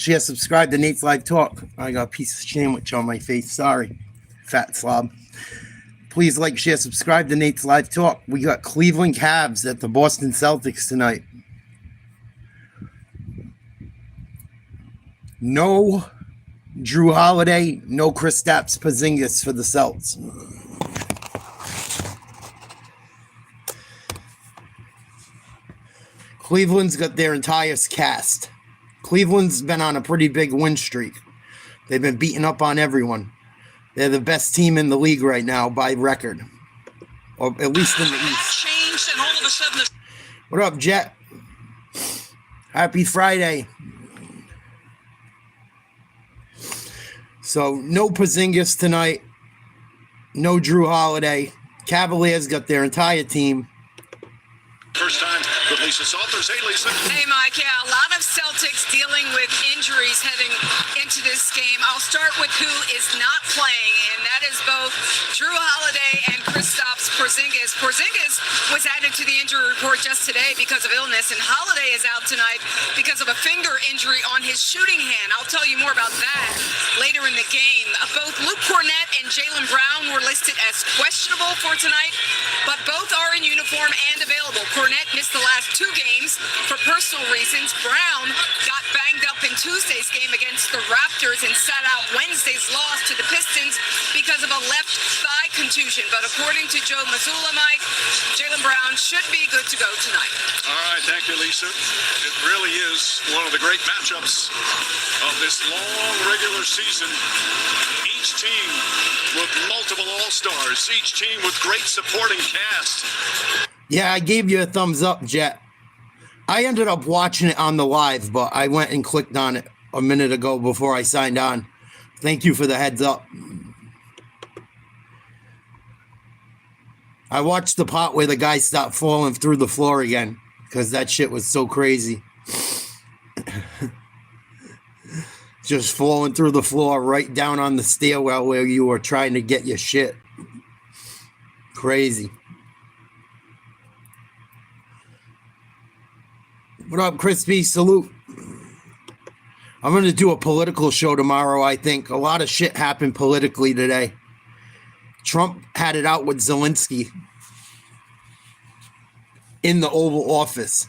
share, subscribe to Nate's Live Talk. I got a piece of sandwich on my face. Sorry, fat slob. Please like, share, subscribe to Nate's Live Talk. We got Cleveland Cavs at the Boston Celtics tonight. No Drew Holiday, no Kristaps Porzingis for the Celts. Cleveland's got their entire cast. Cleveland's been on a pretty big win streak. They've been beating up on everyone. They're the best team in the league right now by record, or at least in the East. Changed, and all of a sudden, What up, Jet? Happy Friday. So no Porzingis tonight. No Drew Holiday. Cavaliers got their entire team. first time with Lisa Salters. Hey, Lisa. Hey, Mike. Yeah, a lot of Celtics dealing with injuries heading into this game. I'll start with who is not playing, and that is both Drew Holiday and Kristaps Porzingis. Porzingis was added to the injury report just today because of illness, and Holiday is out tonight because of a finger injury on his shooting hand. I'll tell you more about that later in the game. Both Luke Cornett and Jaylen Brown were listed as questionable for tonight, but both are in uniform and available. Cornett missed the last 2 games for personal reasons. Brown got banged up in Tuesday's game against the Raptors and sat out Wednesday's loss to the Pistons because of a left thigh contusion. But according to Joe Mazzulla, Mike, Jaylen Brown should be good to go tonight. All right, thank you, Lisa. It really is one of the great matchups of this long regular season. Each team with multiple all-stars, each team with great supporting cast. Yeah, I gave you a thumbs up, Jet. I ended up watching it on the live, but I went and clicked on it a minute ago before I signed on. Thank you for the heads up. I watched the part where the guy stopped falling through the floor again because that shit was so crazy. Just falling through the floor right down on the stairwell where you were trying to get your shit. Crazy. What up, Crispy? Salute. I'm going to do a political show tomorrow, I think. A lot of shit happened politically today. Trump had it out with Zelensky in the Oval Office.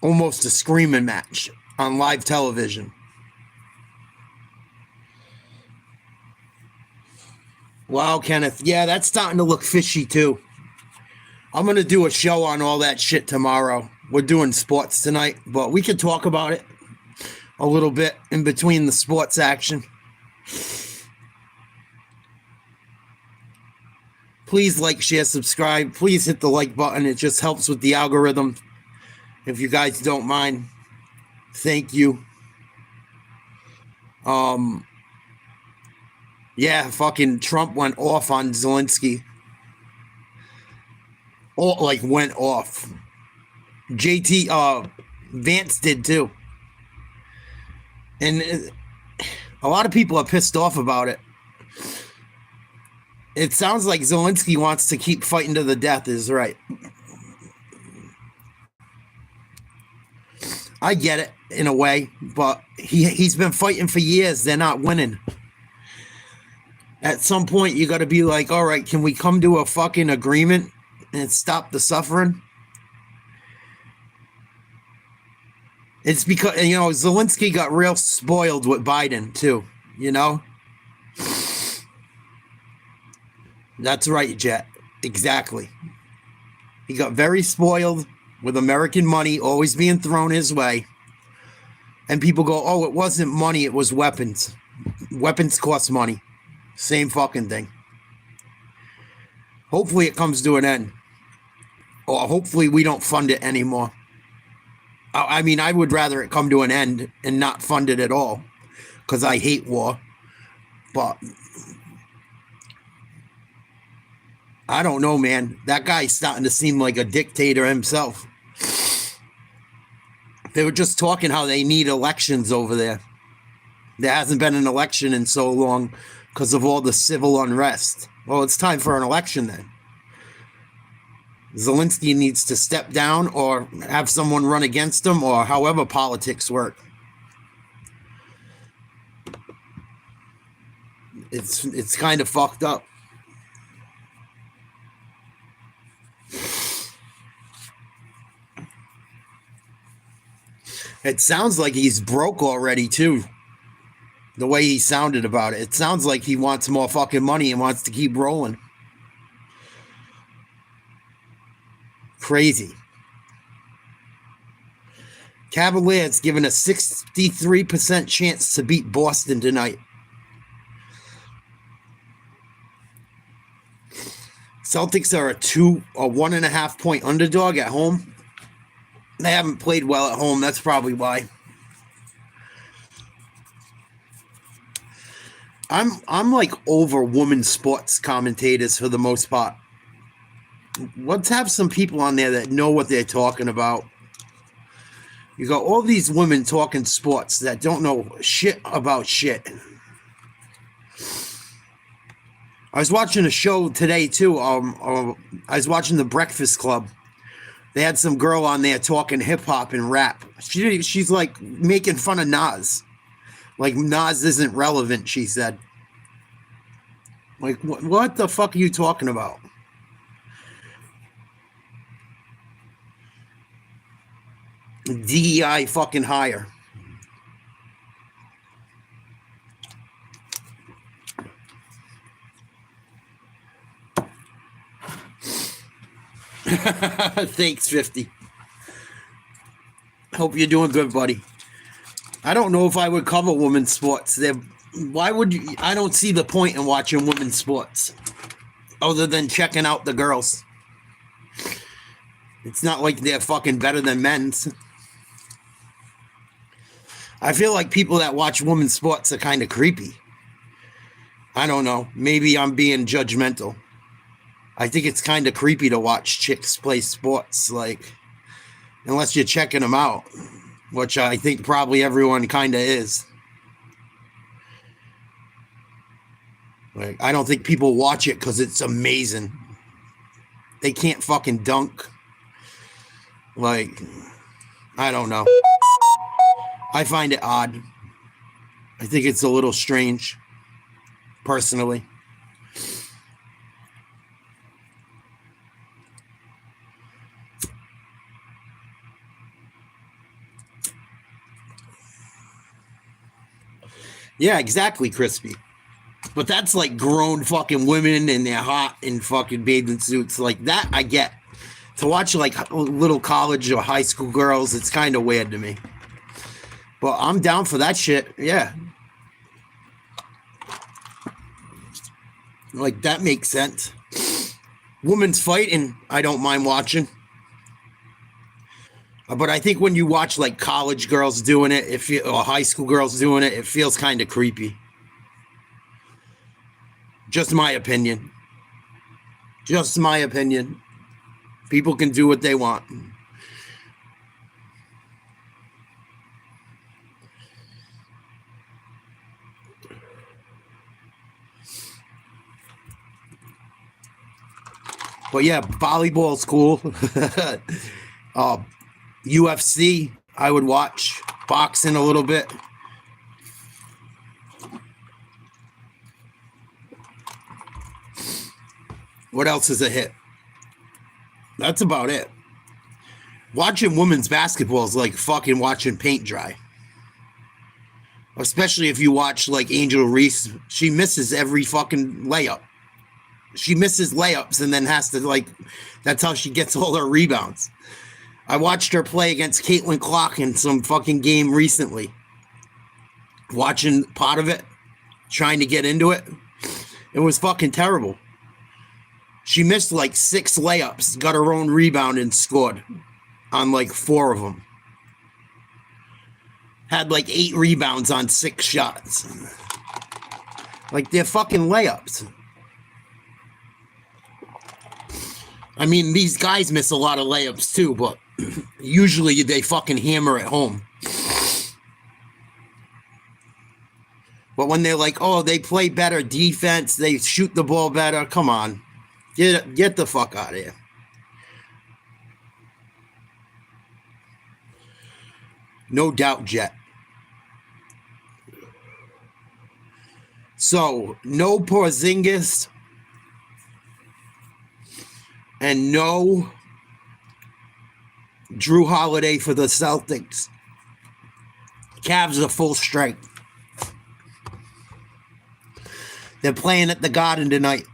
Almost a screaming match on live television. Wow, Kenneth. Yeah, that's starting to look fishy, too. I'm going to do a show on all that shit tomorrow. We're doing sports tonight, but we can talk about it a little bit in between the sports action. Please like, share, subscribe. Please hit the like button. It just helps with the algorithm. If you guys don't mind. Thank you. Yeah, fucking Trump went off on Zelensky. Oh, like went off. Vance did too. And a lot of people are pissed off about it. It sounds like Zelensky wants to keep fighting to the death is right. I get it in a way, but he's been fighting for years. They're not winning. At some point, you got to be like, all right, can we come to a fucking agreement and stop the suffering? It's because, Zelensky got real spoiled with Biden, too, That's right, Jet. Exactly. He got very spoiled with American money always being thrown his way. And people go, oh, it wasn't money, it was weapons. Weapons cost money. Same fucking thing. Hopefully it comes to an end. Or hopefully we don't fund it anymore. I mean, I would rather it come to an end and not fund it at all. Because I hate war. But I don't know, man. That guy's starting to seem like a dictator himself. They were just talking how they need elections over there. There hasn't been an election in so long because of all the civil unrest. Well, it's time for an election then. Zelensky needs to step down or have someone run against him, or however politics work. It's kind of fucked up. It sounds like he's broke already, too. The way he sounded about it. It sounds like he wants more fucking money and wants to keep rolling. Crazy. Cavaliers given a 63% chance to beat Boston tonight. Celtics are a 1.5 point underdog at home. They haven't played well at home. That's probably why. I'm like over women's sports commentators for the most part. Let's have some people on there that know what they're talking about. You got all these women talking sports that don't know shit about shit. I was watching a show today too. I was watching The Breakfast Club. They had some girl on there talking hip hop and rap. She's like making fun of Nas. Like Nas isn't relevant, she said. Like, what the fuck are you talking about? DEI fucking higher. Thanks, 50. Hope you're doing good, buddy. I don't know if I would cover women's sports. Why would you? I don't see the point in watching women's sports other than checking out the girls. It's not like they're fucking better than men's. I feel like people that watch women's sports are kind of creepy. I don't know. Maybe I'm being judgmental. I think it's kind of creepy to watch chicks play sports, like, unless you're checking them out, which I think probably everyone kind of is. Like, I don't think people watch it because it's amazing. They can't fucking dunk. Like, I don't know. I find it odd. I think it's a little strange, personally. Yeah, exactly, Crispy. But that's like grown fucking women and they're hot in fucking bathing suits. Like that, I get. To watch like little college or high school girls, it's kind of weird to me. But I'm down for that shit. Yeah. Like, that makes sense. Women's fighting, I don't mind watching. But I think when you watch like college girls doing it, or high school girls doing it, it feels kind of creepy. Just my opinion. Just my opinion. People can do what they want. But yeah, volleyball's cool. UFC, I would watch. Boxing a little bit. What else is a hit? That's about it. Watching women's basketball is like fucking watching paint dry. Especially if you watch like Angel Reese. She misses every fucking layup. She misses layups and then has to like, that's how she gets all her rebounds. I watched her play against Caitlin Clark in some fucking game recently. Watching part of it, trying to get into it. It was fucking terrible. She missed like 6 layups, got her own rebound and scored on like 4 of them. Had like 8 rebounds on 6 shots. Like they're fucking layups. I mean, these guys miss a lot of layups too, but usually they fucking hammer at home. But when they're like, oh, they play better defense, they shoot the ball better, come on. Get the fuck out of here. No doubt, Jet. So, no Porzingis and no Drew Holiday for the Celtics. Cavs are full strength. They're playing at the Garden tonight.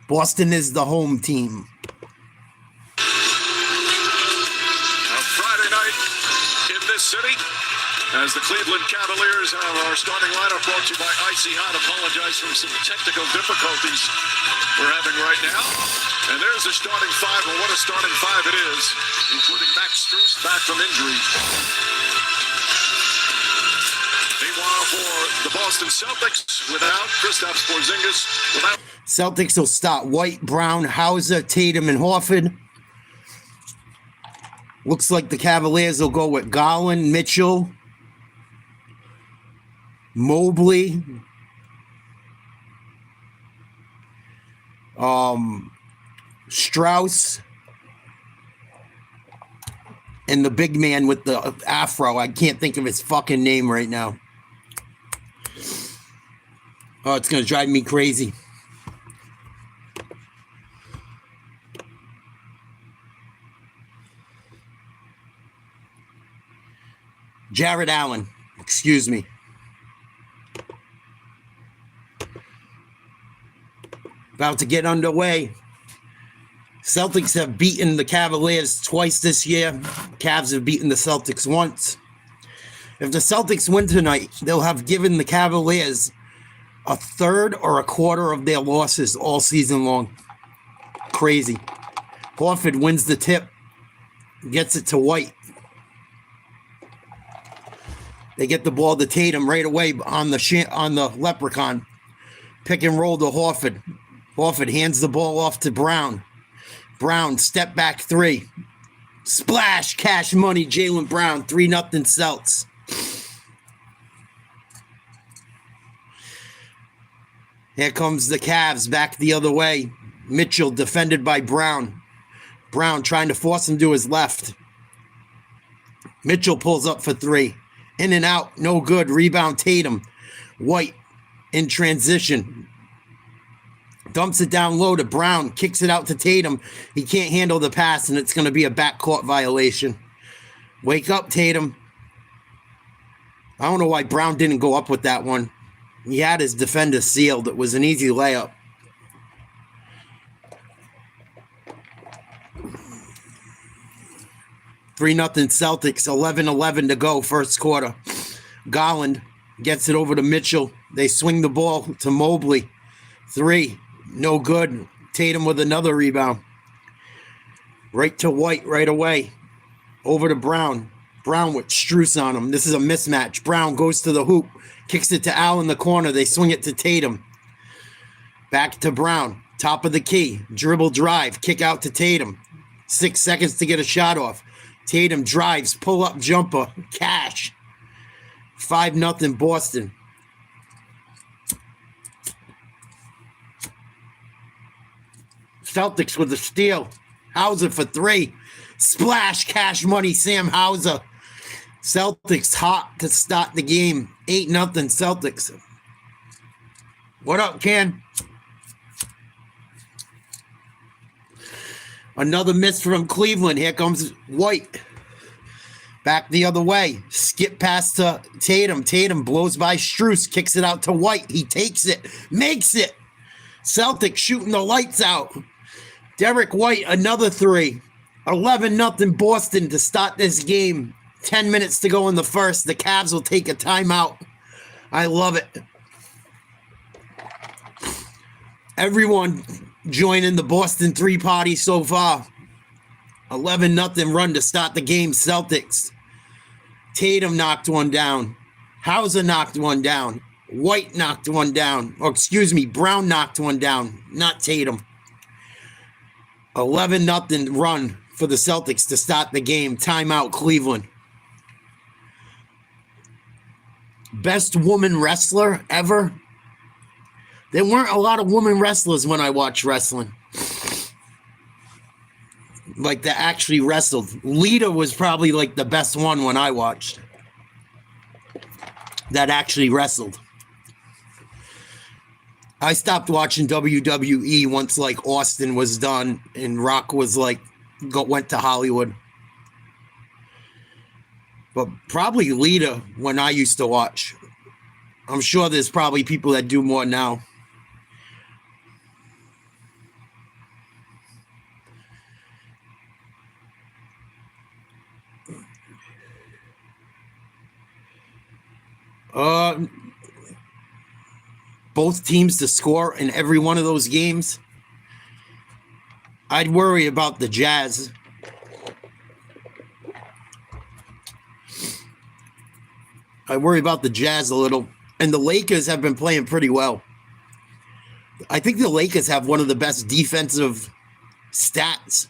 Boston is the home team. Friday night in this city, as the Cleveland Cavaliers have our starting lineup brought to you by Icy Hot. Apologize for some technical difficulties we're having right now. And there's the starting five, and what a starting five it is, including Max Strus back from injury. Meanwhile, for the Boston Celtics, without Kristaps Porzingis, Celtics will start White, Brown, Hauser, Tatum, and Horford. Looks like the Cavaliers will go with Garland, Mitchell, Mobley, Strauss, and the big man with the afro. I can't think of his fucking name right now. Oh, it's going to drive me crazy. Jared Allen, excuse me. About to get underway. Celtics have beaten the Cavaliers twice this year. Cavs have beaten the Celtics once. If the Celtics win tonight, they'll have given the Cavaliers a third or a quarter of their losses all season long. Crazy. Horford wins the tip, gets it to White. They get the ball to Tatum right away on the Leprechaun. Pick and roll to Horford. Horford hands the ball off to Brown. Brown, step back three. Splash, cash money, Jaylen Brown, 3-0 Celts. Here comes the Cavs back the other way. Mitchell defended by Brown. Brown trying to force him to his left. Mitchell pulls up for three. In and out, no good. Rebound Tatum. White in transition. Dumps it down low to Brown. Kicks it out to Tatum. He can't handle the pass, and it's going to be a backcourt violation. Wake up, Tatum. I don't know why Brown didn't go up with that one. He had his defender sealed. It was an easy layup. Three nothing Celtics, 11-11 to go, first quarter. Garland gets it over to Mitchell. They swing the ball to Mobley. Three, no good. Tatum with another rebound. Right to White right away. Over to Brown. Brown with Strus on him. This is a mismatch. Brown goes to the hoop. Kicks it to Al in the corner. They swing it to Tatum. Back to Brown. Top of the key. Dribble drive. Kick out to Tatum. 6 seconds to get a shot off. Tatum drives, pull-up jumper, cash. 5-0 Boston. Celtics with a steal. Hauser for three. Splash, cash money, Sam Hauser. Celtics hot to start the game. 8-0 Celtics. What up, Ken? Another miss from Cleveland. Here comes White. Back the other way. Skip pass to Tatum. Tatum blows by Strus. Kicks it out to White. He takes it. Makes it. Celtics shooting the lights out. Derek White, another three. 11-0 Boston to start this game. 10 minutes to go in the first. The Cavs will take a timeout. I love it. Everyone joining the Boston 3 party so far. 11-0 run to start the game. Celtics. Tatum knocked one down. Hauser knocked one down. White knocked one down. Or excuse me, Brown knocked one down. Not Tatum. 11-0 run for the Celtics to start the game. Timeout, Cleveland. Best woman wrestler ever. There weren't a lot of women wrestlers when I watched wrestling. like that actually wrestled. Lita was probably like the best one when I watched. That actually wrestled. I stopped watching WWE once like Austin was done and Rock was like went to Hollywood. But probably Lita when I used to watch. I'm sure there's probably people that do more now. Both teams to score in every one of those games. I'd worry about the Jazz. I worry about the Jazz a little. And the Lakers have been playing pretty well. I think the Lakers have one of the best defensive stats.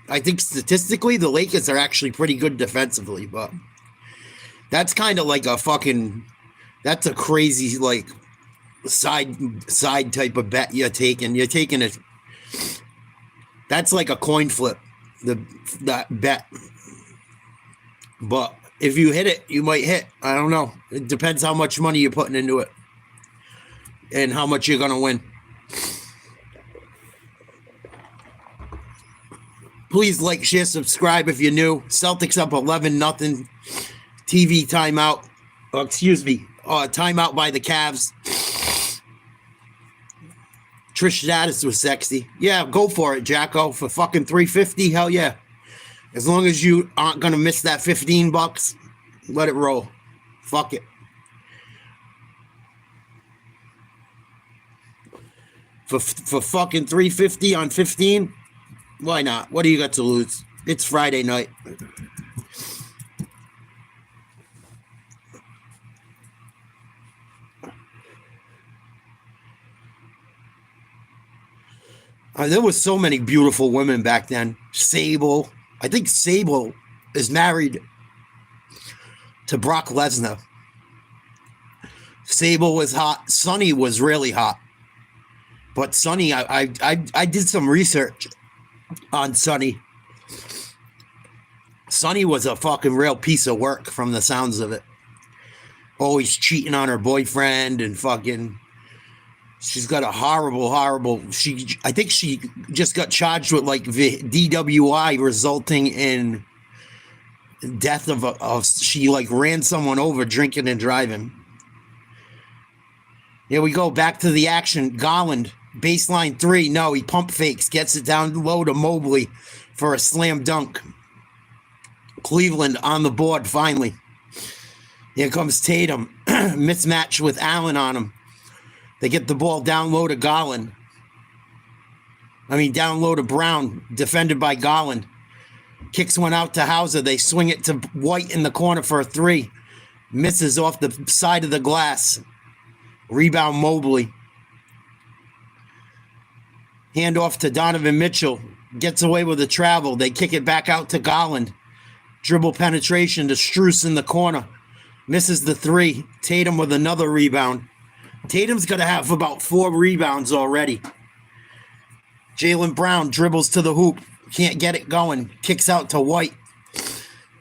I think statistically, the Lakers are actually pretty good defensively, but that's kind of like a fucking, that's a crazy, like, side type of bet you're taking. You're taking it. That's like a coin flip, that bet. But if you hit it, you might hit. I don't know. It depends how much money you're putting into it and how much you're going to win. Please like, share, subscribe if you're new. Celtics up 11-0. TV timeout. Oh, excuse me. Timeout by the Cavs. Trish Stratus was sexy. Yeah, go for it, Jacko. For fucking $350, hell yeah. As long as you aren't gonna miss that $15, let it roll. Fuck it. For fucking $350 on 15, why not? What do you got to lose? It's Friday night. There was so many beautiful women back then. Sable. I think Sable is married to Brock Lesnar. Sable was hot. Sunny was really hot. But Sunny, I did some research on Sunny. Sunny was a fucking real piece of work from the sounds of it. Always cheating on her boyfriend and fucking... She's got a horrible. I think she just got charged with like DWI, resulting in death of she like ran someone over drinking and driving. Here we go, back to the action. Garland, baseline three. No, he pump fakes, gets it down low to Mobley for a slam dunk. Cleveland on the board finally. Here comes Tatum, mismatch with Allen on him. They get the ball down low to Garland. Down low to Brown, defended by Garland. Kicks one out to Hauser. They swing it to White in the corner for a three. Misses off the side of the glass. Rebound Mobley. Hand off to Donovan Mitchell. Gets away with a travel. They kick it back out to Garland. Dribble penetration to Strus in the corner. Misses the three. Tatum with another rebound. Tatum's going to have about 4 rebounds already. Jaylen Brown dribbles to the hoop. Can't get it going. Kicks out to White.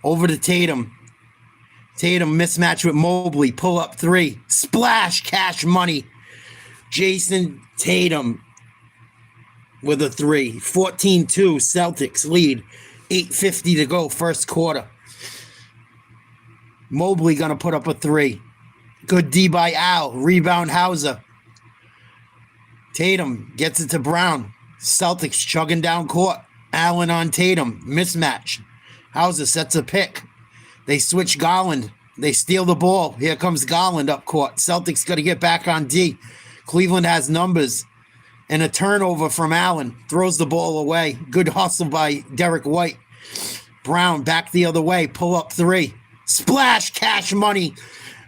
Over to Tatum. Tatum mismatch with Mobley. Pull up three. Splash. Cash money. Jason Tatum with a three. 14-2. Celtics lead. 8:50 to go. First quarter. Mobley going to put up a three. Good D by Al. Rebound Hauser. Tatum gets it to Brown. Celtics chugging down court. Allen on Tatum. Mismatch. Hauser sets a pick. They switch Garland. They steal the ball. Here comes Garland up court. Celtics got to get back on D. Cleveland has numbers. And a turnover from Allen. Throws the ball away. Good hustle by Derek White. Brown back the other way. Pull up three. Splash. Cash money.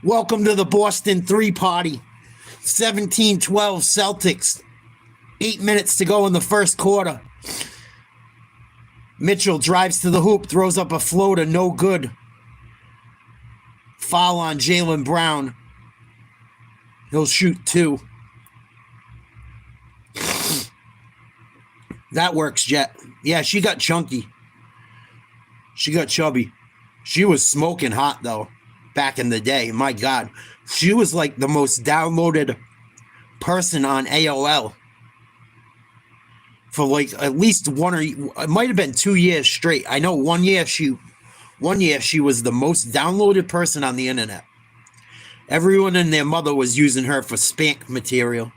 Welcome to the Boston 3 party. 17-12 Celtics. 8 minutes to go in the first quarter. Mitchell drives to the hoop, throws up a floater, no good. Foul on Jaylen Brown. He'll shoot 2. That works, Jet. Yeah, she got chunky. She got chubby. She was smoking hot, though, back in the day. My God. She was like the most downloaded person on AOL for like at least one, or it might have been 2 years straight. I know 1 year she was the most downloaded person on the internet. Everyone and their mother was using her for spank material.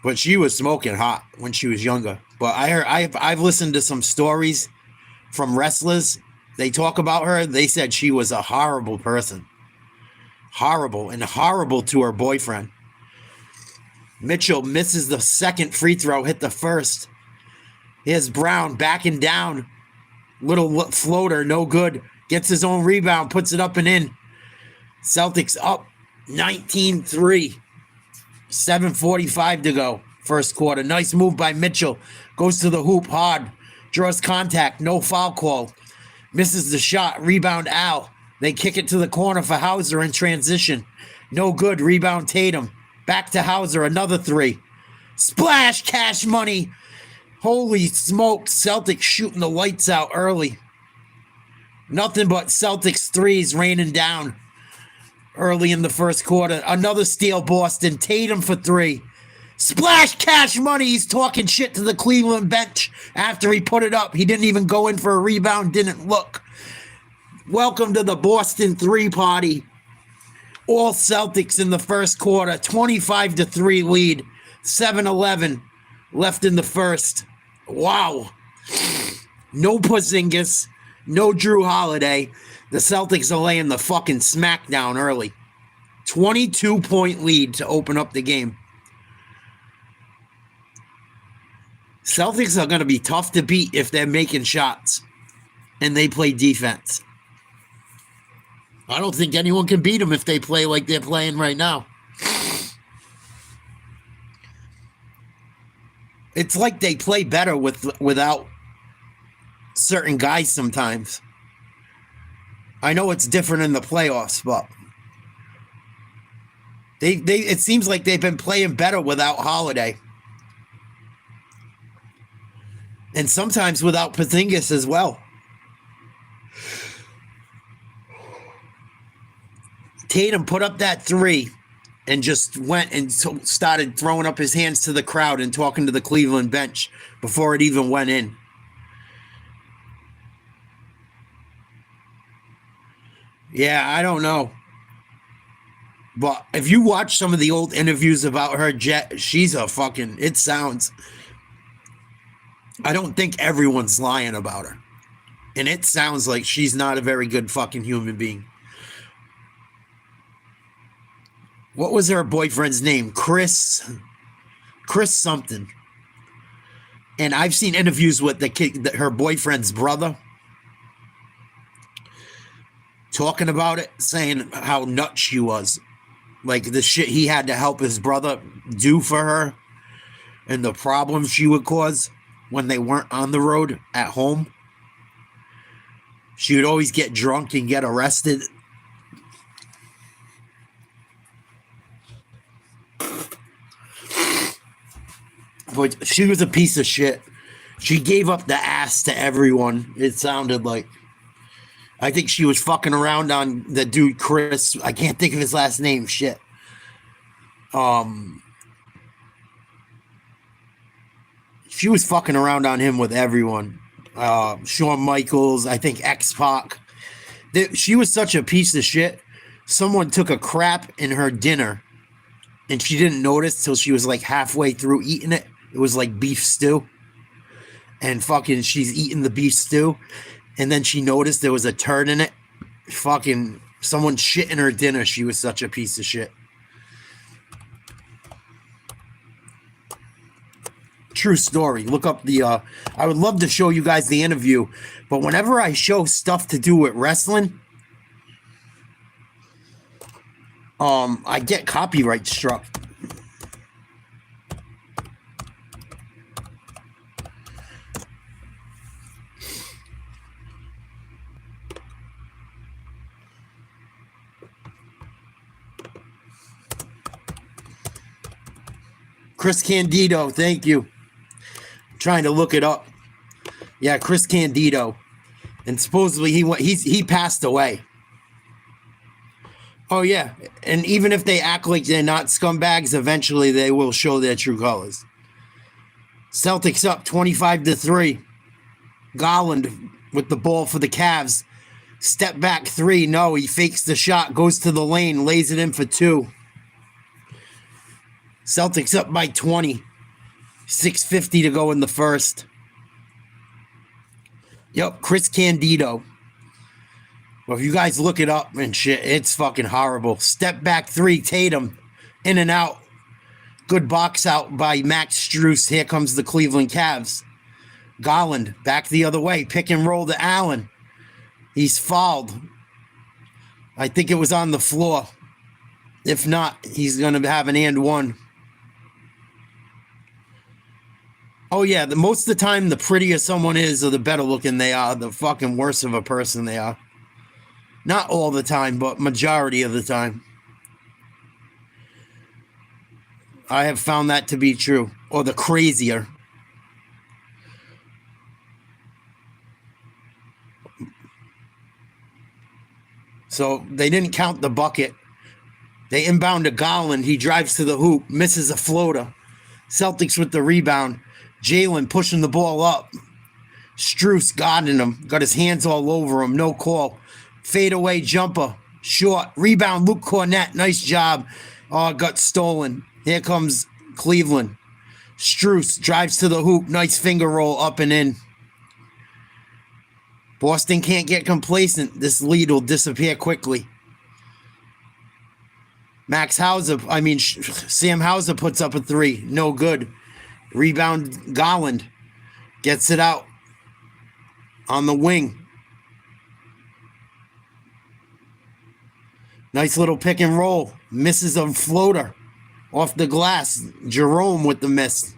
But she was smoking hot when she was younger. But I've listened to some stories from wrestlers. They talk about her. They said she was a horrible person. Horrible, and horrible to her boyfriend. Mitchell misses the second free throw, hit the first. Here's Brown backing down. Little floater, no good. Gets his own rebound, puts it up and in. Celtics up 19-3. 7:45 to go. First quarter. Nice move by Mitchell. Goes to the hoop hard. Draws contact. No foul call. Misses the shot. Rebound Al. They kick it to the corner for Hauser in transition. No good. Rebound Tatum. Back to Hauser. Another three. Splash. Cash money. Holy smoke. Celtics shooting the lights out early. Nothing but Celtics threes raining down early in the first quarter. Another steal, Boston. Tatum for three. Splash. Cash money. He's talking shit to the Cleveland bench after he put it up. He didn't even go in for a rebound. Didn't look. Welcome to the Boston three party. All Celtics in the first quarter. 25-3 lead. 7-11 left in the first. Wow. No Porzingis. No Drew Holiday. The Celtics are laying the fucking smackdown early. 22-point lead to open up the game. Celtics are going to be tough to beat if they're making shots and they play defense. I don't think anyone can beat them if they play like they're playing right now. It's like they play better without certain guys sometimes. I know it's different in the playoffs, but it seems like they've been playing better without Holiday. And sometimes without Porzingis as well. Tatum put up that three and just went and started throwing up his hands to the crowd and talking to the Cleveland bench before it even went in. Yeah, I don't know. But if you watch some of the old interviews about her, Jet, she's a fucking, it sounds, I don't think everyone's lying about her. And it sounds like she's not a very good fucking human being. What was her boyfriend's name? Chris something. And I've seen interviews with the kid, her boyfriend's brother, talking about it, saying how nuts she was. Like the shit he had to help his brother do for her and the problems she would cause when they weren't on the road at home. She would always get drunk and get arrested. But she was a piece of shit. She gave up the ass to everyone, it sounded like. I think she was fucking around on the dude Chris. I can't think of his last name. Shit. She was fucking around on him with everyone. Shawn Michaels, I think X-Pac. She was such a piece of shit. Someone took a crap in her dinner and she didn't notice till she was like halfway through eating it. It was like beef stew. And fucking she's eating the beef stew. And then she noticed there was a turd in it. Fucking someone shit in her dinner. She was such a piece of shit. True story. Look up the, I would love to show you guys the interview. But whenever I show stuff to do with wrestling, I get copyright struck. Chris Candido, thank you. I'm trying to look it up. Yeah, Chris Candido. And supposedly he passed away. Oh yeah, and even if they act like they're not scumbags, eventually they will show their true colors. Celtics up 25-3. Garland with the ball for the Cavs. Step back three. No, he fakes the shot, goes to the lane, lays it in for two. Celtics up by 20. 6:50 to go in the first. Yep, Chris Candido. Well, if you guys look it up and shit, it's fucking horrible. Step back three, Tatum. In and out. Good box out by Max Strus. Here comes the Cleveland Cavs. Garland back the other way. Pick and roll to Allen. He's fouled. I think it was on the floor. If not, he's going to have an and one. Oh, yeah. Most of the time, the prettier someone is or the better looking they are, the fucking worse of a person they are. Not all the time, but majority of the time. I have found that to be true. Or the crazier. So they didn't count the bucket. They inbound to Garland. He drives to the hoop, misses a floater. Celtics with the rebound. Jalen pushing the ball up. Strus guarding him. Got his hands all over him. No call. Fadeaway jumper. Short. Rebound, Luke Cornett. Nice job. Oh, got stolen. Here comes Cleveland. Strus drives to the hoop. Nice finger roll up and in. Boston can't get complacent. This lead will disappear quickly. Sam Hauser puts up a three. No good. Rebound, Garland. Gets it out. On the wing. Nice little pick and roll. Misses a floater. Off the glass. Jerome with the miss.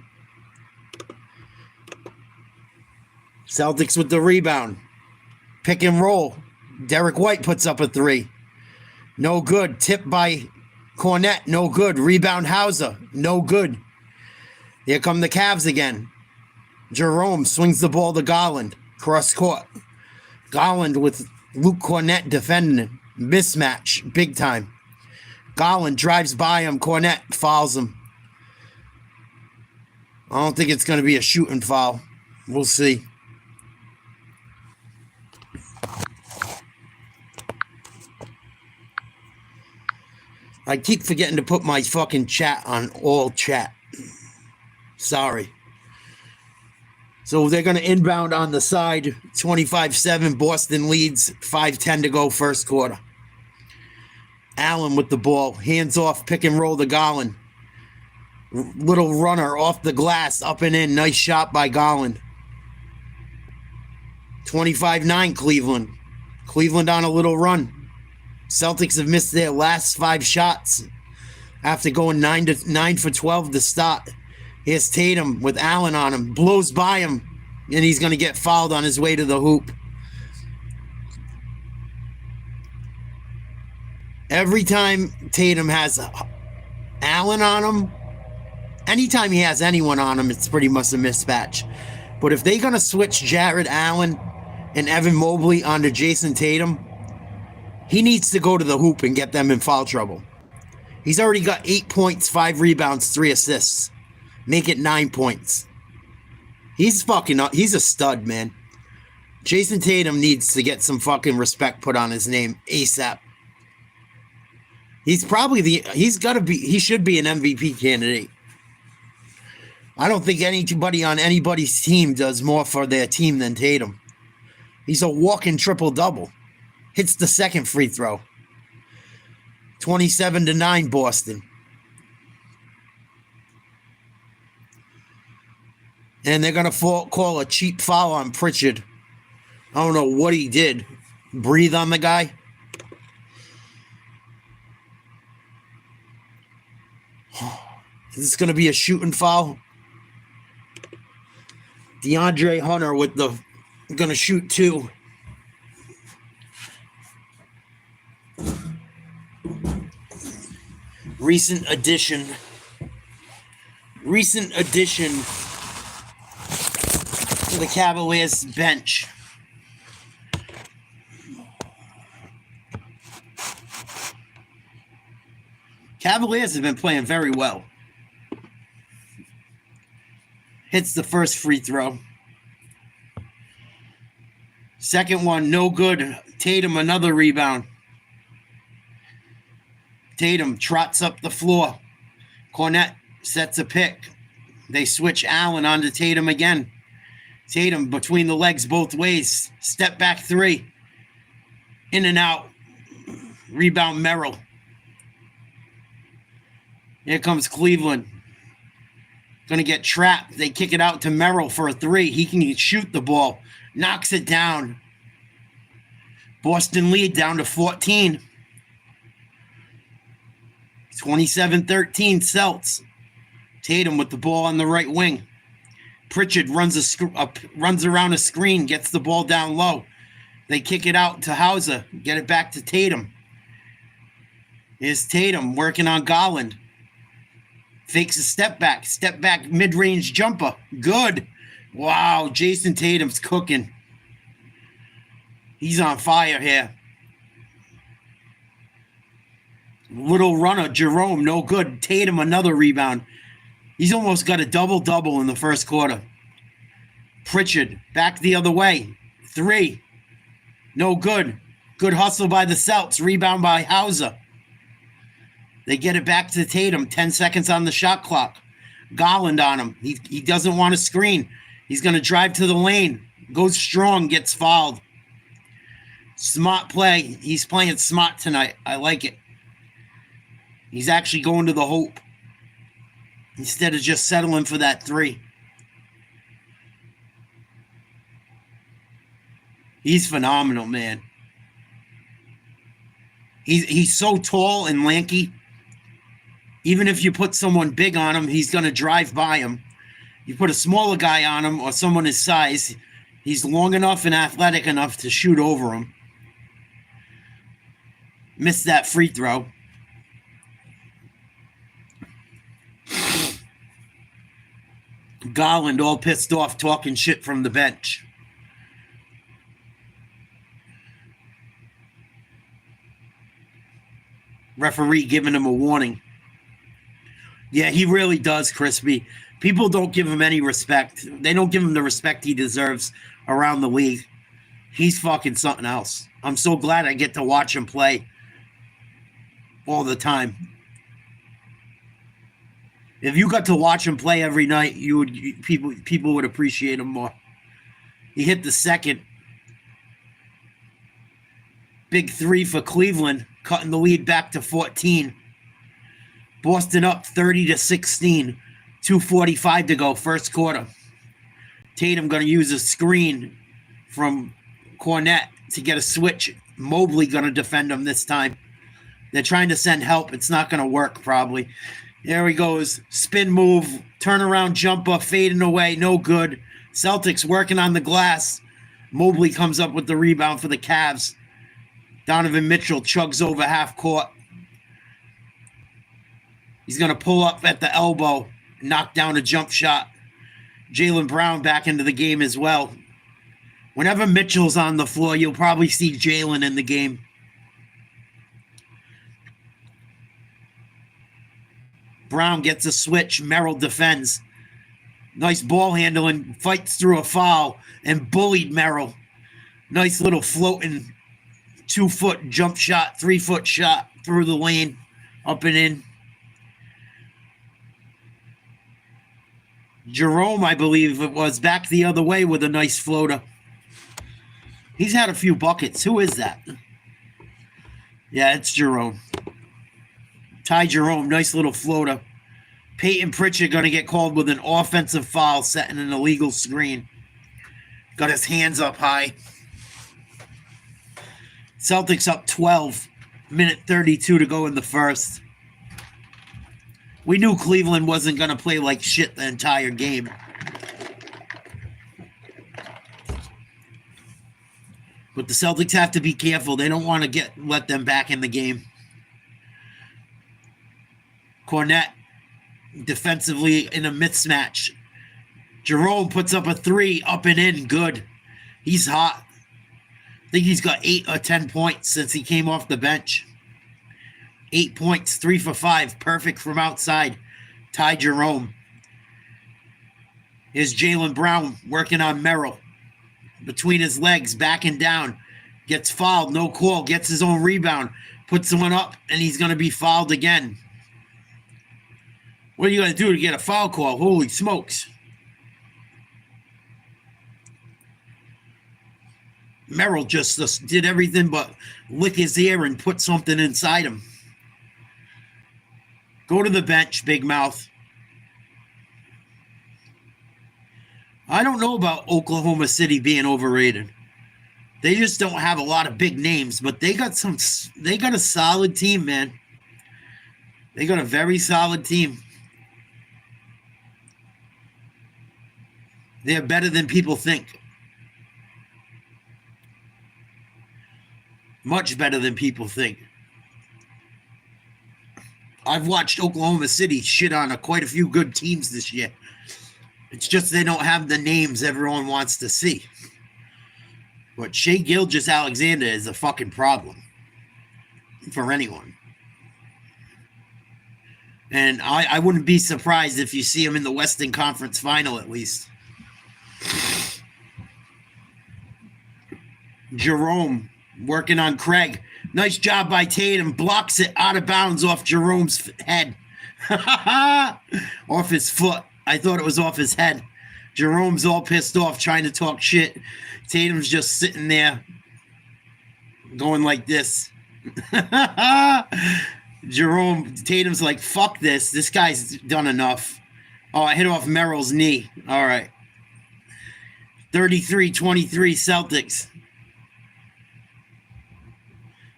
Celtics with the rebound. Pick and roll. Derek White puts up a three. No good. Tip by Cornett. No good. Rebound Hauser. No good. Here come the Cavs again. Jerome swings the ball to Garland. Cross court. Garland with Luke Cornett defending him. Mismatch. Big time. Garland drives by him. Cornett fouls him. I don't think it's going to be a shooting foul. We'll see. I keep forgetting to put my fucking chat on all chat. Sorry. So they're going to inbound on the side. 25-7. Boston leads. 5:10 to go first quarter. Allen with the ball. Hands off. Pick and roll to Garland. Little runner off the glass. Up and in. Nice shot by Garland. 25-9 Cleveland. Cleveland on a little run. Celtics have missed their last 5 shots after going 9 for 12 to start. Here's Tatum with Allen on him. Blows by him, and he's going to get fouled on his way to the hoop. Every time Tatum has Allen on him, anytime he has anyone on him, it's pretty much a mismatch. But if they're going to switch Jared Allen and Evan Mobley onto Jason Tatum, he needs to go to the hoop and get them in foul trouble. He's already got 8 points, 5 rebounds, 3 assists. Make it 9 points. He's a stud, man. Jason Tatum needs to get some fucking respect put on his name ASAP. He should be an MVP candidate. I don't think anybody on anybody's team does more for their team than Tatum. He's a walking triple-double. Hits the second free throw. 27-9 Boston. And they're going to call a cheap foul on Pritchard. I don't know what he did. Breathe on the guy. Is this going to be a shooting foul? DeAndre Hunter with the going to shoot 2. Recent addition. recent addition to the Cavaliers bench. Cavaliers have been playing very well. Hits the first free throw. Second one, no good. Tatum, another rebound. Tatum trots up the floor. Cornette sets a pick. They switch Allen onto Tatum again. Tatum between the legs both ways. Step back three. In and out. Rebound Merrill. Here comes Cleveland. Going to get trapped. They kick it out to Merrill for a three. He can shoot the ball. Knocks it down. Boston lead down to 14. 27-13 Celts. Tatum with the ball on the right wing. Pritchard runs around a screen, gets the ball down low. They kick it out to Hauser. Get it back to Tatum. Here's Tatum working on Garland. Fakes a step back, mid-range jumper. Good. Wow, Jason Tatum's cooking. He's on fire here. Little runner, Jerome, no good. Tatum, another rebound. He's almost got a double-double in the first quarter. Pritchard, back the other way. Three. No good. Good hustle by the Celts. Rebound by Hauser. They get it back to Tatum. 10 seconds on the shot clock. Garland on him. He doesn't want to screen. He's going to drive to the lane. Goes strong, gets fouled. Smart play. He's playing smart tonight. I like it. He's actually going to the hoop instead of just settling for that three. He's phenomenal, man. He's so tall and lanky. Even if you put someone big on him, he's going to drive by him. You put a smaller guy on him or someone his size, he's long enough and athletic enough to shoot over him. Missed that free throw. Garland all pissed off talking shit from the bench. Referee giving him a warning. Yeah, he really does, Crispy. People don't give him any respect. They don't give him the respect he deserves around the league. He's fucking something else. I'm so glad I get to watch him play all the time. If you got to watch him play every night, people would appreciate him more. He hit the second. Big three for Cleveland, cutting the lead back to 14. Boston up 30-16. 2:45 to go, first quarter. Tatum going to use a screen from Cornette to get a switch. Mobley going to defend him this time. They're trying to send help. It's not going to work, probably. There he goes. Spin move. Turnaround jumper. Fading away. No good. Celtics working on the glass. Mobley comes up with the rebound for the Cavs. Donovan Mitchell chugs over half court. He's going to pull up at the elbow. Knock down a jump shot. Jaylen Brown back into the game as well. Whenever Mitchell's on the floor, you'll probably see Jaylen in the game. Brown gets a switch. Merrill defends. Nice ball handling. Fights through a foul and bullied Merrill. Nice little floating 2-foot jump shot, 3-foot shot through the lane, up and in. Jerome, I believe it was, back the other way with a nice floater. He's had a few buckets. Who is that? Yeah, it's Jerome. Ty Jerome, nice little floater. Peyton Pritchard going to get called with an offensive foul, setting an illegal screen. Got his hands up high. Celtics up 12. Minute 32 to go in the first. We knew Cleveland wasn't going to play like shit the entire game. But the Celtics have to be careful. They don't want to let them back in the game. Cornette defensively in a mismatch. Jerome puts up a 3, up and in, good. He's hot. I think he's got 8 or 10 points since he came off the bench. 8 points, 3 for 5, perfect from outside. Ty Jerome. Here's Jaylen Brown working on Merrill. Between his legs, backing down. Gets fouled, no call, gets his own rebound. Puts one up, and he's going to be fouled again. What are you going to do to get a foul call? Holy smokes. Merrill just did everything but lick his ear and put something inside him. Go to the bench, big mouth. I don't know about Oklahoma City being overrated. They just don't have a lot of big names, but they got a solid team, man. They got a very solid team. They're better than people think. Much better than people think. I've watched Oklahoma City shit on quite a few good teams this year. It's just they don't have the names everyone wants to see. But Shai Gilgeous-Alexander is a fucking problem for anyone. And I wouldn't be surprised if you see him in the Western Conference Final at least. Jerome working on Craig. Nice job by Tatum. Blocks it out of bounds off Jerome's head. Off his foot. I thought it was off his head. Jerome's all pissed off trying to talk shit. Tatum's just sitting there going like this. Tatum's like, fuck this. This guy's done enough. Oh, I hit off Merrill's knee. All right. 33-23 Celtics.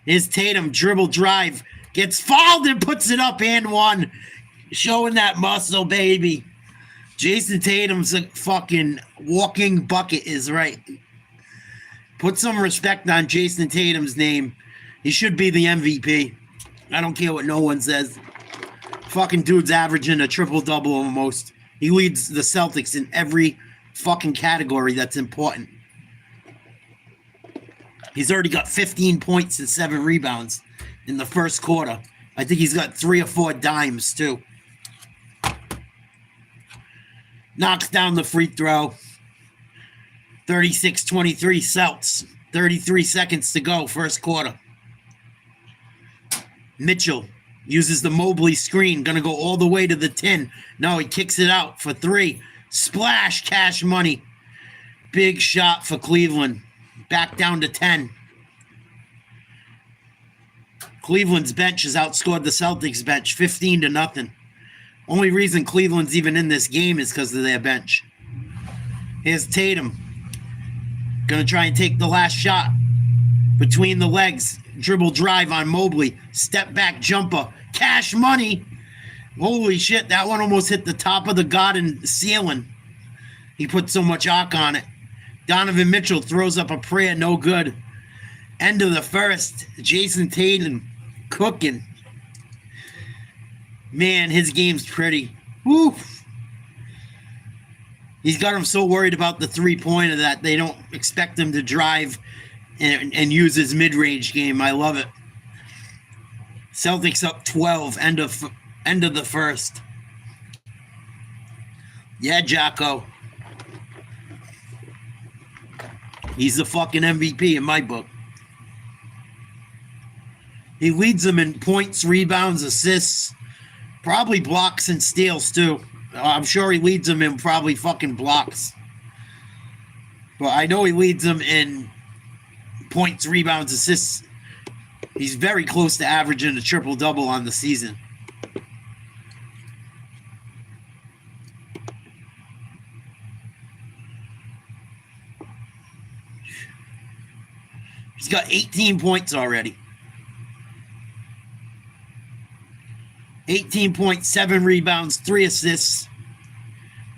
Here's Tatum, dribble drive. Gets fouled and puts it up and one. Showing that muscle, baby. Jason Tatum's a fucking walking bucket is right. Put some respect on Jason Tatum's name. He should be the MVP. I don't care what no one says. Fucking dude's averaging a triple-double almost. He leads the Celtics in every fucking category that's important. He's already got 15 points and 7 rebounds in the first quarter. I think he's got 3 or 4 dimes, too. Knocks down the free throw. 36-23 Celts. 33 seconds to go, first quarter. Mitchell uses the Mobley screen. Going to go all the way to the 10. No, he kicks it out for 3. Splash, Cash Money. Big shot for Cleveland. Back down to 10. Cleveland's bench has outscored the Celtics bench 15-0. Only reason Cleveland's even in this game is because of their bench. Here's Tatum. Gonna try and take the last shot. Between the legs. Dribble drive on Mobley. Step back jumper. Cash Money. Holy shit, that one almost hit the top of the garden ceiling. He put so much arc on it. Donovan Mitchell throws up a prayer, no good. End of the first. Jason Tatum cooking. Man, his game's pretty. Woo. He's got him so worried about the three-pointer that they don't expect him to drive and use his mid-range game. I love it. Celtics up 12, end of the first. Yeah, Jocko. He's the fucking MVP in my book. He leads them in points, rebounds, assists, probably blocks and steals too. I'm sure he leads them in probably fucking blocks. But I know he leads them in points, rebounds, assists. He's very close to averaging a triple-double on the season. He's got 18 points already. 18 points, 7 rebounds, 3 assists,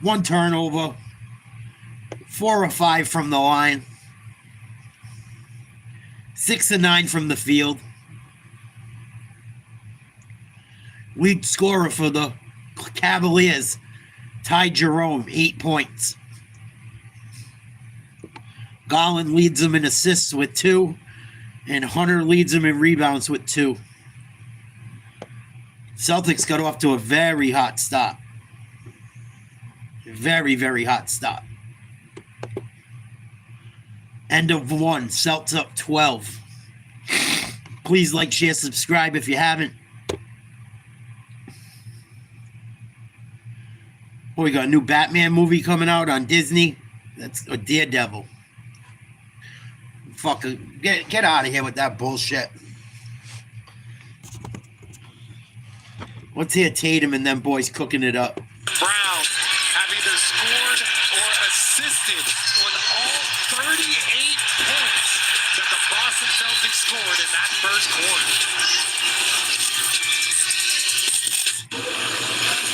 1 turnover, 4 or 5 from the line, 6 or 9 from the field. Lead scorer for the Cavaliers tied Jerome, 8 points. Garland leads them in assists with 2, and Hunter leads them in rebounds with 2. Celtics got off to a very hot start. Very, very hot start. End of 1. Celtics up 12. Please like, share, subscribe if you haven't. Oh, we got a new Batman movie coming out on Disney. That's a Daredevil. Fucking get out of here with that bullshit. Let's hear Tatum and them boys cooking it up. Brown have either scored or assisted on all 38 points that the Boston Celtics scored in that first quarter.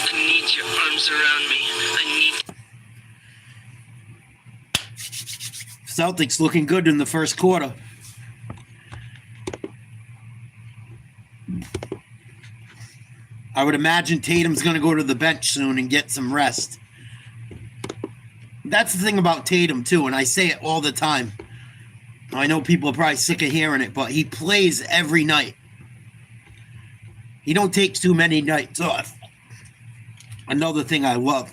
I need your arms around me. I need... Celtics looking good in the first quarter. I would imagine Tatum's going to go to the bench soon and get some rest. That's the thing about Tatum, too, and I say it all the time. I know people are probably sick of hearing it, but he plays every night. He don't take too many nights off. Another thing I love.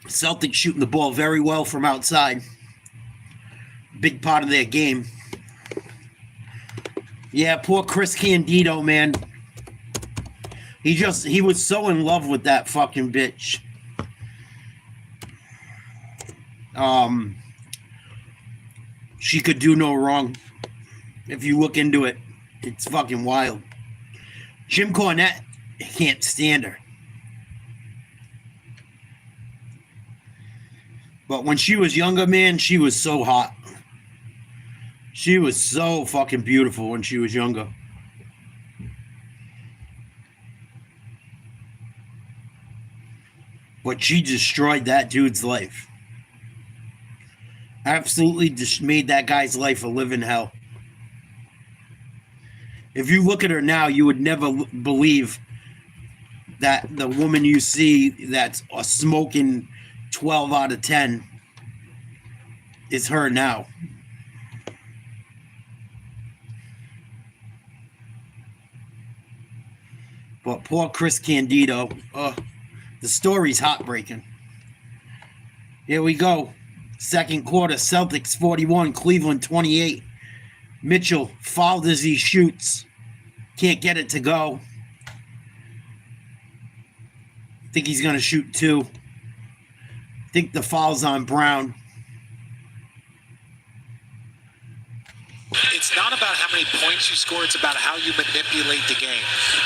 Celtics shooting the ball very well from outside. Big part of their game. Yeah, poor Chris Candido, man. He was so in love with that fucking bitch. She could do no wrong. If you look into it, it's fucking wild. Jim Cornette can't stand her. But when she was younger, man, she was so hot. She was so fucking beautiful when she was younger. But she destroyed that dude's life. Absolutely just made that guy's life a living hell. If you look at her now, you would never believe that the woman you see that's a smoking 12 out of 10 is her now. But poor Chris Candido, the story's heartbreaking. Here we go. Second quarter, Celtics 41, Cleveland 28. Mitchell fouled as he shoots. Can't get it to go. Think he's going to shoot 2. Think the foul's on Brown. It's not about how many points you score, it's about how you manipulate the game.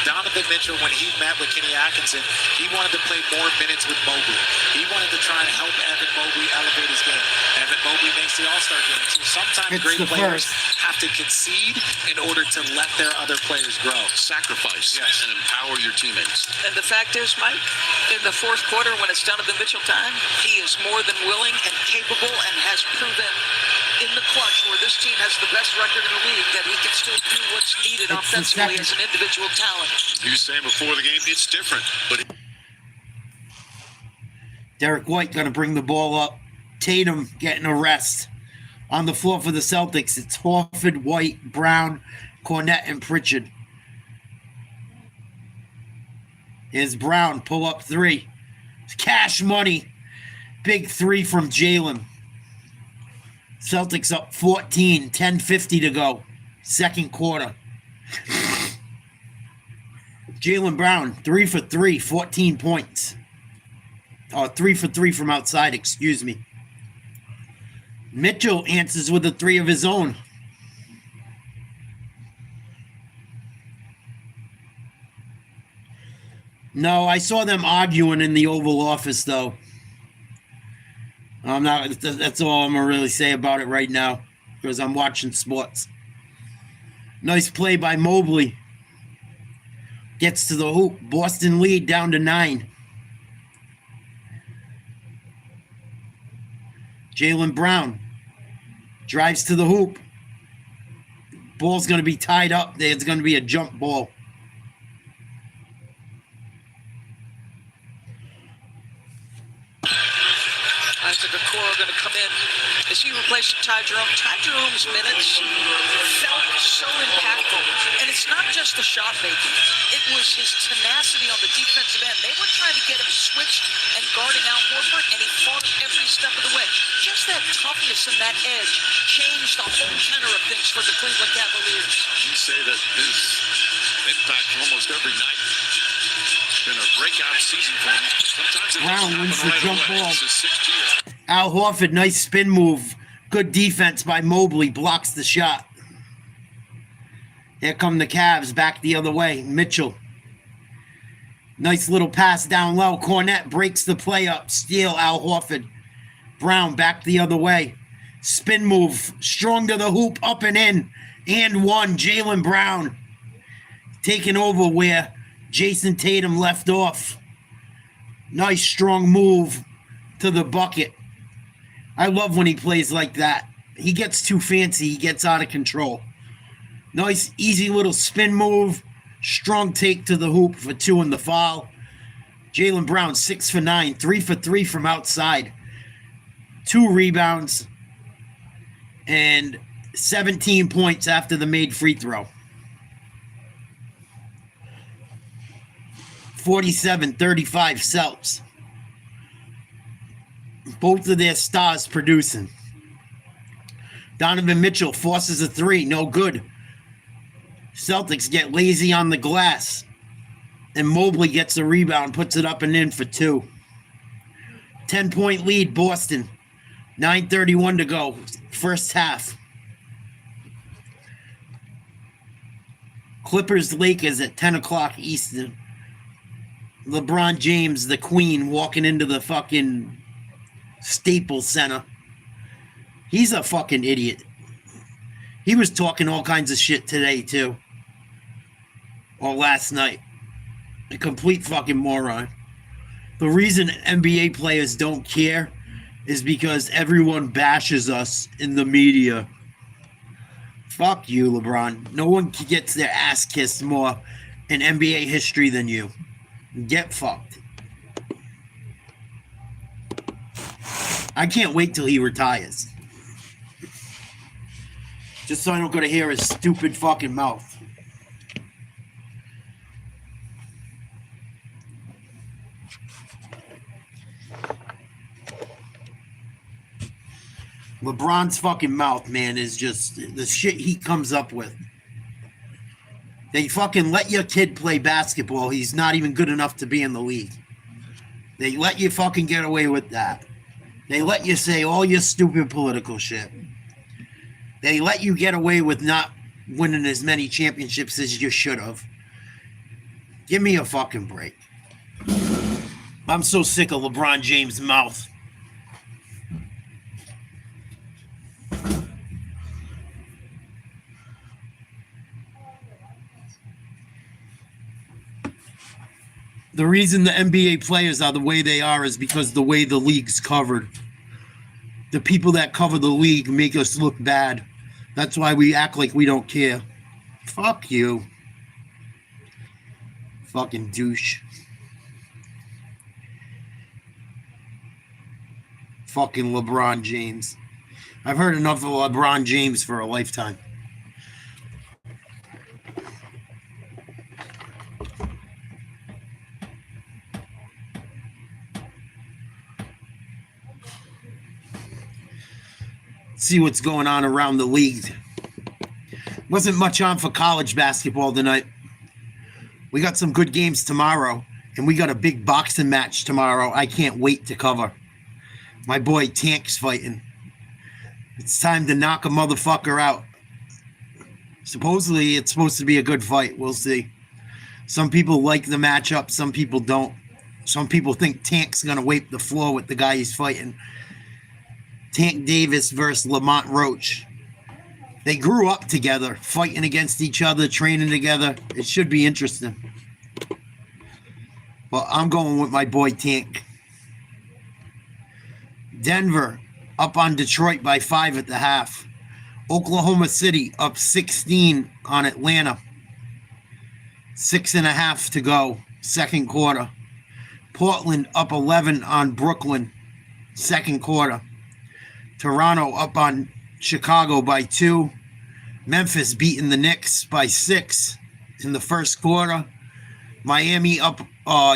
Donovan Mitchell, when he met with Kenny Atkinson, he wanted to play more minutes with Mobley. He wanted to try and help Evan Mobley elevate his game. Evan Mobley makes the All-Star game. So sometimes great players have to concede in order to let their other players grow. Sacrifice and empower your teammates. And the fact is, Mike, in the fourth quarter, when it's Donovan Mitchell time, he is more than willing and capable and has proven in the clutch, where this team has the best record in the league, that he can still do what's needed offensively as an individual talent. He was saying before the game, it's different, but Derek White going to bring the ball up. Tatum getting a rest. On the floor for the Celtics, it's Horford, White, Brown, Cornette, and Pritchard. Here's Brown, pull up 3. Cash money. Big 3 from Jalen. Celtics up 14, 10:50 to go. Second quarter. Jalen Brown, 3 for 3, 14 points. 3 for 3 from outside, excuse me. Mitchell answers with a 3 of his own. No, I saw them arguing in the Oval Office, though. That's all I'm going to really say about it right now, because I'm watching sports. Nice play by Mobley. Gets to the hoop. Boston lead down to 9. Jalen Brown. Drives to the hoop. Ball's going to be tied up. There's going to be a jump ball. Isaac Okoro going to come in as he replaces Ty Jerome. Ty Jerome's minutes felt so impactful. And it's not just the shot making. It was his tenacity on the defensive end. They were trying to get him switched and guarding Al Horford, and he fought every step of the way. Just that toughness and that edge changed the whole tenor of things for the Cleveland Cavaliers. You say that his impact almost every night. It's been a breakout season for him. Sometimes it Brown doesn't wins happen the right jump away. ball. It's his 6th year. Al Horford, nice spin move. Good defense by Mobley. Blocks the shot. Here come the Cavs back the other way. Mitchell. Nice little pass down low. Cornette breaks the play up. Steal Al Horford. Brown back the other way. Spin move. Strong to the hoop. Up and in. And one. Jaylen Brown. Taking over where Jason Tatum left off. Nice strong move to the bucket. I love when he plays like that. He gets too fancy. He gets out of control. Nice, easy little spin move. Strong take to the hoop for 2 in the foul. Jaylen Brown, 6 for 9. 3 for 3 from outside. 2 rebounds. And 17 points after the made free throw. 47-35 Celtics. Both of their stars producing. Donovan Mitchell forces a 3. No good. Celtics get lazy on the glass. And Mobley gets a rebound, puts it up and in for 2. 10-point lead, Boston. 9:31 to go. First half. Clippers-Lakers at 10 o'clock Eastern. LeBron James, the queen, walking into the fucking Staples Center. He's a fucking idiot. He was talking all kinds of shit today, too. Or last night. A complete fucking moron. The reason NBA players don't care is because everyone bashes us in the media. Fuck you, LeBron. No one gets their ass kissed more in NBA history than you. Get fucked. I can't wait till he retires. Just so I don't go to hear his stupid fucking mouth. LeBron's fucking mouth, man, is just the shit he comes up with. They fucking let your kid play basketball. He's not even good enough to be in the league. They let you fucking get away with that. They let you say all your stupid political shit. They let you get away with not winning as many championships as you should have. Give me a fucking break. I'm so sick of LeBron James' mouth. The reason the NBA players are the way they are is because the way the league's covered. The people that cover the league make us look bad. That's why we act like we don't care. Fuck you. Fucking douche. Fucking LeBron James. I've heard enough of LeBron James for a lifetime. See what's going on around the league. Wasn't much on for college basketball tonight. We got some good games tomorrow, and we got a big boxing match tomorrow. I can't wait to cover. My boy Tank's fighting. It's time to knock a motherfucker out. Supposedly, it's supposed to be a good fight. We'll see. Some people like the matchup. Some people don't. Some people think Tank's going to wipe the floor with the guy he's fighting. Tank Davis versus Lamont Roach. They grew up together, fighting against each other, training together. It should be interesting. Well, I'm going with my boy Tank. Denver up on Detroit by 5 at the half. Oklahoma City up 16 on Atlanta. 6.5 to go, second quarter. Portland up 11 on Brooklyn, second quarter. Toronto up on Chicago by 2. Memphis beating the Knicks by 6 in the first quarter. Miami up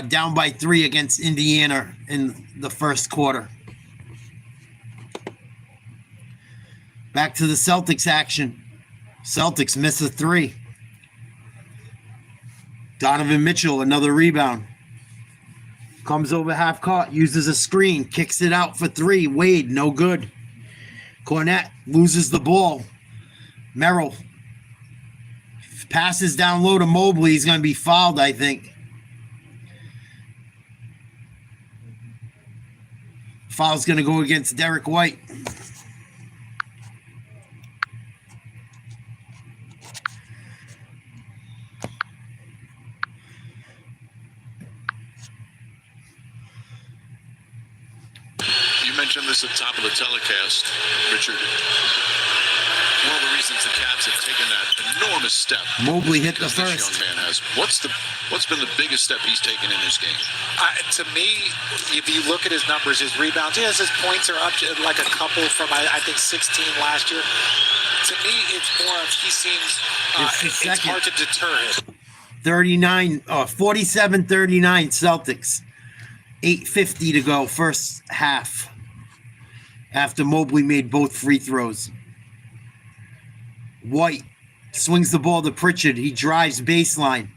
down by 3 against Indiana in the first quarter. Back to the Celtics action. Celtics miss a 3. Donovan Mitchell, another rebound. Comes over half court, uses a screen, kicks it out for 3. Wade, no good. Cornette loses the ball. Merrill passes down low to Mobley. He's going to be fouled, I think. Foul's going to go against Derek White. You mentioned this at the top of the telecast, Richard. One of the reasons the Cavs have taken that enormous step. Mobley hit the because this first. young man has. What's been the biggest step he's taken in this game? To me, if you look at his numbers, his rebounds, yes, his points are up like a couple from I think 16 last year. To me, it's more of he seems it's hard to deter him. 47-39 Celtics. 8:50 to go, first half. After Mobley made both free throws. White swings the ball to Pritchard. He drives baseline.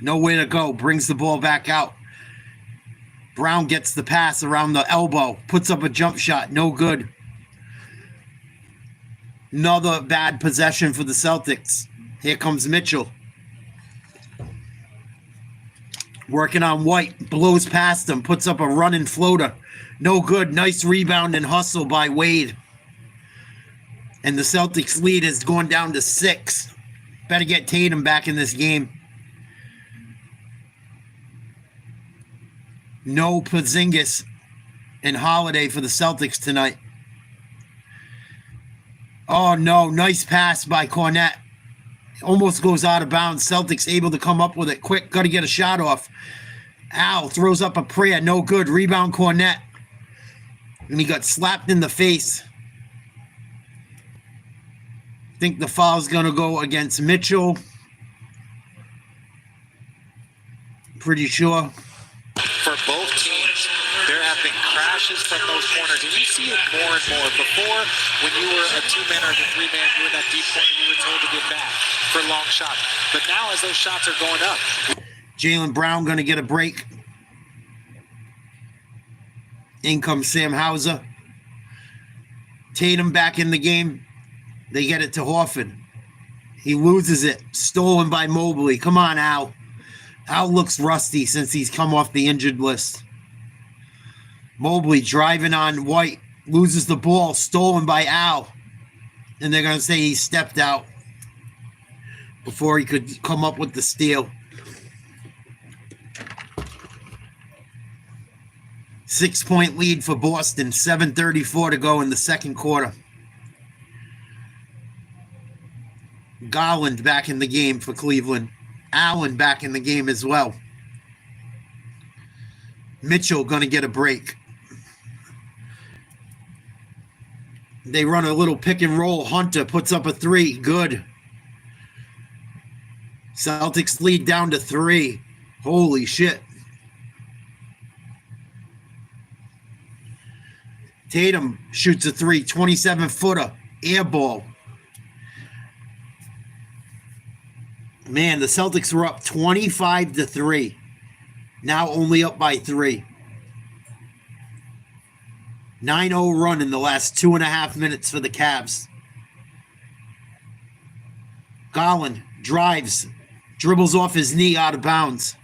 Nowhere to go. Brings the ball back out. Brown gets the pass around the elbow. Puts up a jump shot. No good. Another bad possession for the Celtics. Here comes Mitchell. Working on White. Blows past him. Puts up a running floater. No good. Nice rebound and hustle by Wade. And the Celtics lead has gone down to 6. Better get Tatum back in this game. No Porzingis and Holiday for the Celtics tonight. Oh, no. Nice pass by Cornette. Almost goes out of bounds. Celtics able to come up with it quick. Got to get a shot off. Al throws up a prayer. No good. Rebound Cornette. And he got slapped in the face. I think the foul's going to go against Mitchell. Pretty sure. For both teams, there have been crashes from those corners, and you see it more and more. Before, when you were a 2-man or a 3-man, you were in that deep corner, you were told to get back for long shots. But now, as those shots are going up, Jaylen Brown going to get a break. In comes Sam Hauser. Tatum back in the game. They get it to Horford. He loses it. Stolen by Mobley. Come on, Al. Al looks rusty since he's come off the injured list. Mobley driving on White. Loses the ball. Stolen by Al. And they're going to say he stepped out before he could come up with the steal. 6-point lead for Boston. 7:34 to go in the second quarter. Garland back in the game for Cleveland. Allen back in the game as well. Mitchell going to get a break. They run a little pick and roll. Hunter puts up a 3. Good. Celtics lead down to 3. Holy shit. Tatum shoots a 3. 27-footer. Air ball. Man, the Celtics were up 25-3. Now only up by 3. 9-0 run in the last 2.5 minutes for the Cavs. Garland drives, dribbles off his knee out of bounds.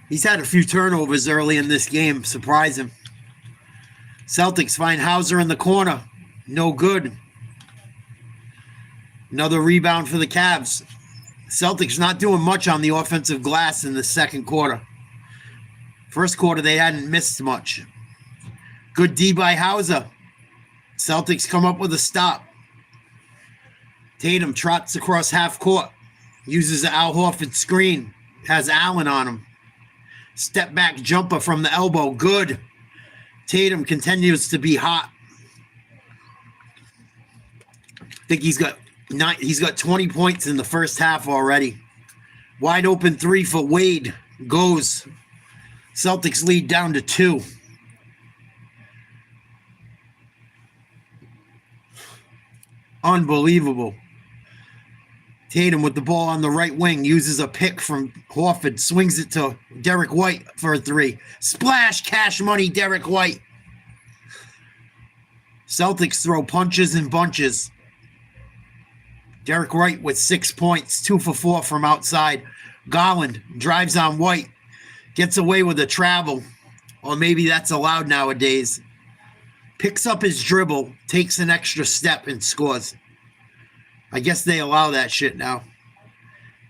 He's had a few turnovers early in this game. Surprise him. Celtics find Hauser in the corner. No good. Another rebound for the Cavs. Celtics not doing much on the offensive glass in the second quarter. First quarter, they hadn't missed much. Good D by Hauser. Celtics come up with a stop. Tatum trots across half court, uses the Al Horford screen, has Allen on him. Step back jumper from the elbow, good. Tatum continues to be hot. I think he's got 20 points in the first half already. Wide open three for Wade, goes. Celtics lead down to 2. Unbelievable. Tatum with the ball on the right wing, uses a pick from Horford, swings it to Derek White for a 3. Splash, cash money, Derek White. Celtics throw punches and bunches. Derek White with 6 points, 2 for 4 from outside. Garland drives on White, gets away with a travel, or maybe that's allowed nowadays. Picks up his dribble, takes an extra step, and scores. I guess they allow that shit now.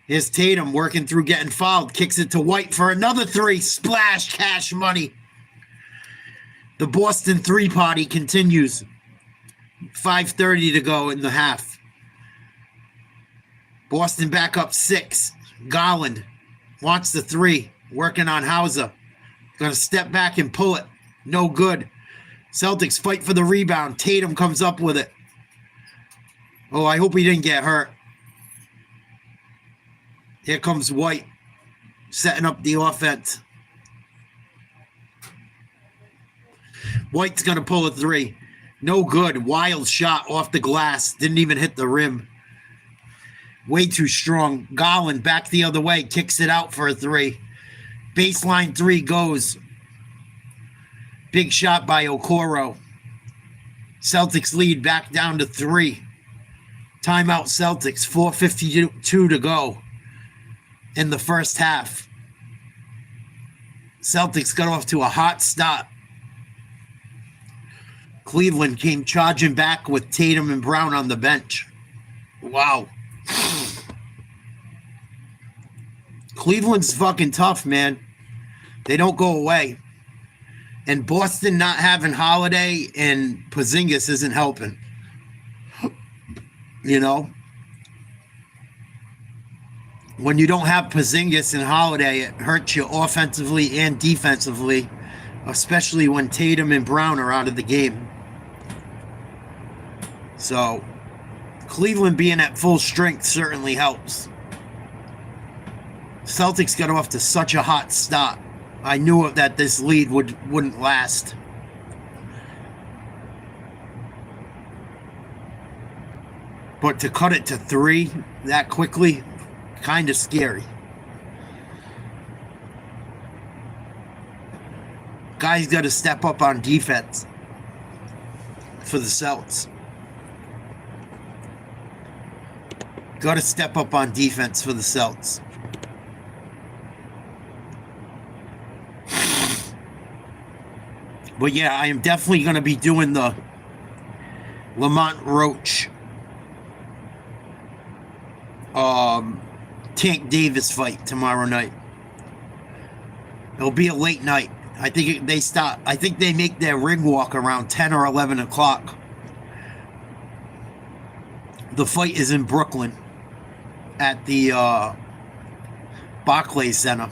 Here's Tatum working through getting fouled. Kicks it to White for another 3. Splash, cash money. The Boston 3-party continues. 5:30 to go in the half. Boston back up 6. Garland wants the 3. Working on Hauser. Going to step back and pull it. No good. Celtics fight for the rebound. Tatum comes up with it. Oh, I hope he didn't get hurt. Here comes White, setting up the offense. White's going to pull a 3. No good. Wild shot off the glass. Didn't even hit the rim. Way too strong. Garland back the other way. Kicks it out for a 3. Baseline 3 goes. Big shot by Okoro. Celtics lead back down to 3. Timeout Celtics, 4:52 to go in the first half. Celtics got off to a hot start. Cleveland came charging back with Tatum and Brown on the bench. Wow. Cleveland's fucking tough, man. They don't go away. And Boston not having Holiday and Porzingis isn't helping. You know? When you don't have Porzingis and Holiday, it hurts you offensively and defensively, especially when Tatum and Brown are out of the game. So, Cleveland being at full strength certainly helps. Celtics got off to such a hot start. I knew that this lead wouldn't last. But to cut it to 3 that quickly, kind of scary. Guys got to step up on defense for the Celts. Got to step up on defense for the Celts. But yeah, I am definitely going to be doing the Lamont Roach Tank Davis fight tomorrow night. It'll be a late night. I think they make their ring walk around 10 or 11 o'clock. The fight is in Brooklyn at the Barclays Center.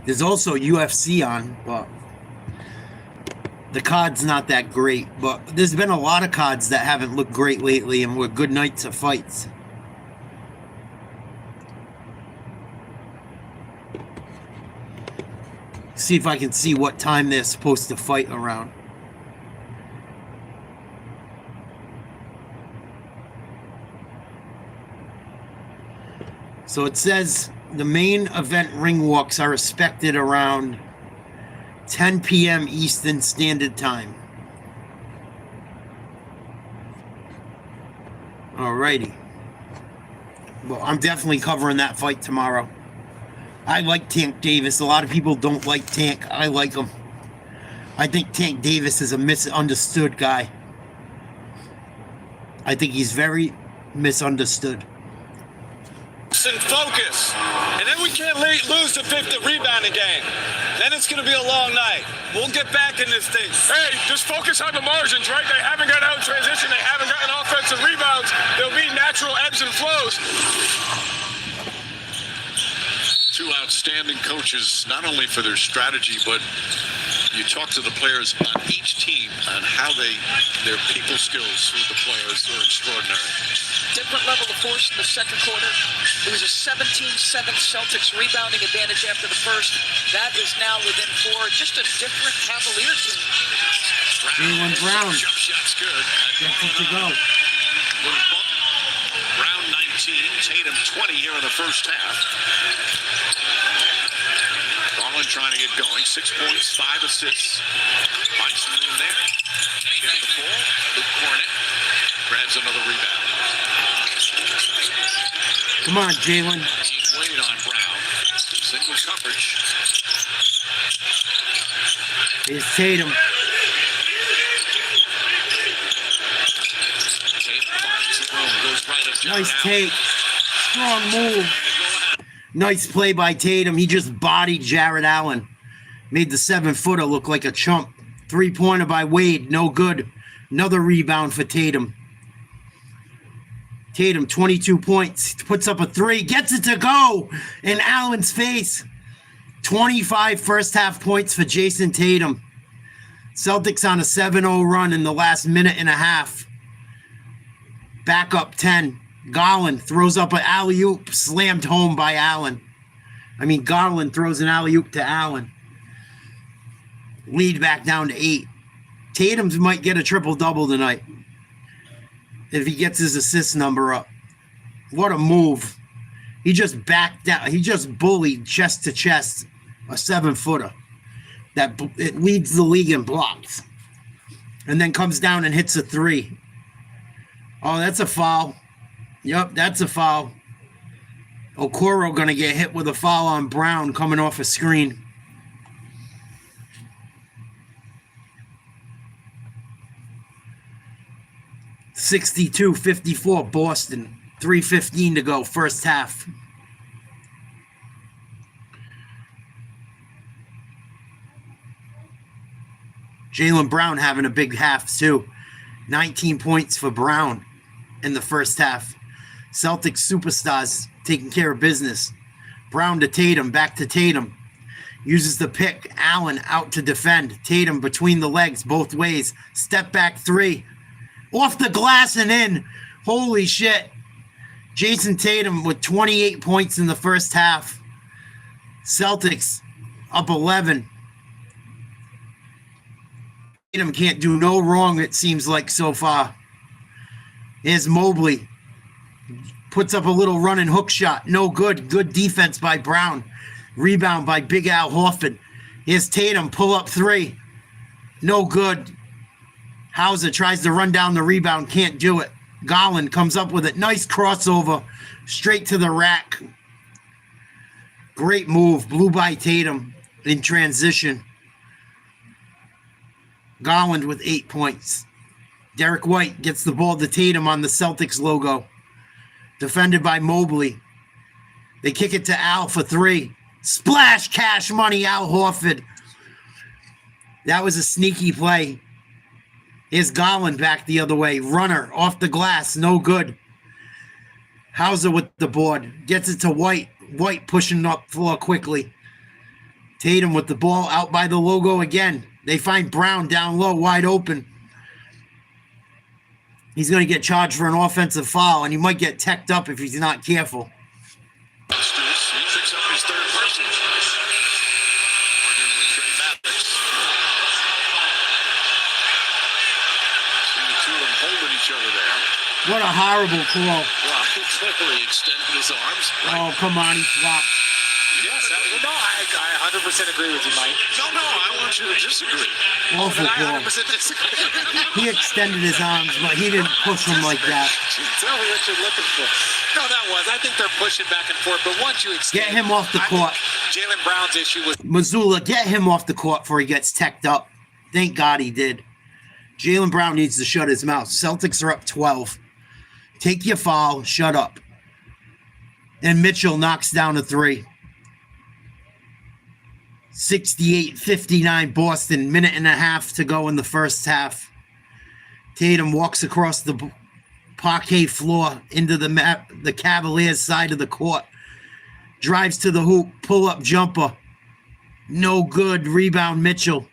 There's also UFC on, but the card's not that great. But there's been a lot of cards that haven't looked great lately and were good nights of fights. See if I can see what time they're supposed to fight around. So it says the main event ring walks are expected around 10 p.m. Eastern Standard Time. Alrighty. Well, I'm definitely covering that fight tomorrow. I like Tank Davis. A lot of people don't like Tank. I like him. I think Tank Davis is a misunderstood guy. I think he's very misunderstood. And focus. And then we can't lose the fifth rebounding game. Then it's going to be a long night. We'll get back in this thing. Hey, just focus on the margins, right? They haven't got out in transition. They haven't gotten offensive rebounds. There'll be natural ebbs and flows. Two outstanding coaches, not only for their strategy, but you talk to the players on each team on how their people skills with the players are extraordinary. Different level of force in the second quarter. It was a 17-7 Celtics rebounding advantage after the first. That is now within 4. Just a different Cavalier team. Jaylen Brown. Jump shot's good. Gets it to go. Brown 19, Tatum 20 here in the first half. Garland trying to get going. 6 points, 5 assists. Finds some room there. Get the ball. Luke Cornett grabs another rebound. Come on, Jaylen. He's waited on Brown. Single coverage. Here's Tatum. Tatum finds the room. Goes right up Jared Nice Allen. take. Strong move. Nice play by Tatum. He just bodied Jared Allen. Made the 7-footer look like a chump. 3-pointer by Wade. No good. Another rebound for Tatum. Tatum, 22 points. Puts up a 3. Gets it to go in Allen's face. 25 first half points for Jason Tatum. Celtics on a 7-0 run in the last minute and a half. Back up 10. Garland throws up an alley-oop, slammed home by Allen. Garland throws an alley-oop to Allen. Lead back down to 8. Tatum might get a triple-double tonight if he gets his assist number up. What a move. He just backed down. He just bullied chest to chest a 7-footer. It leads the league in blocks. And then comes down and hits a 3. Oh, that's a foul. Yep, that's a foul. Okoro going to get hit with a foul on Brown coming off a screen. (62-54) Boston. 3:15 to go, first half. Jaylen Brown having a big half too. 19 points for Brown in the first half. Celtics superstars taking care of business. Brown to Tatum, back to Tatum. Uses the pick. Allen out to defend. Tatum between the legs both ways. Step back 3. Off the glass and in. Holy shit. Jason Tatum with 28 points in the first half. Celtics up 11. Tatum can't do no wrong, it seems like, so far. Here's Mobley. Puts up a little running hook shot. No good. Good defense by Brown. Rebound by Big Al Horford. Here's Tatum. Pull up 3. No good. Hauser tries to run down the rebound. Can't do it. Garland comes up with it. Nice crossover. Straight to the rack. Great move. Blew by Tatum in transition. Garland with 8 points. Derek White gets the ball to Tatum on the Celtics logo. Defended by Mobley. They kick it to Al for 3. Splash cash money, Al Horford. That was a sneaky play. Here's Garland back the other way. Runner off the glass. No good. Hauser with the board. Gets it to White. White pushing up floor quickly. Tatum with the ball out by the logo again. They find Brown down low, wide open. He's going to get charged for an offensive foul, and he might get teched up if he's not careful. He picks up his third personal. Working with Trey Matthews. See the two of them holding each other there. What a horrible call. Well, he clearly extended his arms. Oh, come on, he flopped. Yes, no, I 100% agree with you, Mike. No, I want you to disagree. Awful I call. 100% disagree. He extended his arms, but he didn't push him like that. Tell me what you're looking for. No, that was. I think they're pushing back and forth, but once you extend, Get him off the court. Jaylen Brown's issue was Missoula, get him off the court before he gets teched up. Thank God he did. Jaylen Brown needs to shut his mouth. Celtics are up 12. Take your foul. Shut up. And Mitchell knocks down a three. 68-59 Boston. Minute and a half to go in the first half. Tatum walks across the parquet floor into the Cavaliers side of the court. Drives to the hoop. Pull-up jumper. No good. Rebound Mitchell.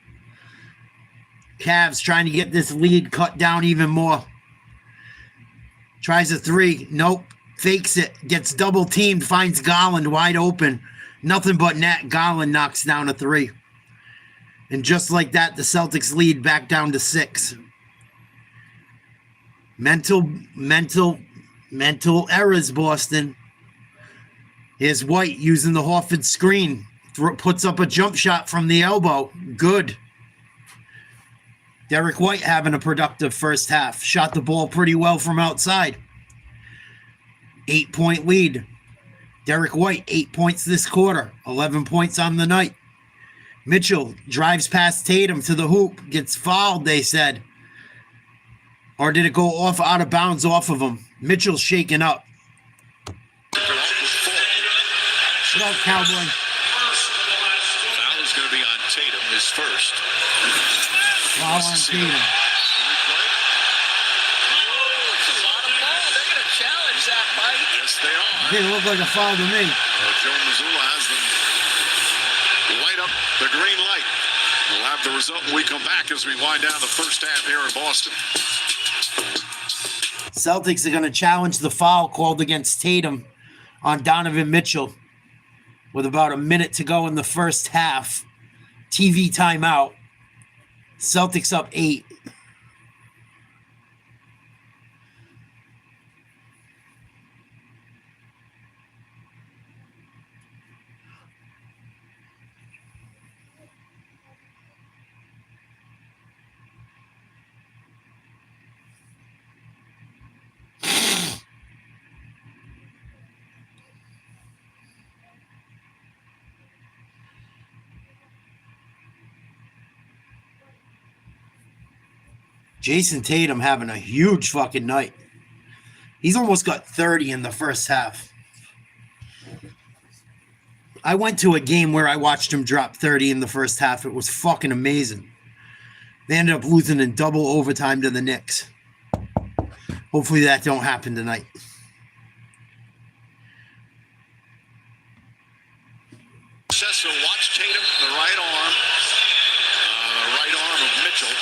Cavs trying to get this lead cut down even more. Tries a three. Nope. Fakes it. Gets double teamed. Finds Garland wide open. Nothing but net. Garland knocks down a three. And just like that, the Celtics lead back down to 6. Mental errors, Boston. Here's White using the Horford screen. Puts up a jump shot from the elbow. Good. Derek White having a productive first half. Shot the ball pretty well from outside. 8-point lead. Derek White, 8 points this quarter. 11 points on the night. Mitchell drives past Tatum to the hoop. Gets fouled, they said. Or did it go off out of bounds off of him? Mitchell's shaken up. What up, Cowboy? Foul is going to be on Tatum, his first. Foul on Tatum. It's a lot of ball. They're going to challenge that, Mike. Yes, they are. Didn't look like a foul to me. Joe Mazzulla has them light up the green light. We'll have the result when we come back as we wind down the first half here in Boston. Celtics are going to challenge the foul called against Tatum on Donovan Mitchell with about a minute to go in the first half. TV timeout. Celtics up 8. Jason Tatum having a huge fucking night. He's almost got 30 in the first half. I went to a game where I watched him drop 30 in the first half. It was fucking amazing. They ended up losing in double overtime to the Knicks. Hopefully that don't happen tonight. So watch Tatum, the right arm of Mitchell.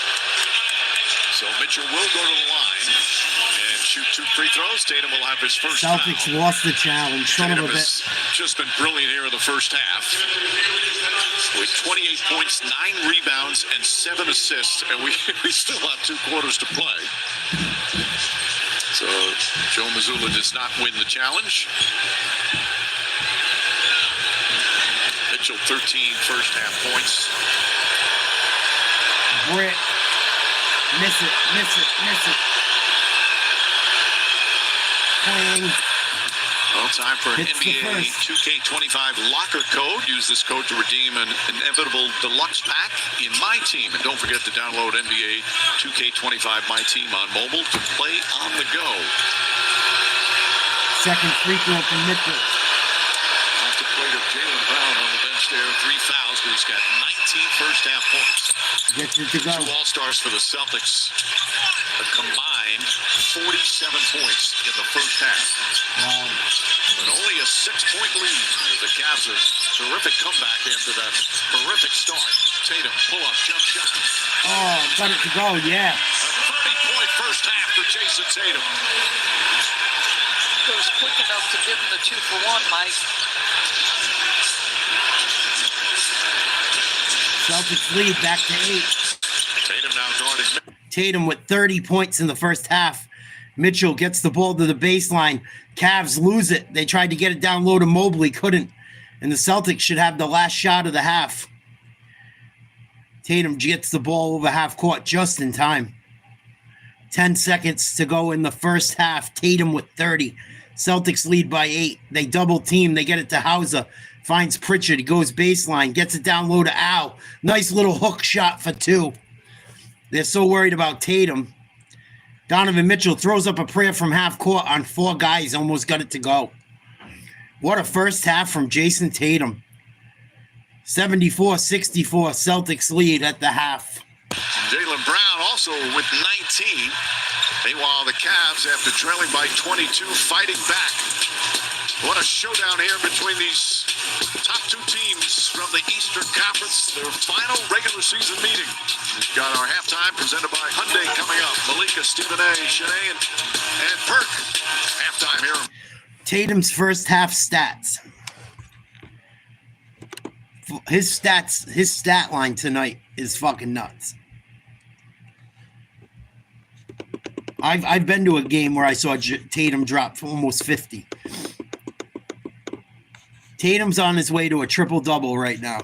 So Mitchell will go to the line and shoot 2 free throws. Tatum will have his first Celtics foul. lost the challenge. Son of a Tatum bitch. has just been brilliant here in the first half. With 28 points, 9 rebounds, and 7 assists, and we still have 2 quarters to play. So Joe Mazzulla does not win the challenge. Mitchell, 13 first half points. Brick. Miss it. Playing. Well, time for an Hits the NBA first. 2K25 locker code. Use this code to redeem an inevitable deluxe pack in My Team. And don't forget to download NBA 2K25 My Team on mobile to play on the go. Second free throw from Mitchell. Contemplative Jaylen Brown on the bench there. 3 fouls, but he's got 19 first half points. Gets it to go. 2 All-Stars for the Celtics. A combined 47 points in the first half. Wow. But only a 6-point lead. The Cavs a terrific comeback after that horrific start. Tatum, pull-up, jump shot. Oh, got it to go, yeah. A 30-point first half for Jason Tatum. It was quick enough to give him the 2 for 1, Mike. Celtics lead back to 8. Tatum now guarding. Tatum with 30 points in the first half. Mitchell gets the ball to the baseline. Cavs lose it. They tried to get it down low to Mobley, couldn't. And the Celtics should have the last shot of the half. Tatum gets the ball over half court just in time. 10 seconds to go in the first half. Tatum with 30. Celtics lead by 8. They double team. They get it to Hauser. Finds Pritchard. He goes baseline. Gets it down low to Al. Nice little hook shot for 2. They're so worried about Tatum. Donovan Mitchell throws up a prayer from half court on 4 guys, almost got it to go. What a first half from Jason Tatum. 74-64, Celtics lead at the half. Jaylen Brown also with 19. Meanwhile, the Cavs, after trailing by 22, fighting back. What a showdown here between these top 2 teams from the Eastern Conference. Their final regular season meeting. We've got our halftime presented by Hyundai coming up. Malika, Stephen A., Shanae, and Perk. Halftime here. Tatum's first half stats. His stat line tonight is fucking nuts. I've been to a game where I saw Tatum drop for almost 50. Tatum's on his way to a triple-double right now.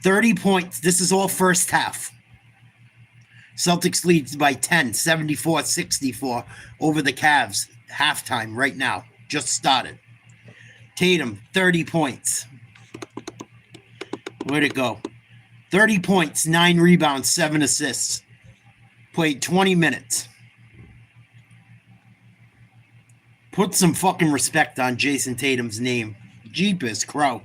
30 points. This is all first half. Celtics leads by 10, 74-64 over the Cavs. Halftime right now. Just started. Tatum, 30 points. Where'd it go? 30 points, 9 rebounds, 7 assists. Played 20 minutes. Put some fucking respect on Jason Tatum's name. Jeepers crow.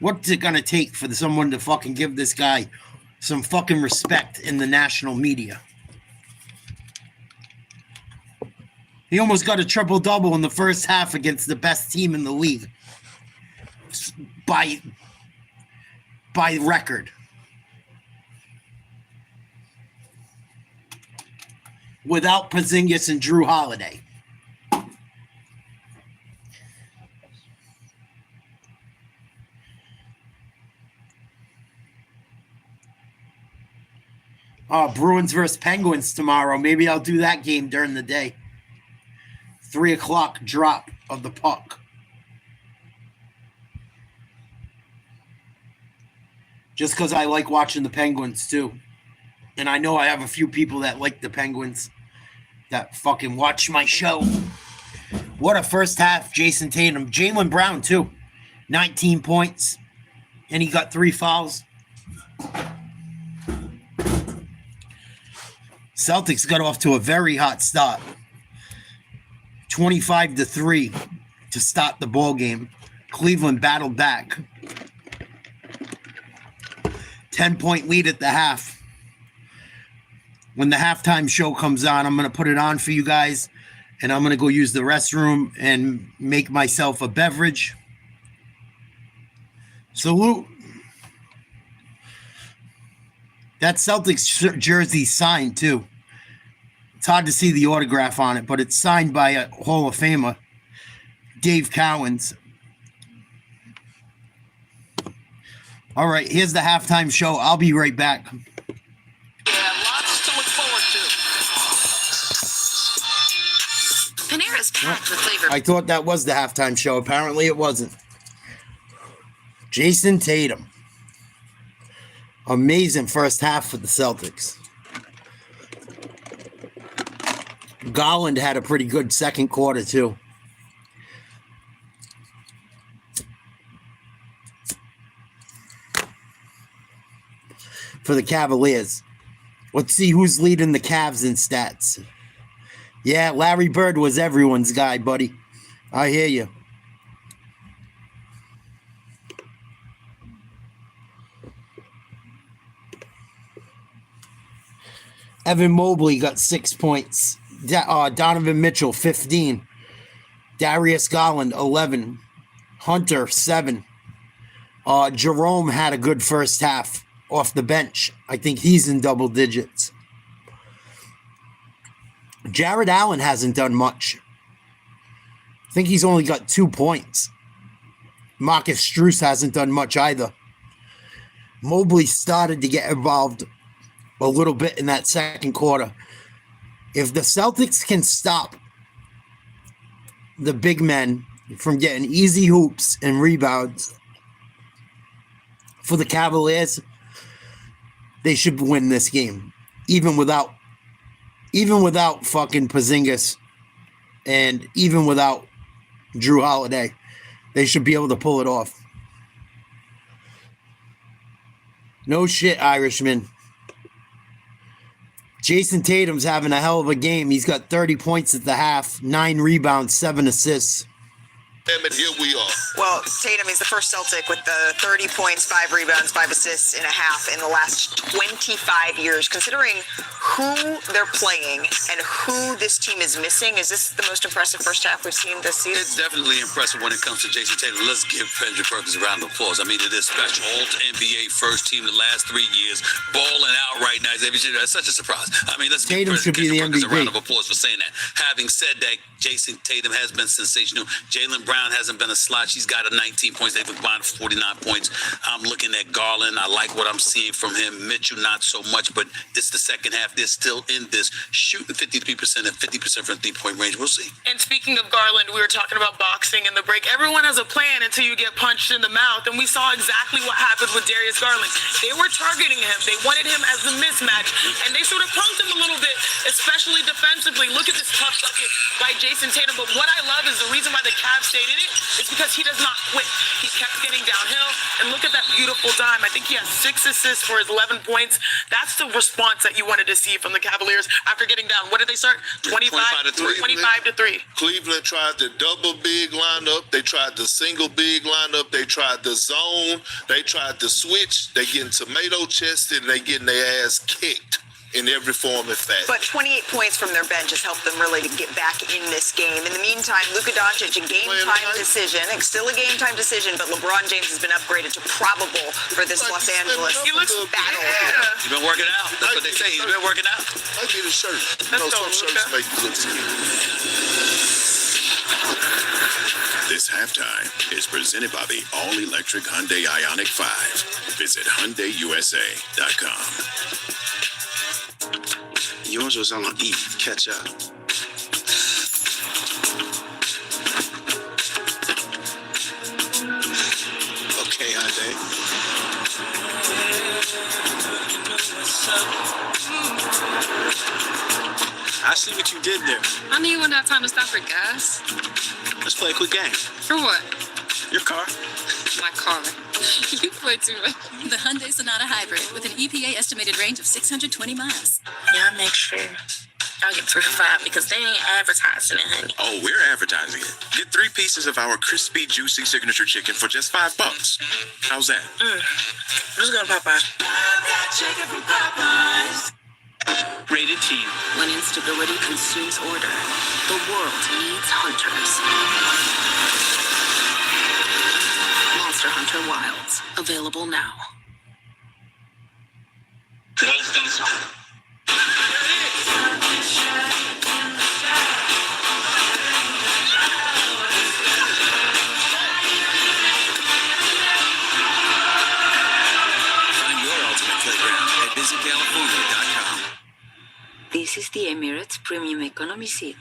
What's it gonna take for someone to fucking give this guy some fucking respect in the national media? He almost got a triple-double in the first half against the best team in the league. By record. Without Porzingis and Drew Holiday. Bruins versus Penguins tomorrow. Maybe I'll do that game during the day. 3 o'clock drop of the puck. Just because I like watching the Penguins too. And I know I have a few people that like the Penguins that fucking watch my show. What a first half, Jason Tatum. Jaylen Brown too. 19 points. And he got 3 fouls. Celtics got off to a very hot start. 25-3 to start the ball game. Cleveland battled back. 10-point lead at the half. When the halftime show comes on, I'm going to put it on for you guys, and I'm going to go use the restroom and make myself a beverage. Salute. That Celtics jersey signed, too. It's hard to see the autograph on it, but it's signed by a Hall of Famer, Dave Cowens. All right, here's the halftime show. I'll be right back. Yeah, lots to look forward to. Panera's packed with flavor. I thought that was the halftime show. Apparently it wasn't. Jason Tatum. Amazing first half for the Celtics. Garland had a pretty good second quarter, too. For the Cavaliers. Let's see who's leading the Cavs in stats. Yeah, Larry Bird was everyone's guy, buddy. I hear you. Evan Mobley got 6 points. Donovan Mitchell, 15. Darius Garland, 11. Hunter, 7. Jerome had a good first half off the bench. I think he's in double digits. Jared Allen hasn't done much. I think he's only got 2 points. Marcus Strus hasn't done much either. Mobley started to get involved a little bit in that second quarter. If the Celtics can stop the big men from getting easy hoops and rebounds for the Cavaliers, they should win this game. Even without fucking Porzingis and even without Drew Holiday, they should be able to pull it off. No shit, Irishman. Jason Tatum's having a hell of a game. He's got 30 points at the half, 9 rebounds, 7 assists. And here we are. Well, Tatum is the first Celtic with the 30 points, 5 rebounds, 5 assists and a half in the last 25 years. Considering who they're playing and who this team is missing, is this the most impressive first half we've seen this season? It's definitely impressive when it comes to Jason Tatum. Let's give Kendrick Perkins a round of applause. I mean, it is special. All-NBA first team the last 3 years, balling out right now. That's such a surprise. I mean, let's Tatum give should be the Kendrick Perkins a round MVP. of applause for saying that. Having said that, Jason Tatum has been sensational. Jaylen Brown hasn't been a slouch. He's got a 19 points. They've combined 49 points. I'm looking at Garland. I like what I'm seeing from him. Mitchell, not so much, but it's the second half. They're still in this, shooting 53% and 50% from three-point range. We'll see. And speaking of Garland, we were talking about boxing in the break. Everyone has a plan until you get punched in the mouth, and we saw exactly what happened with Darius Garland. They were targeting him. They wanted him as the mismatch, and they sort of punked him a little bit, especially defensively. Look at this tough bucket by Jason Tatum. But what I love is the reason why the Cavs stayed in it is because he does not quit. He kept getting downhill, and look at that beautiful dime. I think he has 6 assists for his 11 points. That's the response that you wanted to see from the Cavaliers after getting down. What did they start? 25 to 3. Cleveland tried the double big lineup. They tried the single big lineup. They tried the zone. They tried the switch. They getting tomato chested and they getting their ass kicked in every form and fashion. But 28 points from their bench has helped them really to get back in this game. In the meantime, Luka Doncic, a game-time decision. It's still a game-time decision, but LeBron James has been upgraded to probable for this Los Angeles battle. Yeah. He's been working out. That's what they say. He's been working out. I get a shirt. You know, some shirts make you look skinny. This halftime is presented by the all-electric Hyundai Ioniq 5. Visit HyundaiUSA.com. Yours was on E. Catch up. Okay, Hyundai. I see what you did there. I knew you wouldn't have time to stop for gas. Let's play a quick game. For what? Your car. My car. You play too much. The Hyundai Sonata Hybrid with an EPA estimated range of 620 miles. Y'all make sure y'all get 3 for $5 because they ain't advertising it, honey. Oh, we're advertising it. Get 3 pieces of our crispy, juicy signature chicken for just $5. How's that? Let's go to Popeye. Rated T. When instability consumes order, the world needs hunters. Monster Hunter Wilds. Available now. Find your ultimate playground at visitcalifornia.com. This is the Emirates Premium Economy seat.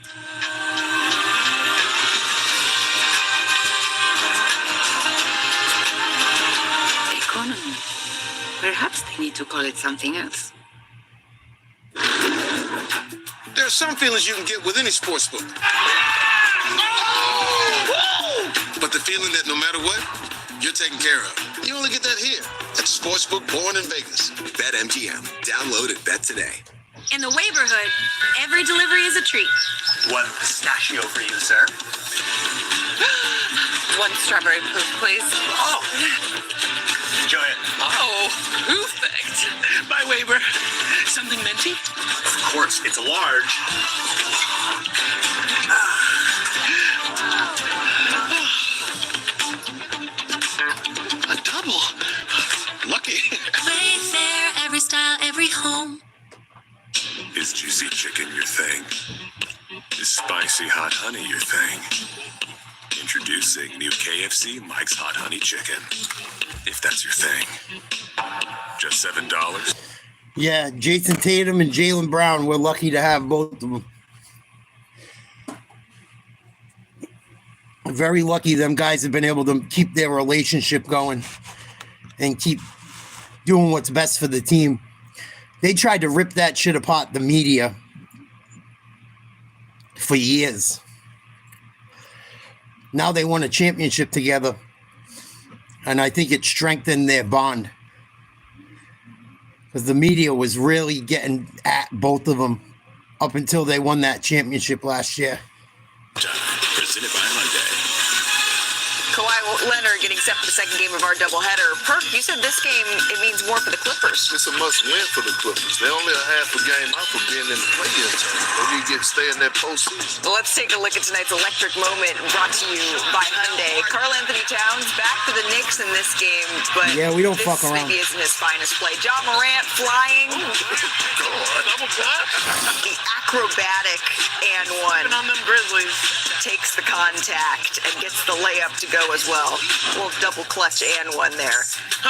Economy. Perhaps they need to call it something else. There are some feelings you can get with any sports book. But the feeling that no matter what, you're taken care of. You only get that here at the Sportsbook Born in Vegas. BetMGM. Download and bet today. In the neighborhood, every delivery is a treat. 1 pistachio for you, sir. 1 strawberry proof, please. Oh. Enjoy it. Oh, perfect. By waiver. Something minty? Of course, it's a large. A double. Lucky. Wayfair, every style, every home. Is juicy chicken your thing? Is spicy hot honey your thing? Introducing new KFC Mike's Hot Honey Chicken. If that's your thing. Just $7. Yeah, Jason Tatum and Jaylen Brown, we're lucky to have both of them. Very lucky them guys have been able to keep their relationship going and keep doing what's best for the team. They tried to rip that shit apart, the media, for years. Now they won a championship together, and I think it strengthened their bond. because the media was really getting at both of them up until they won that championship last year. Presented by Hyundai. Kawhi Leonard getting set for the second game of our doubleheader. Perk, you said this game, it means more for the Clippers. It's a must-win for the Clippers. They're only a half a game out from being in the play-in time. Maybe stay in that postseason. Well, let's take a look at tonight's electric moment brought to you by Hyundai. Karl Anthony Towns back for the Knicks in this game, but yeah, we don't this fuck around. maybe isn't his finest play. Ja Morant flying. The acrobatic and one. On them Grizzlies. Takes the contact and gets the layup to go as well. A little double clutch and one there.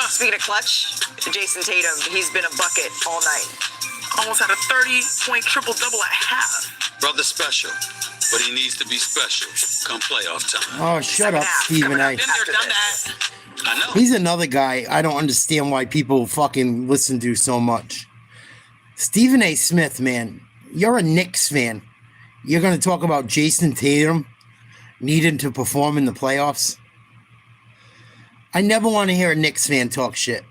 Speaking of clutch, Jason Tatum, he's been a bucket all night. Almost had a 30-point triple-double at half. Brother special, but he needs to be special come playoff time. Oh, shut up, Stephen A. Been there, done that. I know. He's another guy I don't understand why people fucking listen to so much. Stephen A. Smith, man, you're a Knicks fan. You're going to talk about Jason Tatum needing to perform in the playoffs? I never want to hear a Knicks fan talk shit.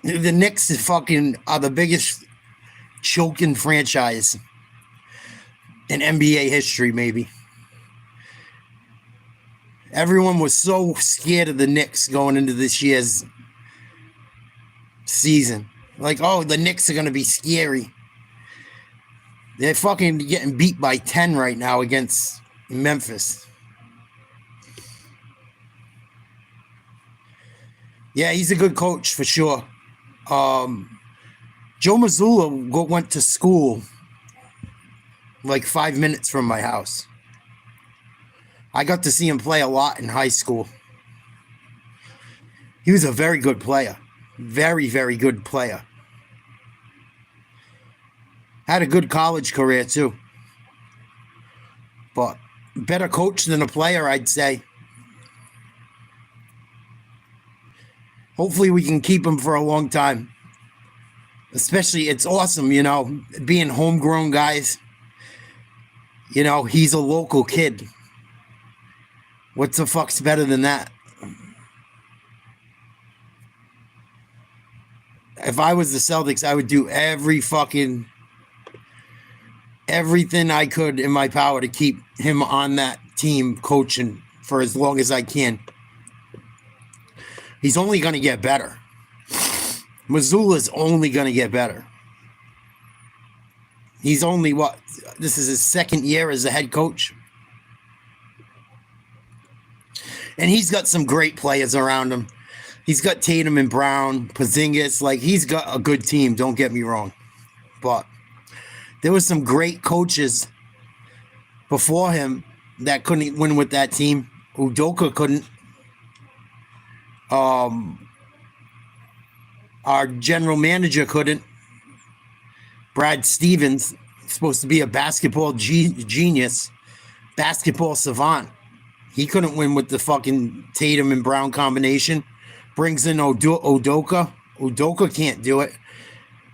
The Knicks are the biggest choking franchise in NBA history, maybe. Everyone was so scared of the Knicks going into this year's season. Like, oh, the Knicks are going to be scary. They're fucking getting beat by 10 right now against Memphis. Yeah, he's a good coach for sure. Joe Mazzulla went to school like 5 minutes from my house. I got to see him play a lot in high school. He was a very good player. Very, very good player. Had a good college career too. But better coach than a player, I'd say. Hopefully we can keep him for a long time. Especially, it's awesome, you know, being homegrown guys. You know, he's a local kid. What the fuck's better than that? If I was the Celtics, I would do everything I could in my power to keep him on that team coaching for as long as I can. He's only going to get better. Mazzulla's only going to get better. He's only this is his second year as a head coach. And he's got some great players around him. He's got Tatum and Brown, Porzingis. Like, he's got a good team, don't get me wrong. But there was some great coaches before him that couldn't win with that team. Udoka couldn't. Our general manager couldn't. Brad Stevens, supposed to be a basketball genius, basketball savant. He couldn't win with the fucking Tatum and Brown combination. Brings in Udoka. Udoka can't do it.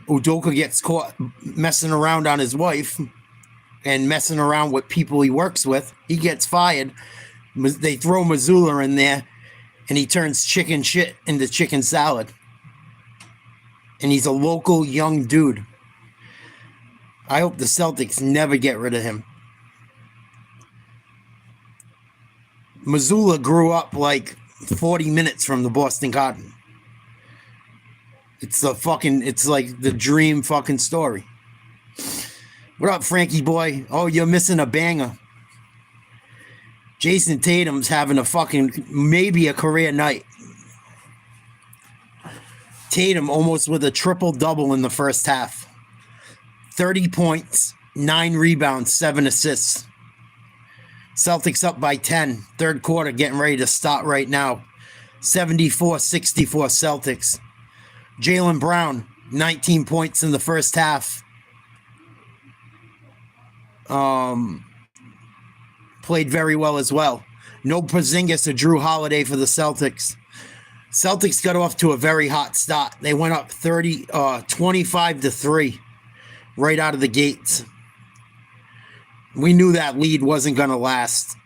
Udoka gets caught messing around on his wife and messing around with people he works with. He gets fired. They throw Mazzulla in there, and he turns chicken shit into chicken salad. And he's a local young dude. I hope the Celtics never get rid of him. Mazzulla grew up like 40 minutes from the Boston Garden. It's like the dream fucking story. What up, Frankie boy? Oh, you're missing a banger. Jason Tatum's having maybe a career night. Tatum almost with a triple-double in the first half. 30 points, 9 rebounds, 7 assists. Celtics up by 10. Third quarter getting ready to start right now. 74-64 Celtics. Jaylen Brown, 19 points in the first half. Played very well as well. No Porzingis or Drew Holiday for the Celtics. Celtics got off to a very hot start. They went up 25-3 right out of the gates. We knew that lead wasn't going to last,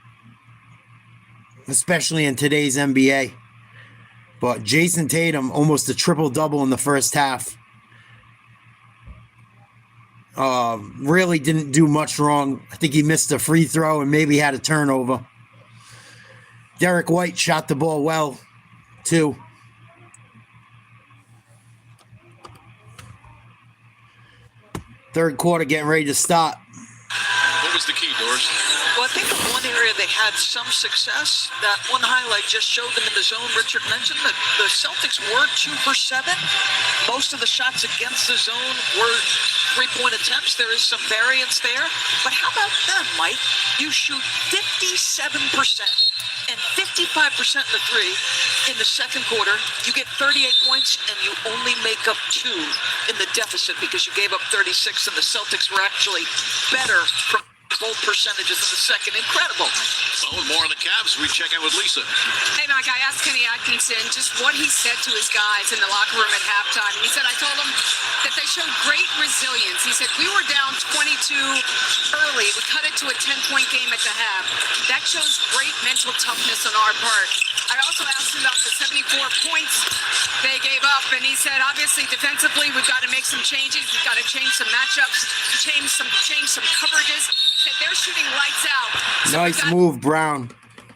especially in today's NBA. But Jason Tatum, almost a triple-double in the first half. Really didn't do much wrong. I think he missed a free throw and maybe had a turnover. Derek White shot the ball well, too. Third quarter getting ready to start. What was the key, Doris? Well, I think the one area they had some success, that one highlight just showed them in the zone. Richard mentioned that the Celtics were 2 for 7. Most of the shots against the zone were three-point attempts. There is some variance there. But how about them, Mike? You shoot 57% and 55% in the three in the second quarter. You get 38 points, and you only make up 2 in the deficit because you gave up 36, and the Celtics were actually better from both percentages in the second. Incredible. Well, with more on the Cavs, we check in with Lisa. Hey, Mike, I asked Kenny Atkinson just what he said to his guys in the locker room at halftime. He said, I told them that they showed great resilience. He said, we were down 22 early. We cut it to a 10-point game at the half. That shows great mental toughness on our part. I also asked him about the 74 points they gave up, and he said, obviously, defensively, we've got to make some changes. We've got to change some matchups, change some coverages. Said they're shooting lights out. So Nice move, Brown.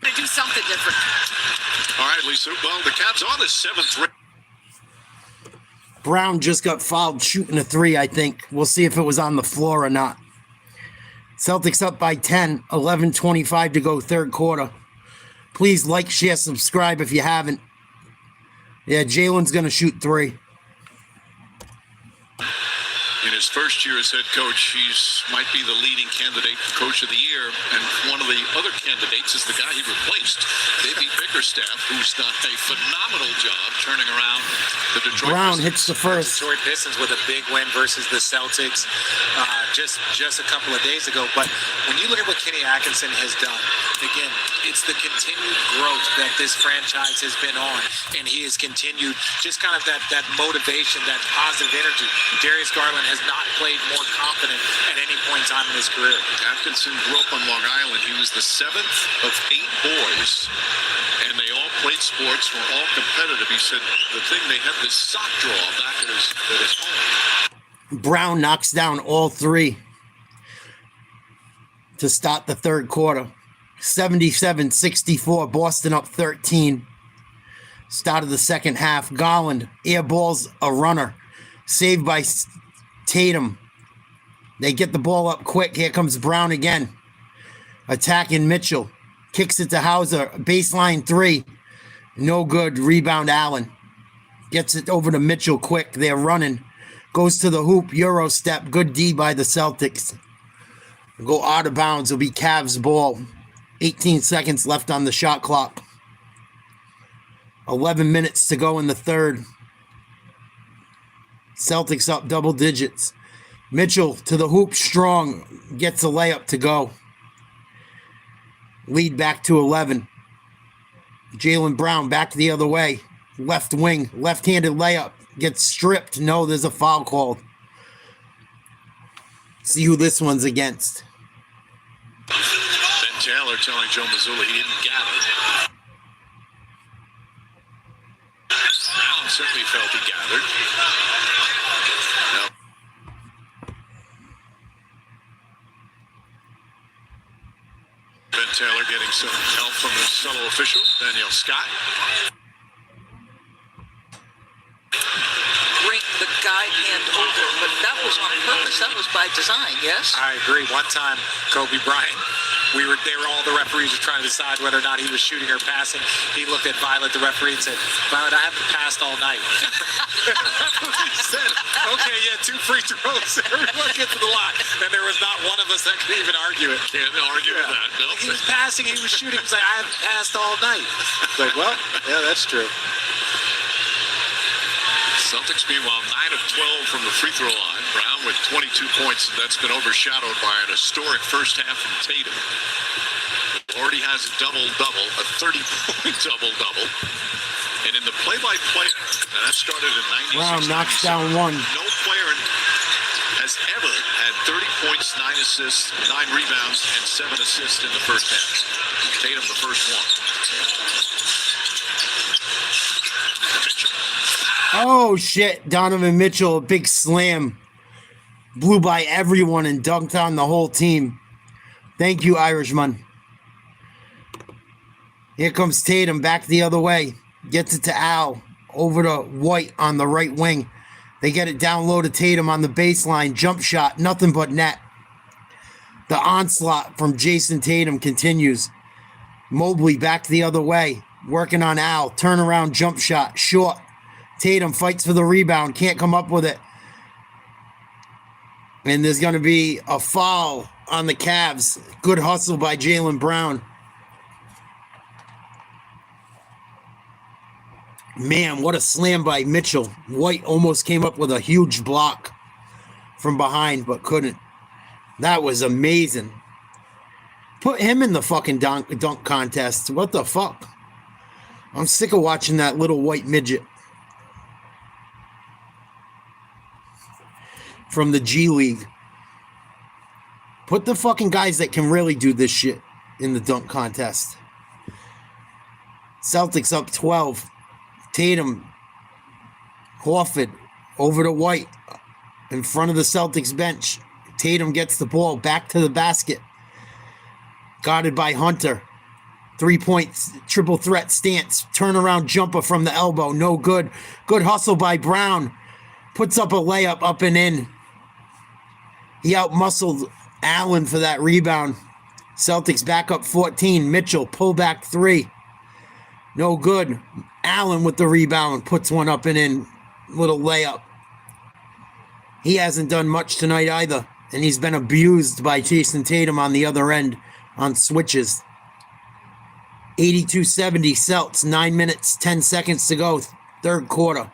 to do something different. All right, Lisa. Well, the Cavs on the 7th. Brown just got fouled shooting a 3, I think. We'll see if it was on the floor or not. Celtics up by 10, 11:25 to go third quarter. Please like, share, subscribe if you haven't. Yeah, Jalen's going to shoot 3. In his first year as head coach, might be the leading candidate for Coach of the Year. And one of the other candidates is the guy he replaced, Davey Bickerstaff, who's done a phenomenal job turning around the Detroit Brown Pistons. hits the first. Detroit Pistons with a big win versus the Celtics just a couple of days ago. But when you look at what Kenny Atkinson has done, again, it's the continued growth that this franchise has been on, and he has continued just kind of that motivation, that positive energy. Darius Garland has not played more confident at any point in time in his career. Atkinson grew up on Long Island. He was the 7th of 8 boys, and they all played sports, were all competitive. He said the thing, they had this sock draw back at his home. Brown knocks down all 3 to start the third quarter. 77-64, Boston up 13. Start of the second half. Garland airballs a runner. Saved by Tatum. They get the ball up quick. Here comes Brown again. Attacking Mitchell. Kicks it to Hauser. Baseline 3. No good. Rebound Allen. Gets it over to Mitchell quick. They're running. Goes to the hoop. Euro step. Good D by the Celtics. Go out of bounds. It'll be Cavs ball. 18 seconds left on the shot clock. 11 minutes to go in the third. Celtics up double digits. Mitchell to the hoop strong. Gets a layup to go. Lead back to 11. Jaylen Brown back the other way. Left wing. Left-handed layup. Gets stripped. No, there's a foul called. See who this one's against. Ben Taylor telling Joe Mazzulla he didn't gather. Brown certainly felt he gathered. Ben Taylor getting some help from the subtle official, Danielle Scott. Bring the guide hand over, but that was on purpose. That was by design, yes? I agree. One time, Kobe Bryant, all the referees were trying to decide whether or not he was shooting or passing. He looked at Violet, the referee, and said, Violet, I haven't passed all night. He said, okay, yeah, 2 free throws. Everyone get to the line. And there was not one of us that could even argue it. Can't argue with that. No. He was passing, he was shooting. He was like, I haven't passed all night. It's like, well, yeah, that's true. Celtics, meanwhile, 9 of 12 from the free throw line. Brown with 22 points, and that's been overshadowed by an historic first half from Tatum. Already has a double-double, a 30-point double-double. And in the play-by-play, and that started in 96. Brown knocks down 1. No player has ever had 30 points, 9 assists, 9 rebounds, and 7 assists in the first half. Tatum, the first one. Oh, shit. Donovan Mitchell, a big slam. Blew by everyone and dunked on the whole team. Thank you, Irishman. Here comes Tatum back the other way. Gets it to Al. Over to White on the right wing. They get it down low to Tatum on the baseline. Jump shot. Nothing but net. The onslaught from Jason Tatum continues. Mobley back the other way. Working on Al. Turnaround jump shot. Short. Tatum fights for the rebound. Can't come up with it. And there's going to be a foul on the Cavs. Good hustle by Jaylen Brown. Man, what a slam by Mitchell. White almost came up with a huge block from behind, but couldn't. That was amazing. Put him in the fucking dunk contest. What the fuck? I'm sick of watching that little white midget from the G League. Put the fucking guys that can really do this shit in the dunk contest. Celtics up 12. Tatum, Horford, over to White, in front of the Celtics bench. Tatum gets the ball back to the basket. Guarded by Hunter. 3-point triple threat stance. Turnaround jumper from the elbow. No good. Good hustle by Brown. Puts up a layup up and in. He outmuscled Allen for that rebound. Celtics back up 14. Mitchell, pull back 3. No good. Allen with the rebound. Puts one up and in. Little layup. He hasn't done much tonight either. And he's been abused by Jason Tatum on the other end on switches. 82-70 Celts. 9 minutes, 10 seconds to go. Third quarter.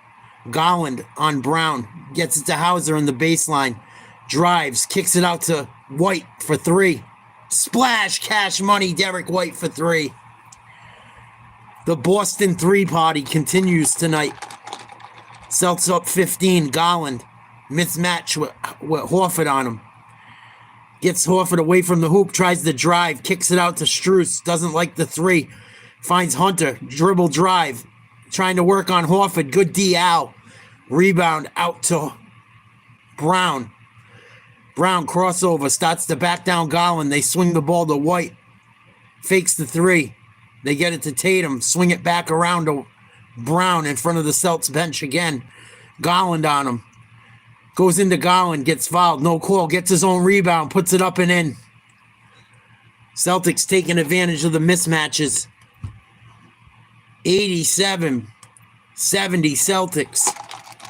Garland on Brown. Gets it to Hauser in the baseline. Drives. Kicks it out to White for 3. Splash. Cash money. Derek White for 3. The Boston 3 party continues tonight. Celts up 15. Garland. Mismatch with Horford on him. Gets Horford away from the hoop. Tries to drive. Kicks it out to Strus. Doesn't like the 3. Finds Hunter. Dribble drive. Trying to work on Horford. Good D. Al. Rebound out to Brown. Brown crossover. Starts to back down Garland. They swing the ball to White. Fakes the 3. They get it to Tatum. Swing it back around to Brown in front of the Celts bench again. Garland on him. Goes into Garland. Gets fouled. No call. Gets his own rebound. Puts it up and in. Celtics taking advantage of the mismatches. 87-70 Celtics.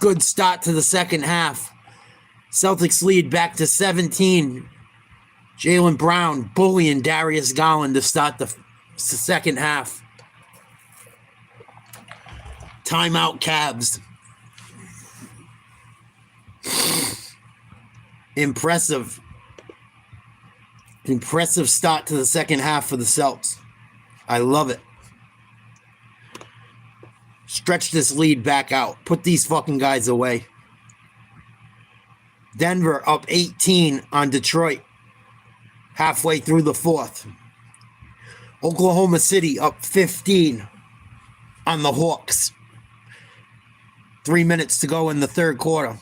Good start to the second half. Celtics lead back to 17. Jaylen Brown bullying Darius Garland to start the second half. Timeout Cavs. Impressive start to the second half for the Celts. I love it. Stretch this lead back out. Put these fucking guys away. Denver up 18 on Detroit. Halfway through the fourth. Oklahoma City up 15 on the Hawks. 3 minutes to go in the third quarter.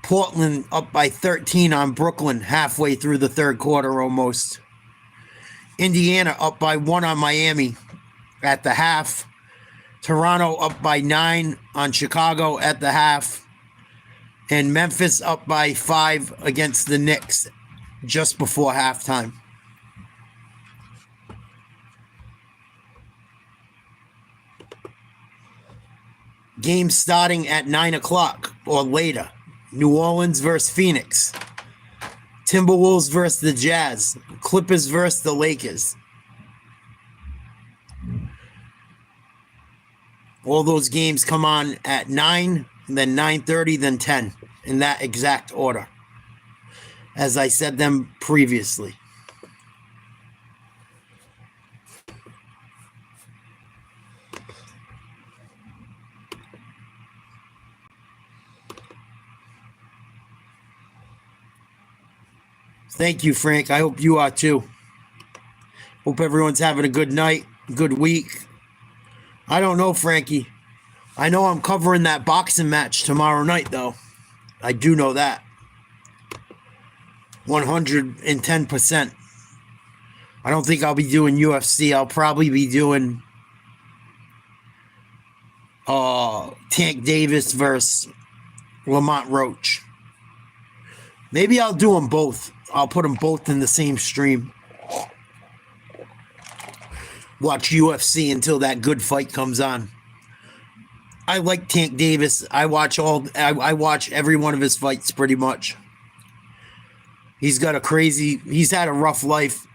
Portland up by 13 on Brooklyn halfway through the third quarter almost. Indiana up by 1 on Miami at the half. Toronto up by 9 on Chicago at the half. And Memphis up by 5 against the Knicks just before halftime. Game starting at 9 o'clock or later. New Orleans versus Phoenix. Timberwolves versus the Jazz. Clippers versus the Lakers. All those games come on at 9, then 9:30, then 10. In that exact order. As I said them previously. Thank you, Frank. I hope you are too. Hope everyone's having a good night, good week. I don't know, Frankie. I know I'm covering that boxing match tomorrow night, though. I do know that. 110%. I don't think I'll be doing UFC. I'll probably be doing Tank Davis versus Lamont Roach. Maybe I'll do them both. I'll put them both in the same stream. Watch UFC until that good fight comes on. I like Tank Davis. I watch every one of his fights pretty much. He's had a rough life.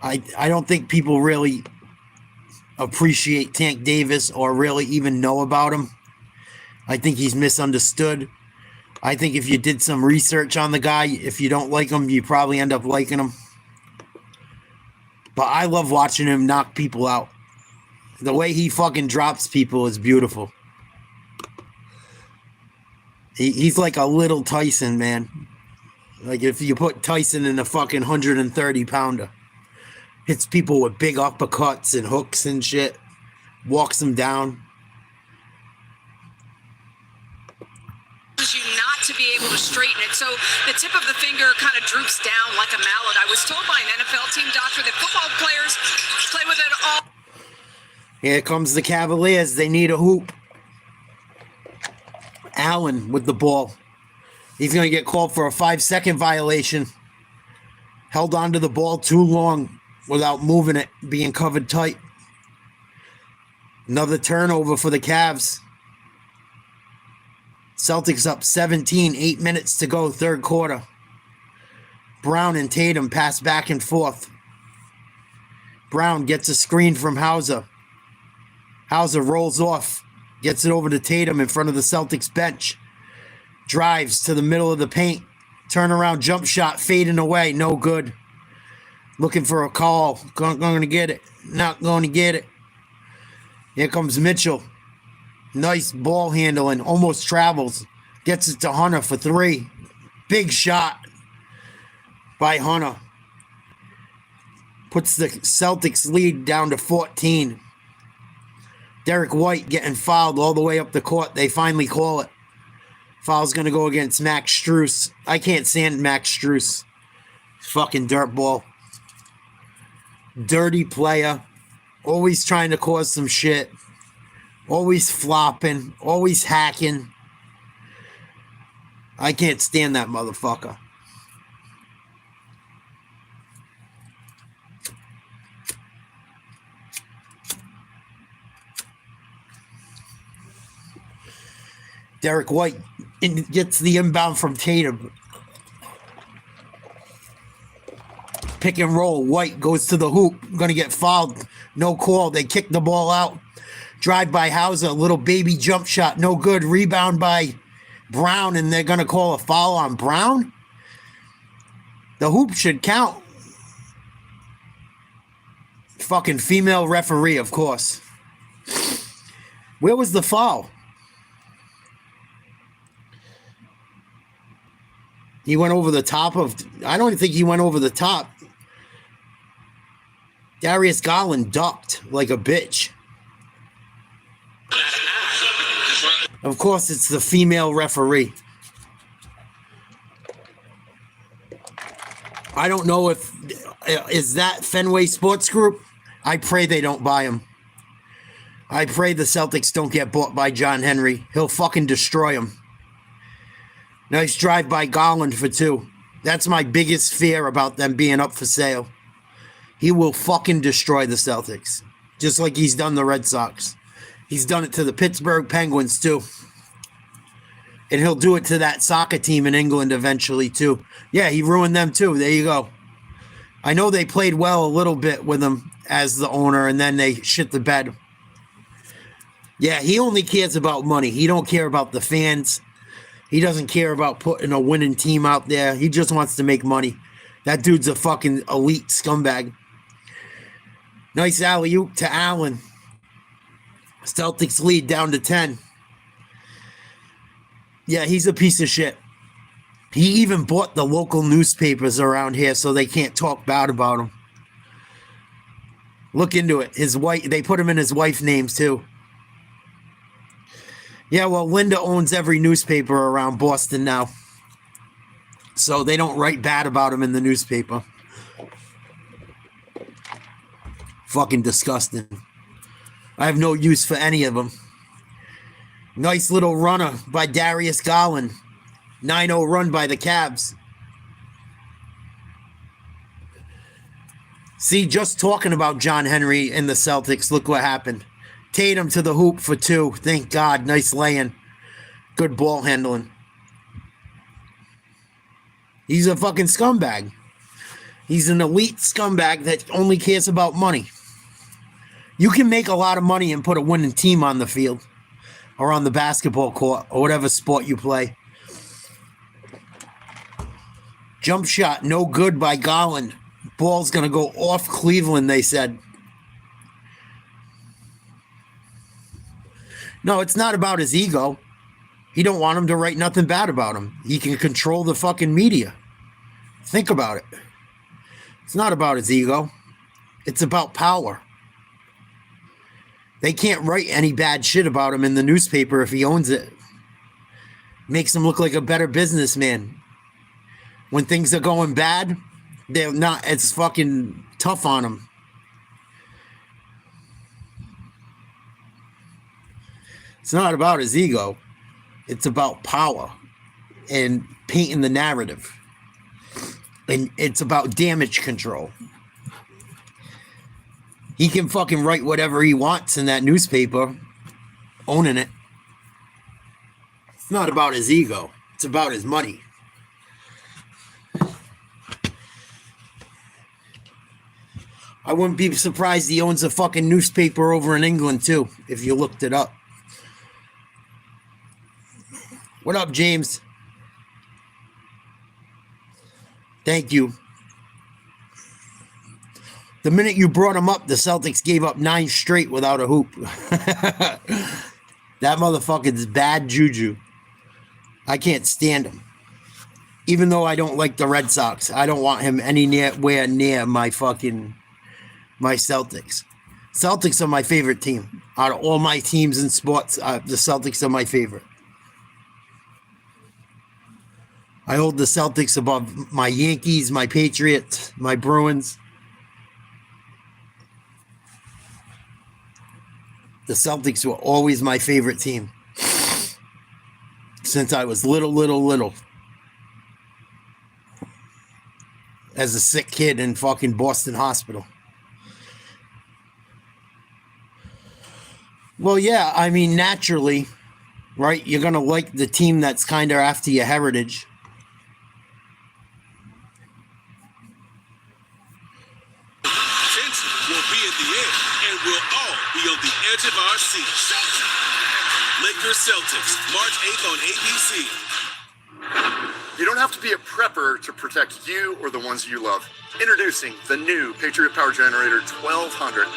I don't think people really appreciate Tank Davis or really even know about him. I think he's misunderstood. I think if you did some research on the guy, if you don't like him, you probably end up liking him. But I love watching him knock people out. The way he fucking drops people is beautiful. He's like a little Tyson, man. Like if you put Tyson in a fucking 130-pounder. Hits people with big uppercuts and hooks and shit. Walks them down. You not to be able to straighten it. So the tip of the finger kind of droops down like a mallet. I was told by an NFL team doctor that football players play with it all. Here comes the Cavaliers. They need a hoop. Allen with the ball. He's going to get called for a 5-second violation. Held onto the ball too long without moving it, being covered tight. Another turnover for the Cavs. Celtics up 17, 8 minutes to go, third quarter. Brown and Tatum pass back and forth. Brown gets a screen from Hauser. Hauser rolls off, gets it over to Tatum in front of the Celtics bench. Drives to the middle of the paint. Turnaround jump shot fading away, no good. Looking for a call. Going to get it. Not going to get it. Here comes Mitchell. Nice ball handling. Almost travels. Gets it to Hunter for 3. Big shot by Hunter. Puts the Celtics lead down to 14. Derek White getting fouled all the way up the court. They finally call it. Foul's going to go against Max Strus. I can't stand Max Strus. Fucking dirtball. Dirty player. Always trying to cause some shit. Always flopping. Always hacking. I can't stand that motherfucker. Derek White gets the inbound from Tatum. Pick and roll. White goes to the hoop. Going to get fouled. No call. They kick the ball out. Drive by Hauser. Little baby jump shot. No good. Rebound by Brown, and they're going to call a foul on Brown? The hoop should count. Fucking female referee, of course. Where was the foul? He went over the top of... I don't think he went over the top. Darius Garland ducked like a bitch. Of course, it's the female referee. I don't know if... Is that Fenway Sports Group? I pray they don't buy him. I pray the Celtics don't get bought by John Henry. He'll fucking destroy him. Nice drive by Garland for 2. That's my biggest fear about them being up for sale. He will fucking destroy the Celtics. Just like he's done the Red Sox. He's done it to the Pittsburgh Penguins too. And he'll do it to that soccer team in England eventually too. Yeah, he ruined them too. There you go. I know they played well a little bit with him as the owner, and then they shit the bed. Yeah, he only cares about money. He don't care about the fans. He doesn't care about putting a winning team out there. He just wants to make money. That dude's a fucking elite scumbag. Nice alley-oop to Allen. Celtics lead down to 10. Yeah, he's a piece of shit. He even bought the local newspapers around here so they can't talk bad about him. Look into it. His wife, they put him in his wife's names too. Yeah, well, Linda owns every newspaper around Boston now. So they don't write bad about him in the newspaper. Fucking disgusting. I have no use for any of them. Nice little runner by Darius Garland. 9-0 run by the Cavs. See, just talking about John Henry and the Celtics, look what happened. Tatum to the hoop for 2. Thank God. Nice laying. Good ball handling. He's a fucking scumbag. He's an elite scumbag that only cares about money. You can make a lot of money and put a winning team on the field or on the basketball court or whatever sport you play. Jump shot, no good by Garland. Ball's going to go off Cleveland, they said. No, it's not about his ego. He don't want him to write nothing bad about him. He can control the fucking media. Think about it. It's not about his ego. It's about power. They can't write any bad shit about him in the newspaper if he owns it. Makes him look like a better businessman. When things are going bad, they're not, it's fucking tough on him. It's not about his ego. It's about power and painting the narrative. And it's about damage control. He can fucking write whatever he wants in that newspaper, owning it. It's not about his ego. It's about his money. I wouldn't be surprised he owns a fucking newspaper over in England too, if you looked it up. What up, James? Thank you. The minute you brought him up, the Celtics gave up 9 straight without a hoop. That motherfucker's bad juju. I can't stand him. Even though I don't like the Red Sox, I don't want him anywhere near my Celtics. Celtics are my favorite team. Out of all my teams in sports, the Celtics are my favorite. I hold the Celtics above my Yankees, my Patriots, my Bruins. The Celtics were always my favorite team. Since I was little. As a sick kid in fucking Boston Hospital. Well, yeah, I mean, naturally, right? You're going to like the team that's kind of after your heritage. Will be at the end, and we'll all be on the edge of our seats. Lakers Celtics, March 8th on ABC. You don't have to be a prepper to protect you or the ones you love. Introducing the new Patriot Power Generator 1200,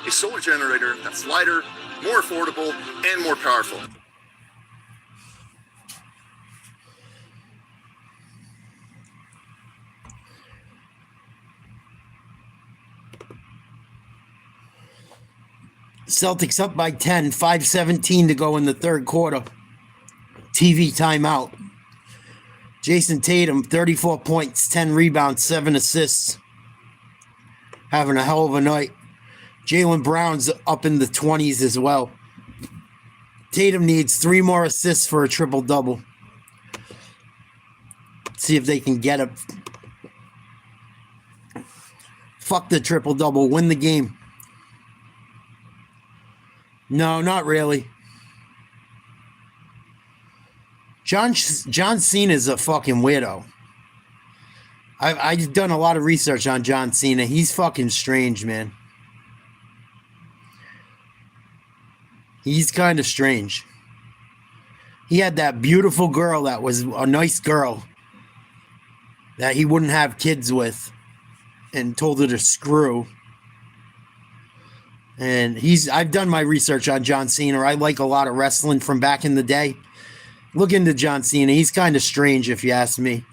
a solar generator that's lighter, more affordable, and more powerful. Celtics up by 10, 5:17 to go in the third quarter. TV timeout. Jason Tatum, 34 points, 10 rebounds, 7 assists. Having a hell of a night. Jaylen Brown's up in the 20s as well. Tatum needs 3 more assists for a triple-double. See if they can get it. Fuck the triple-double. Win the game. No, not really. John Cena's a fucking weirdo. I've done a lot of research on John Cena. He's fucking strange, man. He's kind of strange. He had that beautiful girl that was a nice girl that he wouldn't have kids with and told her to screw. And I've done my research on John Cena. I like a lot of wrestling from back in the day. Look into John Cena. He's kind of strange, if you ask me.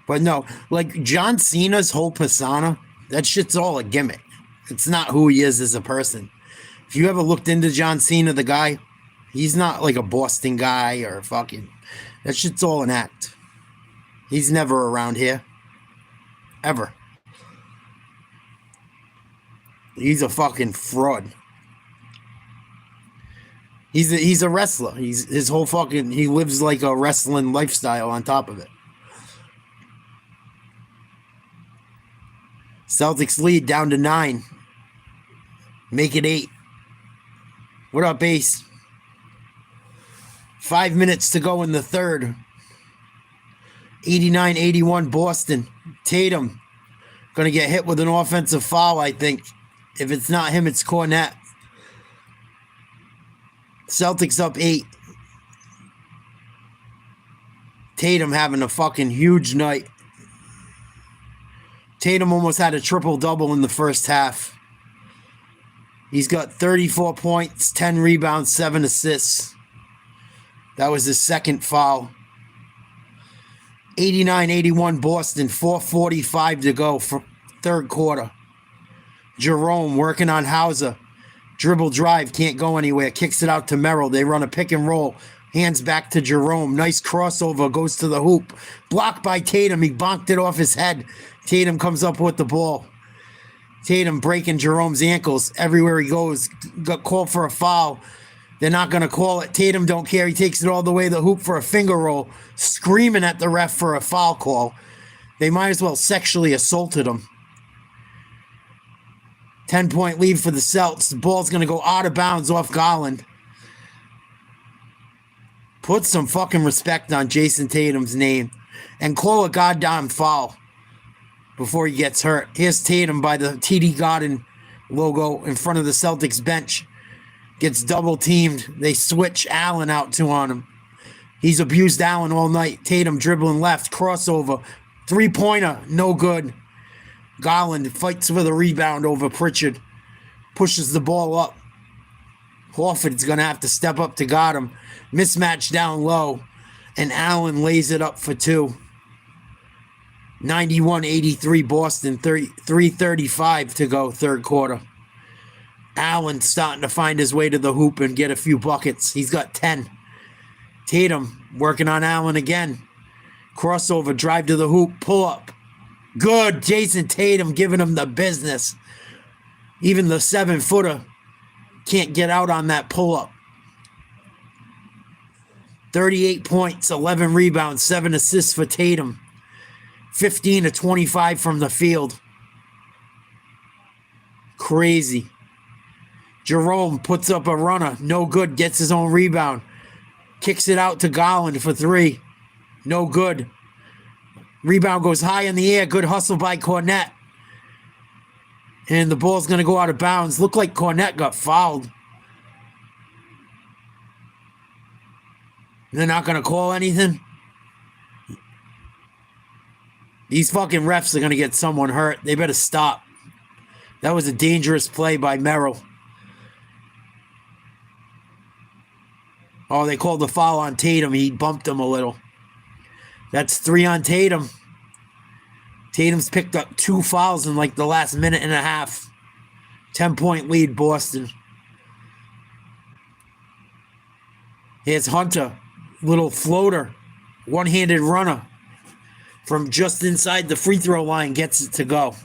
But no, like John Cena's whole persona, that shit's all a gimmick. It's not who he is as a person. If you ever looked into John Cena, the guy, He's not like a Boston guy or fucking... That shit's all an act. He's never around here. Ever. He's a fucking fraud. He's a wrestler. His whole fucking... He lives like a wrestling lifestyle on top of it. Celtics lead down to 9. Make it 8. What up, Ace? 5 minutes to go in the third. 89-81 Boston. Tatum going to get hit with an offensive foul, I think. If it's not him, it's Cornette. Celtics up 8. Tatum having a fucking huge night. Tatum almost had a triple-double in the first half. He's got 34 points, 10 rebounds, 7 assists. That was his second foul. 89-81 Boston, 4:45 to go for third quarter. Jerome working on Hauser. Dribble drive, can't go anywhere. Kicks it out to Merrill. They run a pick and roll. Hands back to Jerome. Nice crossover, goes to the hoop. Blocked by Tatum. He bonked it off his head. Tatum comes up with the ball. Tatum breaking Jerome's ankles everywhere he goes. Got called for a foul. They're not going to call it. Tatum don't care. He takes it all the way to the hoop for a finger roll, screaming at the ref for a foul call. They might as well sexually assaulted him. 10-point lead for the Celts. The ball's going to go out of bounds off Garland. Put some fucking respect on Jason Tatum's name and call a goddamn foul before he gets hurt. Here's Tatum by the TD Garden logo in front of the Celtics bench. Gets double teamed. They switch Allen out to on him. He's abused Allen all night. Tatum dribbling left, crossover, 3-pointer, no good. Garland fights for the rebound over Pritchard. Pushes the ball up. Horford's going to have to step up to guard him. Mismatch down low. And Allen lays it up for 2. 91-83 Boston, 3:35 to go third quarter. Allen starting to find his way to the hoop and get a few buckets. He's got 10. Tatum working on Allen again. Crossover, drive to the hoop, pull up. Good. Jason Tatum giving him the business. Even the 7-footer can't get out on that pull up. 38 points, 11 rebounds, 7 assists for Tatum. 15 to 25 from the field. Crazy. Jerome puts up a runner. No good. Gets his own rebound. Kicks it out to Garland for 3. No good. Rebound goes high in the air. Good hustle by Cornette. And the ball's going to go out of bounds. Looked like Cornette got fouled. They're not going to call anything. These fucking refs are going to get someone hurt. They better stop. That was a dangerous play by Merrill. Oh, they called the foul on Tatum. He bumped him a little. That's 3 on Tatum. Tatum's picked up 2 fouls in like the last minute and a half. 10-point lead, Boston. Here's Hunter. Little floater. One-handed runner. From just inside the free throw line, gets it to go.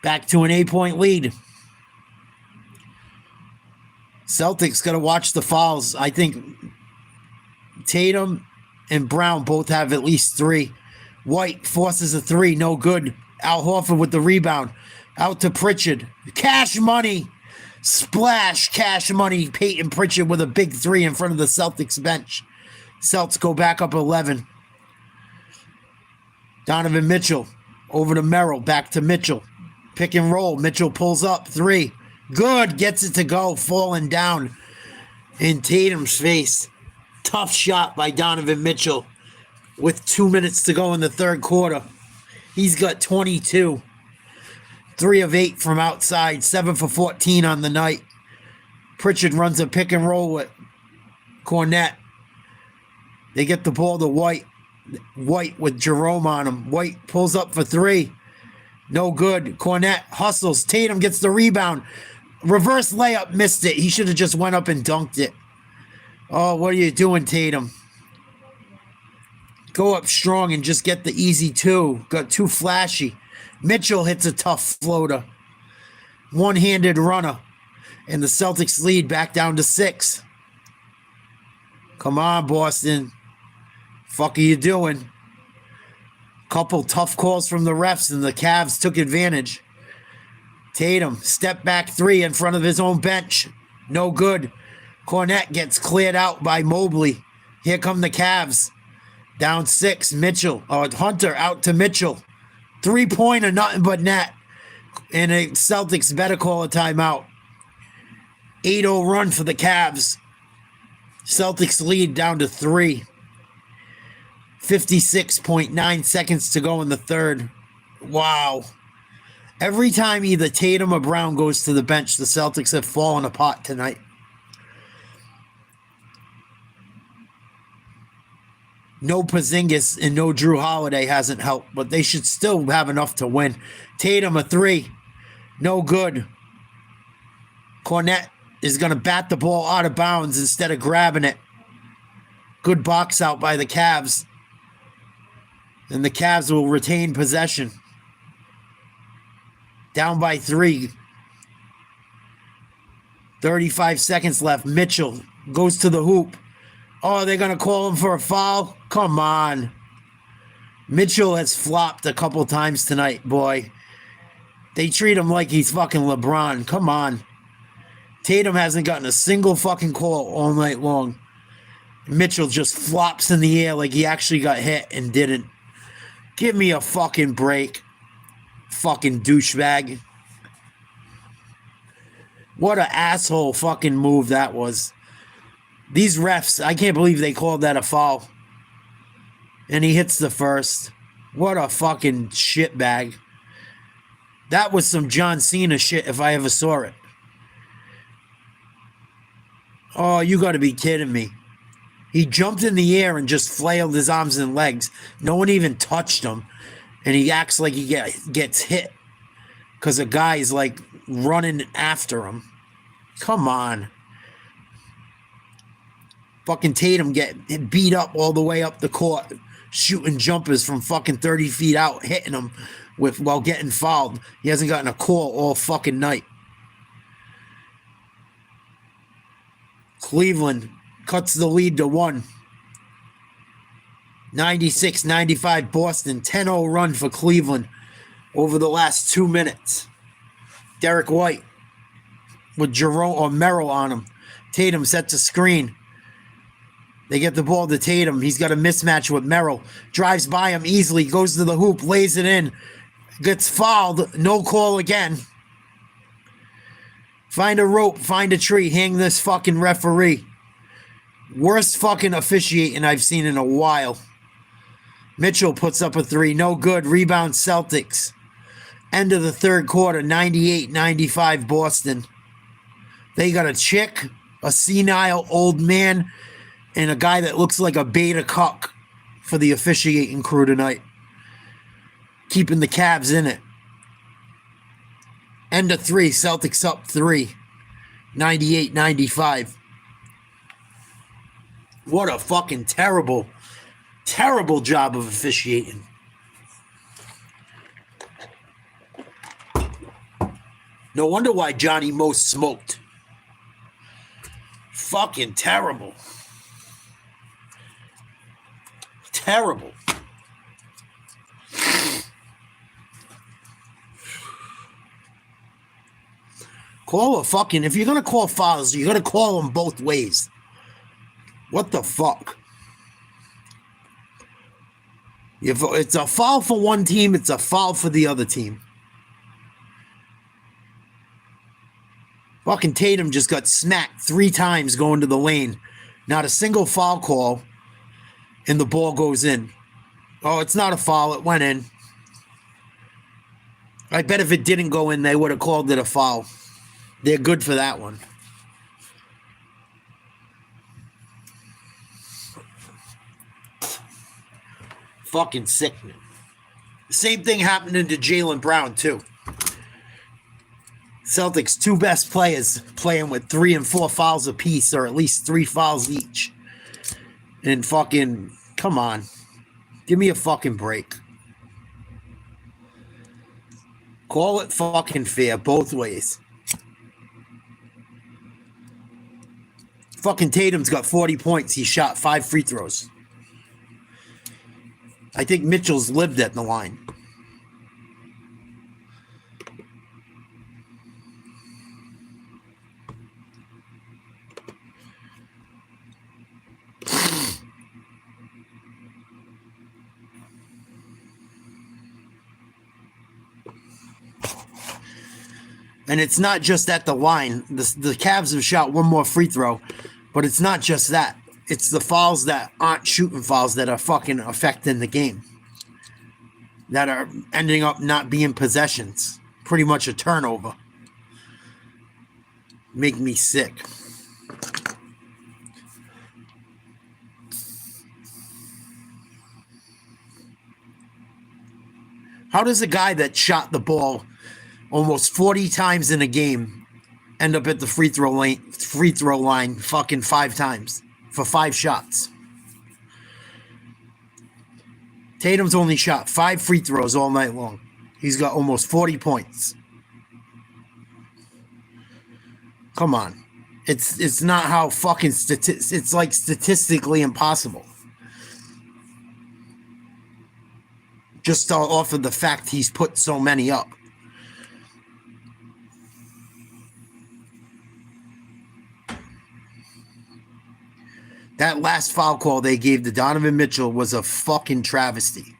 Back to an 8-point lead. Celtics got to watch the fouls. I think Tatum and Brown both have at least 3. White forces a 3, no good. Al Horford with the rebound. Out to Pritchard. Cash money. Splash, cash money. Peyton Pritchard with a big 3 in front of the Celtics bench. Celts go back up 11. Donovan Mitchell over to Merrill. Back to Mitchell. Pick and roll. Mitchell pulls up. 3. Good. Gets it to go. Falling down in Tatum's face. Tough shot by Donovan Mitchell with 2 minutes to go in the third quarter. He's got 22. 3 of 8 from outside. 7 for 14 on the night. Pritchard runs a pick and roll with Cornette. They get the ball to White. White with Jerome on him. White pulls up for 3. No good. Cornette hustles. Tatum gets the rebound. Reverse layup, missed it. He should have just went up and dunked it. Oh, what are you doing, Tatum? Go up strong and just get the easy two. Got too flashy. Mitchell hits a tough floater. One-handed runner. And the Celtics lead back down to 6. Come on, Boston. Fuck are you doing? Couple tough calls from the refs, and the Cavs took advantage. Tatum, step back 3 in front of his own bench. No good. Cornette gets cleared out by Mobley. Here come the Cavs. Down 6. Mitchell. Hunter out to Mitchell. 3-pointer, nothing but net. And the Celtics better call a timeout. 8-0 run for the Cavs. Celtics lead down to 3. 56.9 seconds to go in the third. Wow. Every time either Tatum or Brown goes to the bench, the Celtics have fallen apart tonight. No Porzingis and no Drew Holiday hasn't helped, but they should still have enough to win. Tatum a 3. No good. Cornette is going to bat the ball out of bounds instead of grabbing it. Good box out by the Cavs. And the Cavs will retain possession. Down by 3. 35 seconds left. Mitchell goes to the hoop. Oh, they're going to call him for a foul? Come on. Mitchell has flopped a couple times tonight, boy. They treat him like he's fucking LeBron. Come on. Tatum hasn't gotten a single fucking call all night long. Mitchell just flops in the air like he actually got hit and didn't. Give me a fucking break. Fucking douchebag. What an asshole fucking move that was. These refs, I can't believe they called that a foul. And he hits the first. What a fucking shitbag. That was some John Cena shit if I ever saw it. Oh, you gotta be kidding me. He jumped in the air and just flailed his arms and legs. No one even touched him. And he acts like he gets hit. Because a guy is like running after him. Come on. Fucking Tatum get beat up all the way up the court. Shooting jumpers from fucking 30 feet out. Hitting him while getting fouled. He hasn't gotten a call all fucking night. Cleveland cuts the lead to 1. 96-95 Boston. 10-0 run for Cleveland over the last 2 minutes. Derek White with Jerome or Merrill on him. Tatum sets a screen. They get the ball to Tatum. He's got a mismatch with Merrill. Drives by him easily. Goes to the hoop. Lays it in. Gets fouled. No call again. Find a rope. Find a tree. Hang this fucking referee. Worst fucking officiating I've seen in a while. Mitchell puts up a 3. No good. Rebound Celtics. End of the third quarter. 98-95 Boston. They got a chick, a senile old man, and a guy that looks like a beta cuck for the officiating crew tonight. Keeping the Cavs in it. End of 3. Celtics up 3. 98-95. What a fucking terrible, terrible job of officiating. No wonder why Johnny Most smoked. Fucking terrible. Terrible. Call a fucking, if you're going to call fouls, you're going to call them both ways. What the fuck? If it's a foul for one team, it's a foul for the other team. Fucking Tatum just got smacked 3 times going to the lane. Not a single foul call. And the ball goes in. Oh, it's not a foul. It went in. I bet if it didn't go in, they would have called it a foul. They're good for that one. Fucking sickening. Same thing happening to Jaylen Brown, too. Celtics' two best players playing with 3 and 4 fouls apiece, or at least 3 fouls each. And fucking, come on. Give me a fucking break. Call it fucking fair both ways. Fucking Tatum's got 40 points. He shot 5 free throws. I think Mitchell's lived at the line. And it's not just at the line. The Cavs have shot one more free throw, but it's not just that. It's the fouls that aren't shooting fouls that are fucking affecting the game, that are ending up not being possessions. Pretty much a turnover. Make me sick. How does a guy that shot the ball almost 40 times in a game end up at the free throw line fucking 5 times for 5 shots? Tatum's only shot 5 free throws all night long. He's got almost 40 points. Come on. It's not how fucking it's like statistically impossible. Just off of the fact he's put so many up. That last foul call they gave to Donovan Mitchell was a fucking travesty.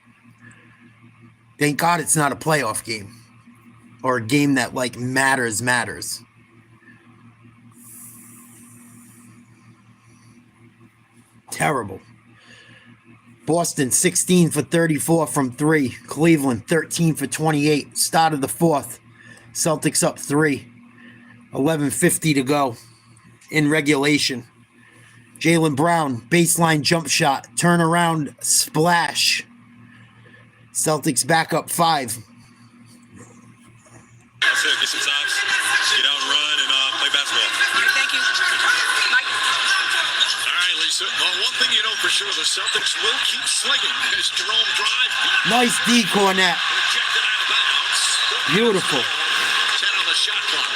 Thank God it's not a playoff game. Or a game that, like, matters. Terrible. Boston 16 for 34 from 3. Cleveland 13 for 28. Start of the 4th. Celtics up 3. 11:50 to go in regulation. Jaylen Brown, baseline jump shot, turnaround splash. Celtics back up 5. That's it. Get some stops. Get out and run and play basketball. Thank you. Mike. All right, Lisa. Well, one thing you know for sure, the Celtics will keep slinging. As Jerome drive. Nice D, Cornette. Rejected out of bounds. Beautiful. 10 on the shot clock.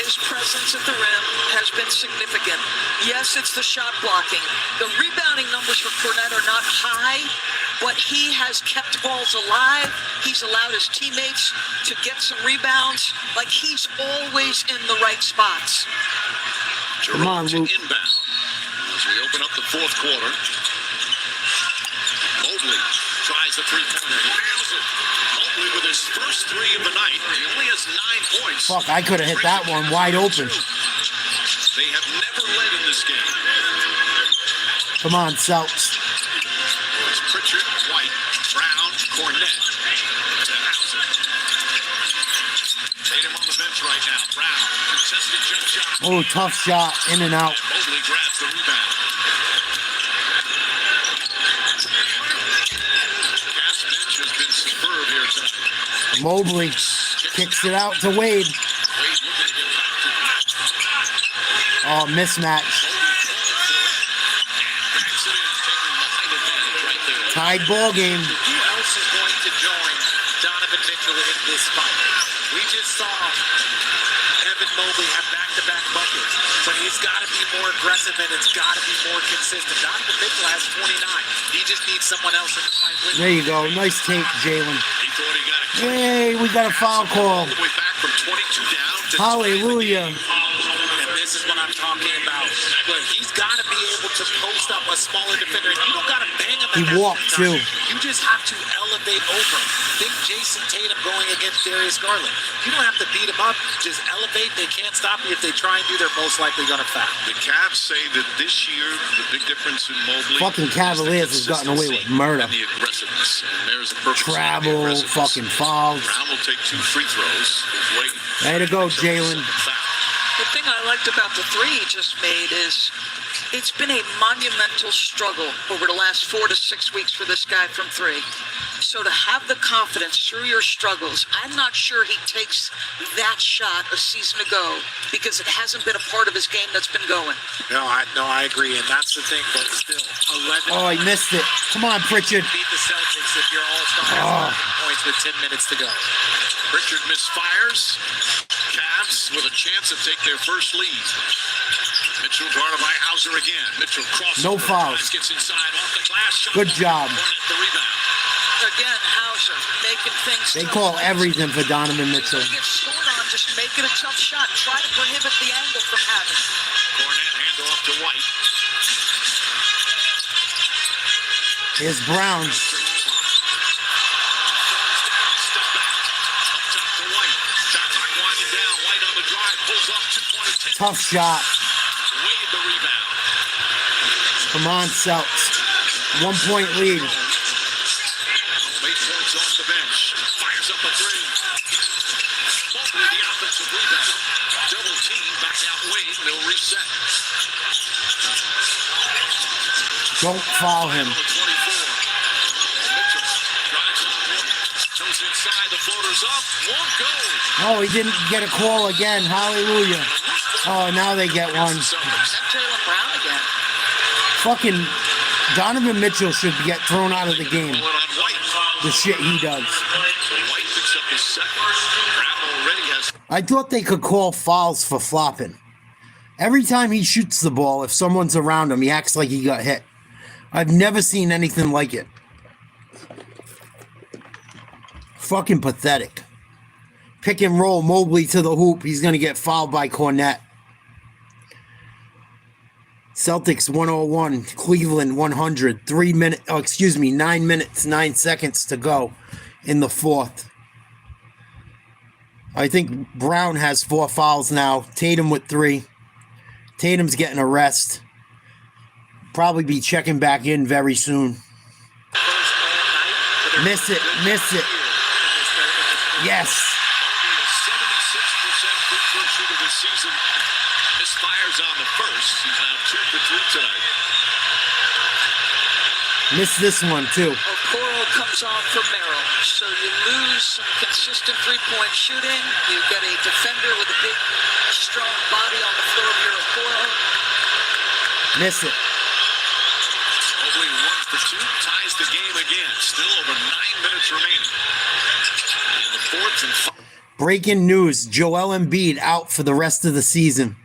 His presence at the rim has been significant. Yes, it's the shot blocking. The rebounding numbers for Cornette are not high, but he has kept balls alive. He's allowed his teammates to get some rebounds. Like, he's always in the right spots. Come on, Luke. Inbound. As we open up the 4th quarter. Mobley tries the three-pointer. He nails it. Mobley with his first 3 of the night. He only has 9 points. Fuck, I could have hit that one wide open. They have never led in this game. Come on, Celtics. It's Pritchard, White, Brown, Cornette. To Hauser. Tatum on the bench right now. Brown, contested jump shot. Oh, tough shot, in and out. Mobley grabs the rebound. Gas bench has been superb here tonight. Mobley kicks it out to Wade. Wade looking to get back to Oh, mismatch. Tied ball game. Who else is going to join Donovan Mitchell in this fight? We just saw Evan Mobley have back-to-back buckets, but he's got to be more aggressive and it's got to be more consistent. Donovan Mitchell has 29. He just needs someone else in the fight with him. There you go. Nice take, Jalen. He thought he got a Yay, we got a foul call. all the way back from 22 down to Hallelujah. And this is what I'm talking about. But he's got to be able to post up a smaller defender. You don't got to bang him. He walked too. You just have to elevate over him. Think Jason Tatum going against Darius Garland. You don't have to beat him up. Just elevate. They can't stop you. If they try and do, they're most likely going to foul. The Cavs say that this year, the big difference in Mobley. Fucking Cavaliers has gotten away with murder. And the aggressiveness. And there's a perfect Travel, fucking fouls. Brown will take 2 free throws. Way to go, Jalen. The thing I liked about the 3 he just made is it's been a monumental struggle over the last 4 to 6 weeks for this guy from 3. So to have the confidence through your struggles, I'm not sure he takes that shot a season ago because it hasn't been a part of his game that's been going. No, I agree, and that's the thing. But still, 11. Oh, he missed it. Come on, Pritchard. Beat the Celtics if your all-star has 11 points with 10 minutes to go. Pritchard misfires. Cavs with a chance to take their first lead. Mitchell guarded by Hauser again. Mitchell crosses. No fouls. Gets inside off the glass. Shot Good job. The rebound. Again, Hauser making things They tough. call everything for Donovan Mitchell. If you get scored on, just make it a tough shot. Try to prohibit the angle from happening. Cornet handoff to White. Here's Brown. Step back. Up top to White. Shot clock winding down. White on the drive. Pulls off 2 points. Tough shot. Wade the rebound. Come on, Celts. 1 point lead. 8 points off the bench. Fires up a three. Mobley the offensive rebound. Double team. Back out Wade. And they'll reset. Don't foul him. 24. Mitchell drives on one. Goes inside. The floater's up. Won't go. Oh, he didn't get a call again. Hallelujah. Oh, now they get one. Jaylen Brown again. Fucking Donovan Mitchell should get thrown out of the game. Bullet on White. The shit he does. White picks up his second. Brown already has. I thought they could call fouls for flopping. Every time he shoots the ball, if someone's around him, he acts like he got hit. I've never seen anything like it. Fucking pathetic. Pick and roll Mobley to the hoop. He's going to get fouled by Cornet. Celtics 101, Cleveland 100. 9 minutes, 9 seconds to go in the fourth. I think Brown has 4 fouls now. Tatum with 3. Tatum's getting a rest. Probably be checking back in very soon. Miss it. Yes. Only a 76% free throw shooter this season. Misfires on the first. He's now 2 for 3 tonight. Miss this one too. Okoro comes on for Merrill. So you lose some consistent three-point shooting. You've got a defender with a big, strong body on the floor of your Okoro. Miss it. Mobley 1 for 2. Ties the game again. Still over 9 minutes remaining. In the fourth and Breaking news. Joel Embiid out for the rest of the season.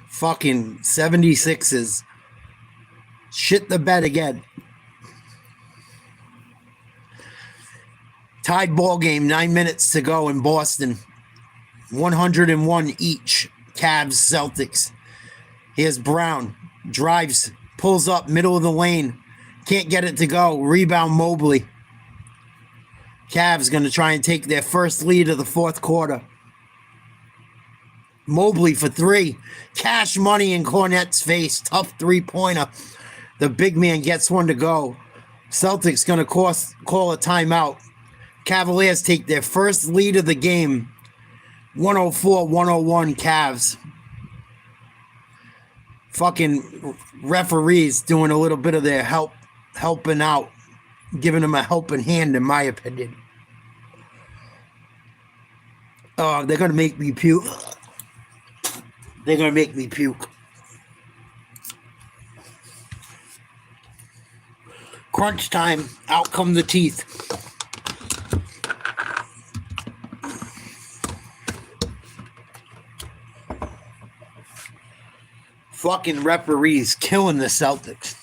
Fucking 76ers. Shit the bed again. Tied ball game, 9 minutes to go in Boston. 101 each. Cavs, Celtics. Here's Brown. Drives, pulls up, middle of the lane. Can't get it to go. Rebound Mobley. Cavs going to try and take their first lead of the fourth quarter. Mobley for 3. Cash money in Cornet's face. Tough three-pointer. The big man gets one to go. Celtics going to call a timeout. Cavaliers take their first lead of the game. 104-101 Cavs. Fucking referees doing a little bit of their helping out. Giving them a helping hand, in my opinion. Oh, they're going to make me puke. They're going to make me puke. Crunch time. Out come the teeth. Fucking referees killing the Celtics.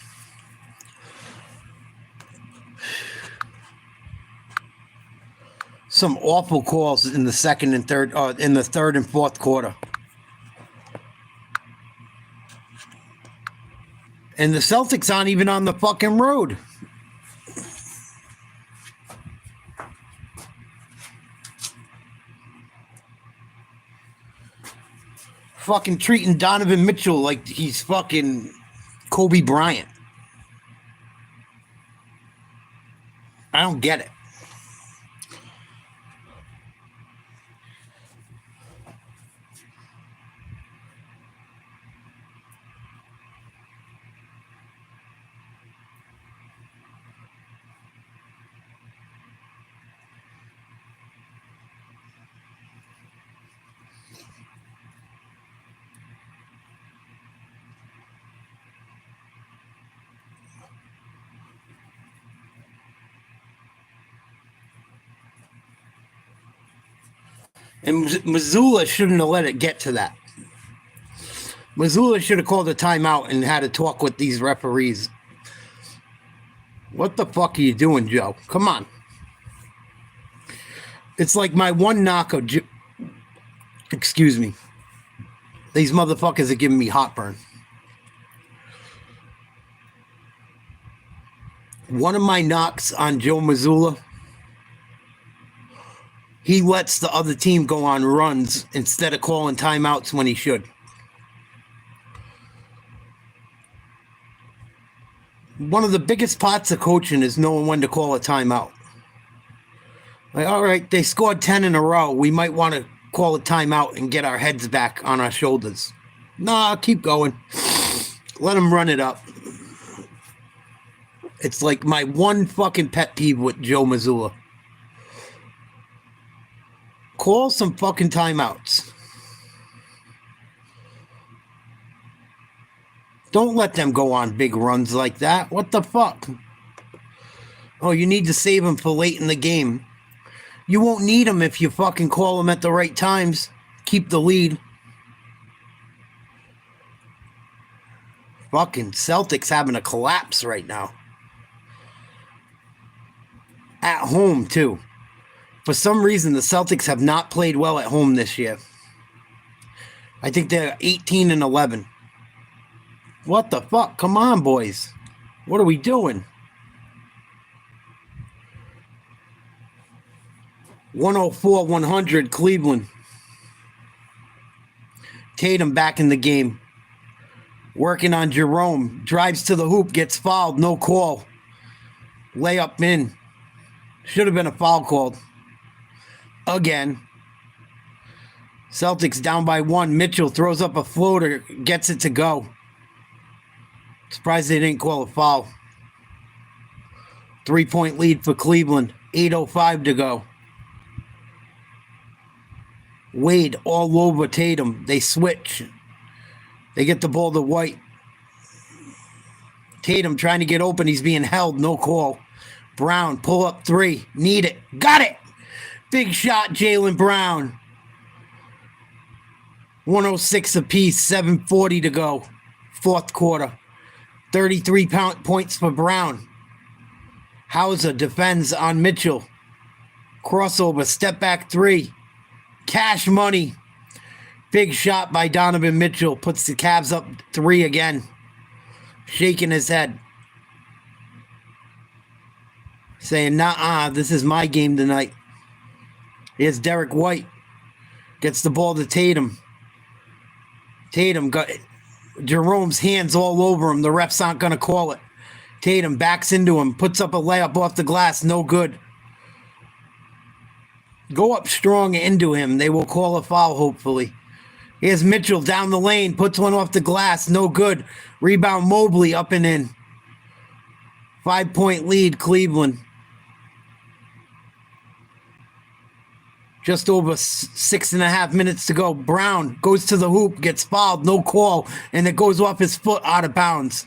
Some awful calls in the second and third, in the third and fourth quarter. And the Celtics aren't even on the fucking road. Fucking treating Donovan Mitchell like he's fucking Kobe Bryant. I don't get it. And Missoula shouldn't have let it get to that. Missoula should have called a timeout and had a talk with these referees. What the fuck are you doing, Joe? Come on. It's like my one knock of... Excuse me. These motherfuckers are giving me heartburn. One of my knocks on Joe Missoula, he lets the other team go on runs instead of calling timeouts when he should. One of the biggest parts of coaching is knowing when to call a timeout. Like, all right, they scored 10 in a row. We might want to call a timeout and get our heads back on our shoulders. Nah, keep going. Let them run it up. It's like my one fucking pet peeve with Joe Missoula. Call some fucking timeouts. Don't let them go on big runs like that. What the fuck? Oh, you need to save them for late in the game. You won't need them if you fucking call them at the right times. Keep the lead. Fucking Celtics having a collapse right now. At home, too. For some reason, the Celtics have not played well at home this year. I think they're 18-11. What the fuck? Come on, boys. What are we doing? 104-100 Cleveland. Tatum back in the game. Working on Jerome. Drives to the hoop, gets fouled, no call. Layup in. Should have been a foul called. Again. Celtics down by 1. Mitchell throws up a floater, gets it to go. Surprised they didn't call a foul. 3-point lead for Cleveland. 8:05 to go. Wade all over Tatum. They switch. They get the ball to White. Tatum trying to get open. He's being held. No call. Brown, pull up 3. Need it. Got it. Big shot, Jaylen Brown. 106 apiece. 7:40 to go. Fourth quarter. 33 points for Brown. Hauser defends on Mitchell. Crossover. Step back 3. Cash money. Big shot by Donovan Mitchell. Puts the Cavs up 3 again. Shaking his head. Saying, nah, this is my game tonight. Here's Derek White. Gets the ball to Tatum. Tatum got Jerome's hands all over him. The refs aren't going to call it. Tatum backs into him. Puts up a layup off the glass. No good. Go up strong into him. They will call a foul, hopefully. Here's Mitchell down the lane. Puts one off the glass. No good. Rebound Mobley up and in. 5-point lead, Cleveland. Just over 6.5 minutes to go. Brown goes to the hoop, gets fouled, no call, and it goes off his foot out of bounds.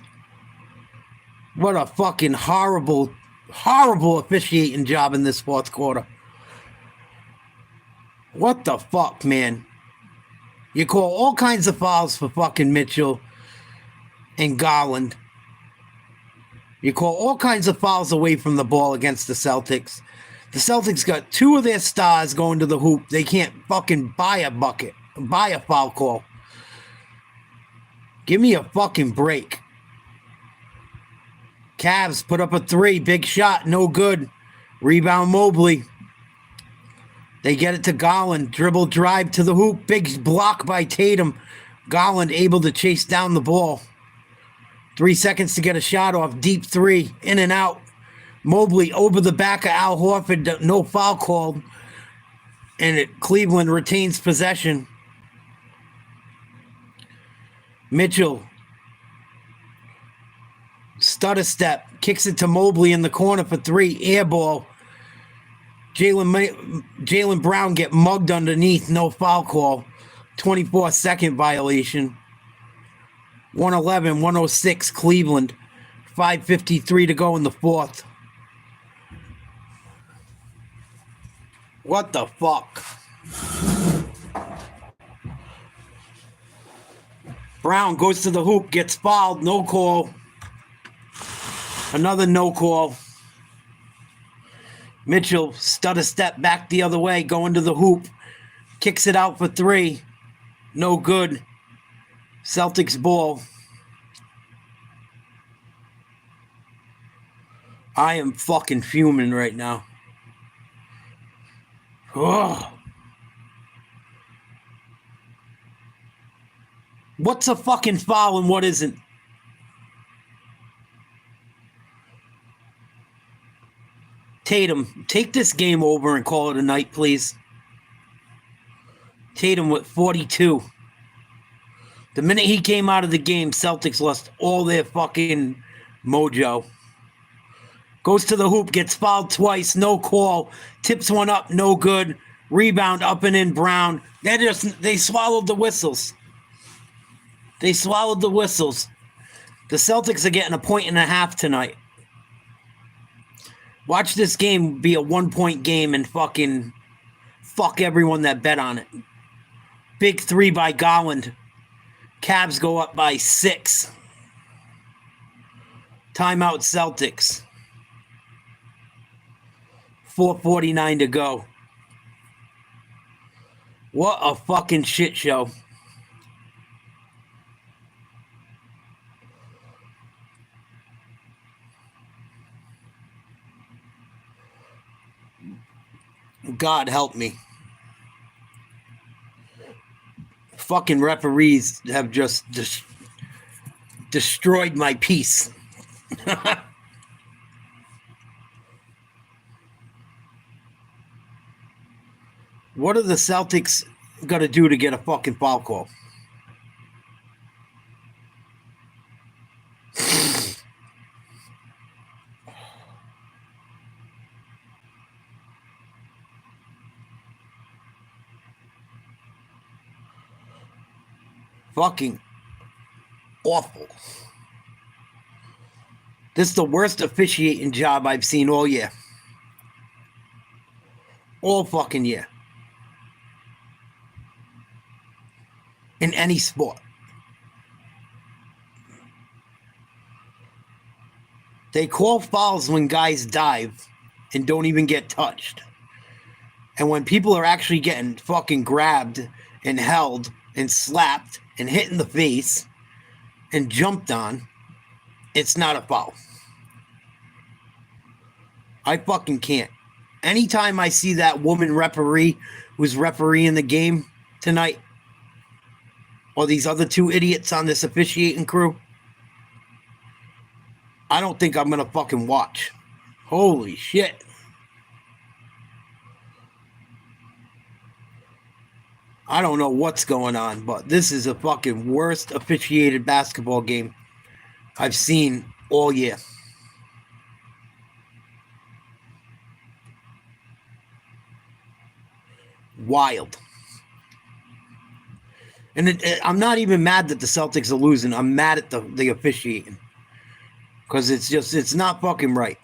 What a fucking horrible, horrible officiating job in this fourth quarter. What the fuck, man? You call all kinds of fouls for fucking Mitchell and Garland. You call all kinds of fouls away from the ball against the Celtics. The Celtics got 2 of their stars going to the hoop. They can't fucking buy a bucket, buy a foul call. Give me a fucking break. Cavs put up a 3. Big shot, no good. Rebound Mobley. They get it to Garland. Dribble drive to the hoop. Big block by Tatum. Garland able to chase down the ball. 3 seconds to get a shot off. Deep 3. In and out. Mobley over the back of Al Horford. No foul called. And Cleveland retains possession. Mitchell. Stutter step. Kicks it to Mobley in the corner for 3. Air ball. Jaylen Brown get mugged underneath. No foul call. 24-second violation. 111-106 Cleveland. 5:53 to go in the fourth. What the fuck? Brown goes to the hoop, gets fouled, no call. Another no call. Mitchell stutter step back the other way, going to the hoop, kicks it out for three. No good. Celtics ball. I am fucking fuming right now. Ugh. What's a fucking foul and what isn't? Tatum, take this game over and call it a night, please. Tatum with 42. The minute he came out of the game, Celtics lost all their fucking mojo. Goes to the hoop, gets fouled twice, no call. Tips one up, no good. Rebound up and in. Brown. They swallowed the whistles. They swallowed the whistles. The Celtics are getting 1.5 tonight. Watch this game be a 1-point game and fucking fuck everyone that bet on it. Big three by Garland. Cavs go up by 6. Timeout Celtics. 4:49 to go. What a fucking shit show. God help me. Fucking referees have just destroyed my peace. What are the Celtics going to do to get a fucking foul call? Fucking awful. This is the worst officiating job I've seen all year. All fucking year. In any sport. They call fouls when guys dive and don't even get touched. And when people are actually getting fucking grabbed and held and slapped and hit in the face and jumped on, it's not a foul. I fucking can't. Anytime I see that woman referee who's refereeing the game tonight, or these other two idiots on this officiating crew, I don't think I'm going to fucking watch. Holy shit. I don't know what's going on, but this is the fucking worst officiated basketball game I've seen all year. Wild. And I'm not even mad that the Celtics are losing. I'm mad at the officiating. Because it's not fucking right.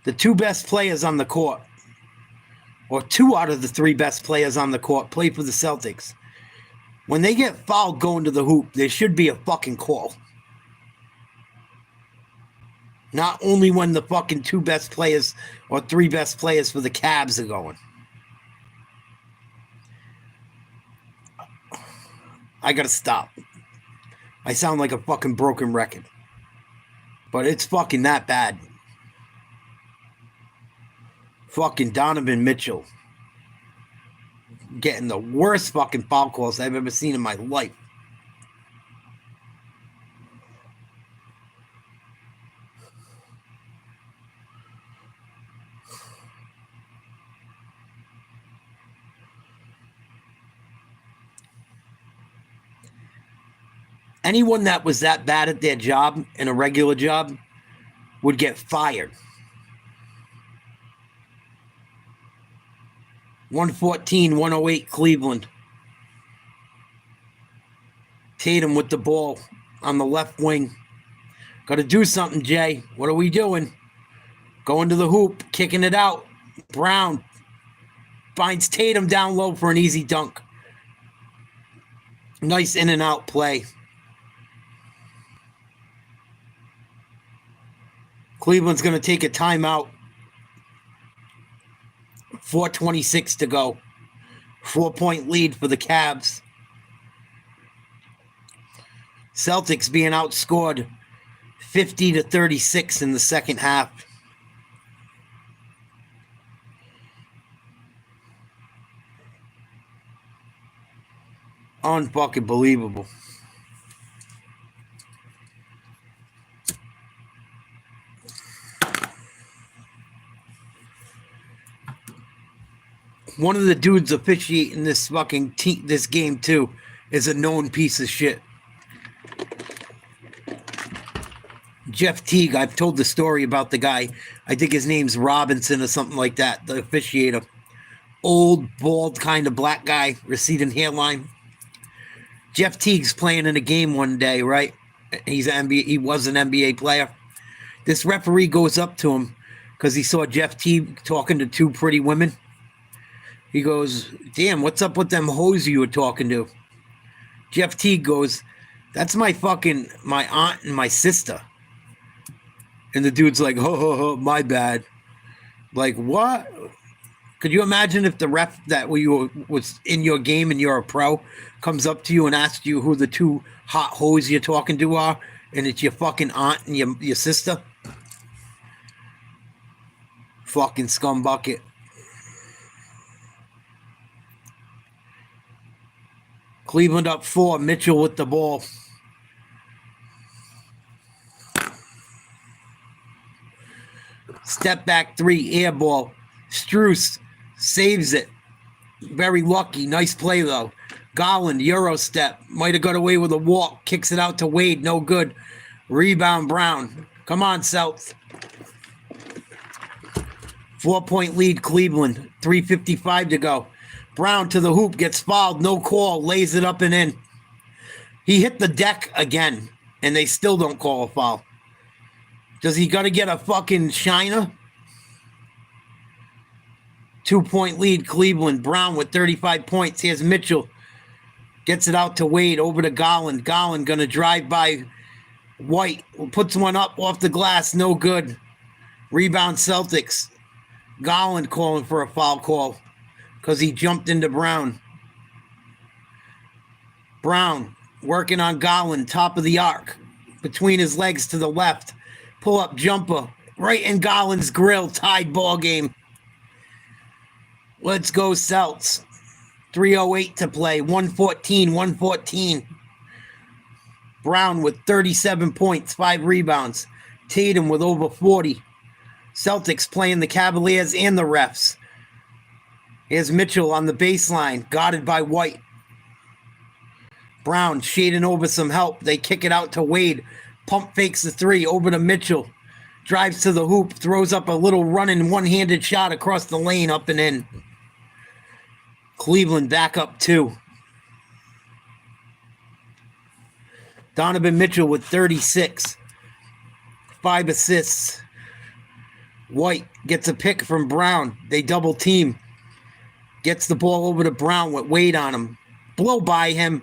The two best players on the court, or 2 out of the 3 best players on the court, play for the Celtics. When they get fouled going to the hoop, there should be a fucking call. Not only when the fucking 2 best players or 3 best players for the Cavs are going. I gotta stop. I sound like a fucking broken record. But it's fucking that bad. Fucking Donovan Mitchell getting the worst fucking foul calls I've ever seen in my life. Anyone that was that bad at their job, in a regular job, would get fired. 114-108 Cleveland. Tatum with the ball on the left wing. Got to do something, Jay. What are we doing? Going to the hoop, kicking it out. Brown Finds Tatum down low for an easy dunk. Nice in and out play. Cleveland's going to take a timeout. 4:26 to go. 4-point lead for the Cavs. Celtics being outscored 50-36 in the second half. Unfucking believable. One of the dudes officiating this fucking this game too is a known piece of shit. Jeff Teague, I've told the story about the guy. I think his name's Robinson or something like that, the officiator. Old, bald, kind of black guy, receding hairline. Jeff Teague's playing in a game one day, right? He was an NBA player. This referee goes up to him because he saw Jeff Teague talking to two pretty women. He goes, damn, what's up with them hoes you were talking to? Jeff Teague goes, that's my aunt and my sister. And the dude's like, oh, my bad. Like, what? Could you imagine if the ref that was in your game and you're a pro comes up to you and asks you who the two hot hoes you're talking to are, and it's your fucking aunt and your sister? Fucking scumbucket. Cleveland up 4. Mitchell with the ball. Step back 3, air ball. Strus saves it. Very lucky. Nice play, though. Garland, Euro step. Might have got away with a walk. Kicks it out to Wade. No good. Rebound, Brown. Come on, South. 4-point lead, Cleveland. 3:55 to go. Brown to the hoop. Gets fouled. No call. Lays it up and in. He hit the deck again, and they still don't call a foul. Does he got to get a fucking shiner? 2-point lead, Cleveland. Brown with 35 points. Here's Mitchell. Gets it out to Wade. Over to Garland. Garland going to drive by White. Puts one up off the glass. No good. Rebound Celtics. Garland calling for a foul call because he jumped into Brown. Brown working on Garland. Top of the arc. Between his legs to the left. Pull-up jumper. Right in Garland's grill. Tied ball game. Let's go, Celts. 3:08 to play. 114. Brown with 37 points, 5 rebounds. Tatum with over 40. Celtics playing the Cavaliers and the refs. Here's Mitchell on the baseline, guarded by White. Brown shading over some help. They kick it out to Wade. Pump fakes the 3 over to Mitchell. Drives to the hoop, throws up a little running one-handed shot across the lane, up and in. Cleveland back up 2. Donovan Mitchell with 36. 5 assists. White gets a pick from Brown. They double team. Gets the ball over to Brown with Wade on him. Blow by him.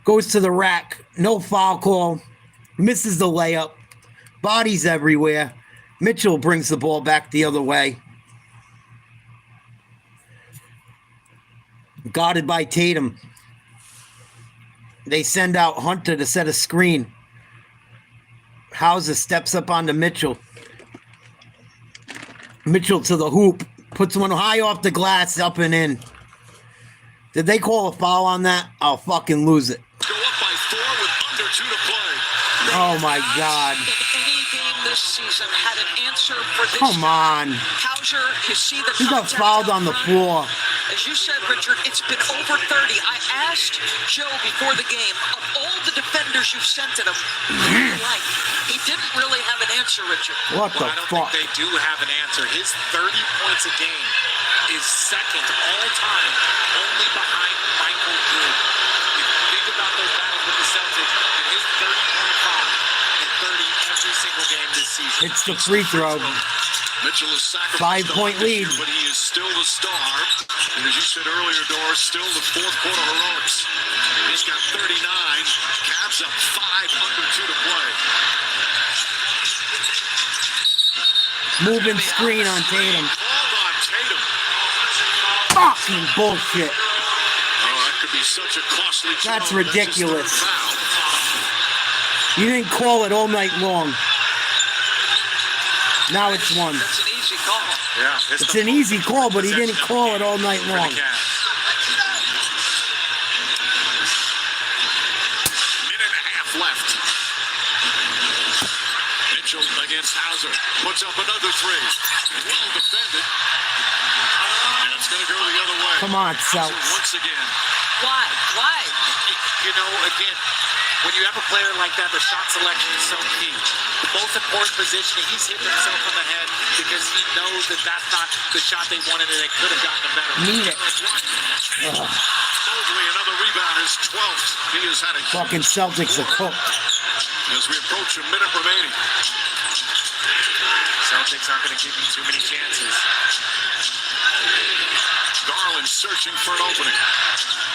Goes to the rack. No foul call. Misses the layup. Bodies everywhere. Mitchell brings the ball back the other way. Guarded by Tatum. They send out Hunter to set a screen. Hauser steps up onto Mitchell. Mitchell to the hoop. Puts one high off the glass, up and in. Did they call a foul on that? I'll fucking lose it. Go up by 4 with under 2 to play. Oh my God. In any game this season had an answer for this. Come on. Hauser, you see the He got contact fouled on the floor. As you said, Richard, it's been over 30. I asked Joe before the game, of all the defenders you've sent at him, who do you like? He didn't really have an answer, Richard. What the I don't fuck? think they do have an answer. His 30 points a game is second all time, only behind Michael Good. If you think about those battles with the Celtics, and his 30.5 and 30 every single game this season. It's the free throw. Mitchell has sacrificed 5-point lead. but he is still the star. And as you said earlier, Doris, still the fourth quarter heroics. He's got 39. Cavs up 5 under 2 to play. Moving screen on Tatum. Called on Tatum. Fucking bullshit. Oh, that could be such a costly That's throw. ridiculous. That's his third foul. You didn't call it all night long. Now it's one. That's an easy call. Yeah, It's an easy call, but he didn't call it all night long. Minute and a half left. Mitchell against Hauser. Puts up another three. Well defended. And it's going to go the other way. Come on, Hauser Celtics. once again. Why? You know, again, when you have a player like that, the shot selection is so key. The most important position, he's hit himself on the head because he knows that that's not the shot they wanted and they could have gotten a better. Need it. Mobley, another rebound, his 12th. He has had a Fucking Celtics are cooked. as we approach a minute remaining. Celtics aren't going to give you too many chances. Garland searching for an opening.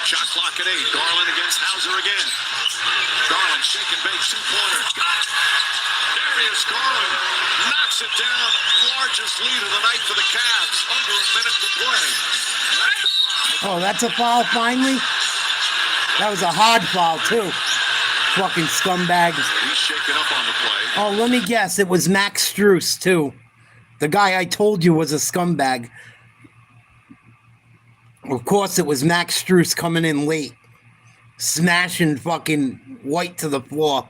Shot clock at 8. Garland against Hauser again. Garland shake and bake, 2-pointer. Darius Garland knocks it down. Largest lead of the night for the Cavs. Under a minute to play. Oh, that's a foul finally? That was a hard foul, too. Fucking scumbag. He's shaking up on the play. Oh, let me guess. It was Max Strus, too. The guy I told you was a scumbag. Of course, it was Max Strus coming in late. Smashing fucking White to the floor.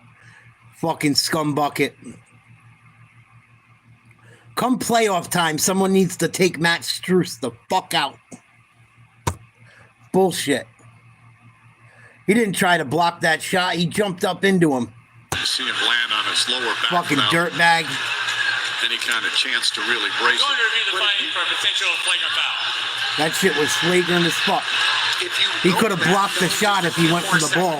Fucking scumbucket. Come playoff time, someone needs to take Max Strus the fuck out. Bullshit. He didn't try to block that shot. He jumped up into him. You see him land on his lower back. Fucking now. dirtbag. Any kind of chance to really brace Going to it. review the finding for a potential flagrant foul. That shit was flagrant as fuck. He could have blocked the shot if he went for the ball.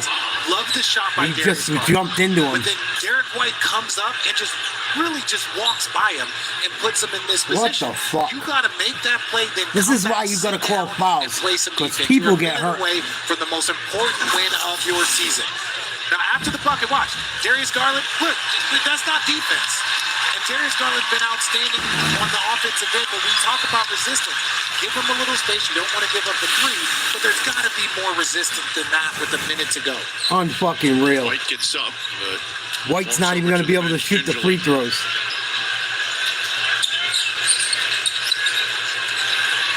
Love the shot by He Darius just Garland. jumped into him. But then Derek White comes up and just really just walks by him and puts him in this What position. the fuck? You got to make that play. Then This come is why back, you got to sit call down, fouls. and play some Because defense. people You're a get minute hurt. away from the most important win of your season. Now after the bucket, watch Darius Garland. Look, that's not defense. And Darius Garland's been outstanding on the offensive end, but we talk about resistance. Give him a little space. You don't want to give up the three, but there's got to be more resistance than that with a minute to go. Unfucking real. White gets up. White's not even going to be able to shoot the free throws.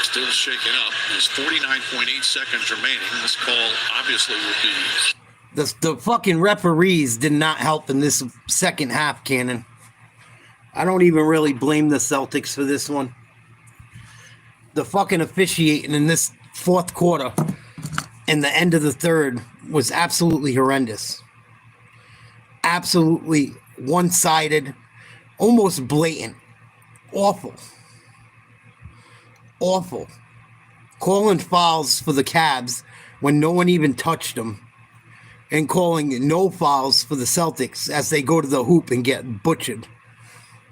Still shaking up. There's 49.8 seconds remaining. This call obviously will be. The fucking referees did not help in this second half, Cannon. I don't even really blame the Celtics for this one. The fucking officiating in this fourth quarter and the end of the third was absolutely horrendous. Absolutely one-sided, almost blatant. Awful. Awful. Calling fouls for the Cavs when no one even touched them. And calling no fouls for the Celtics as they go to the hoop and get butchered.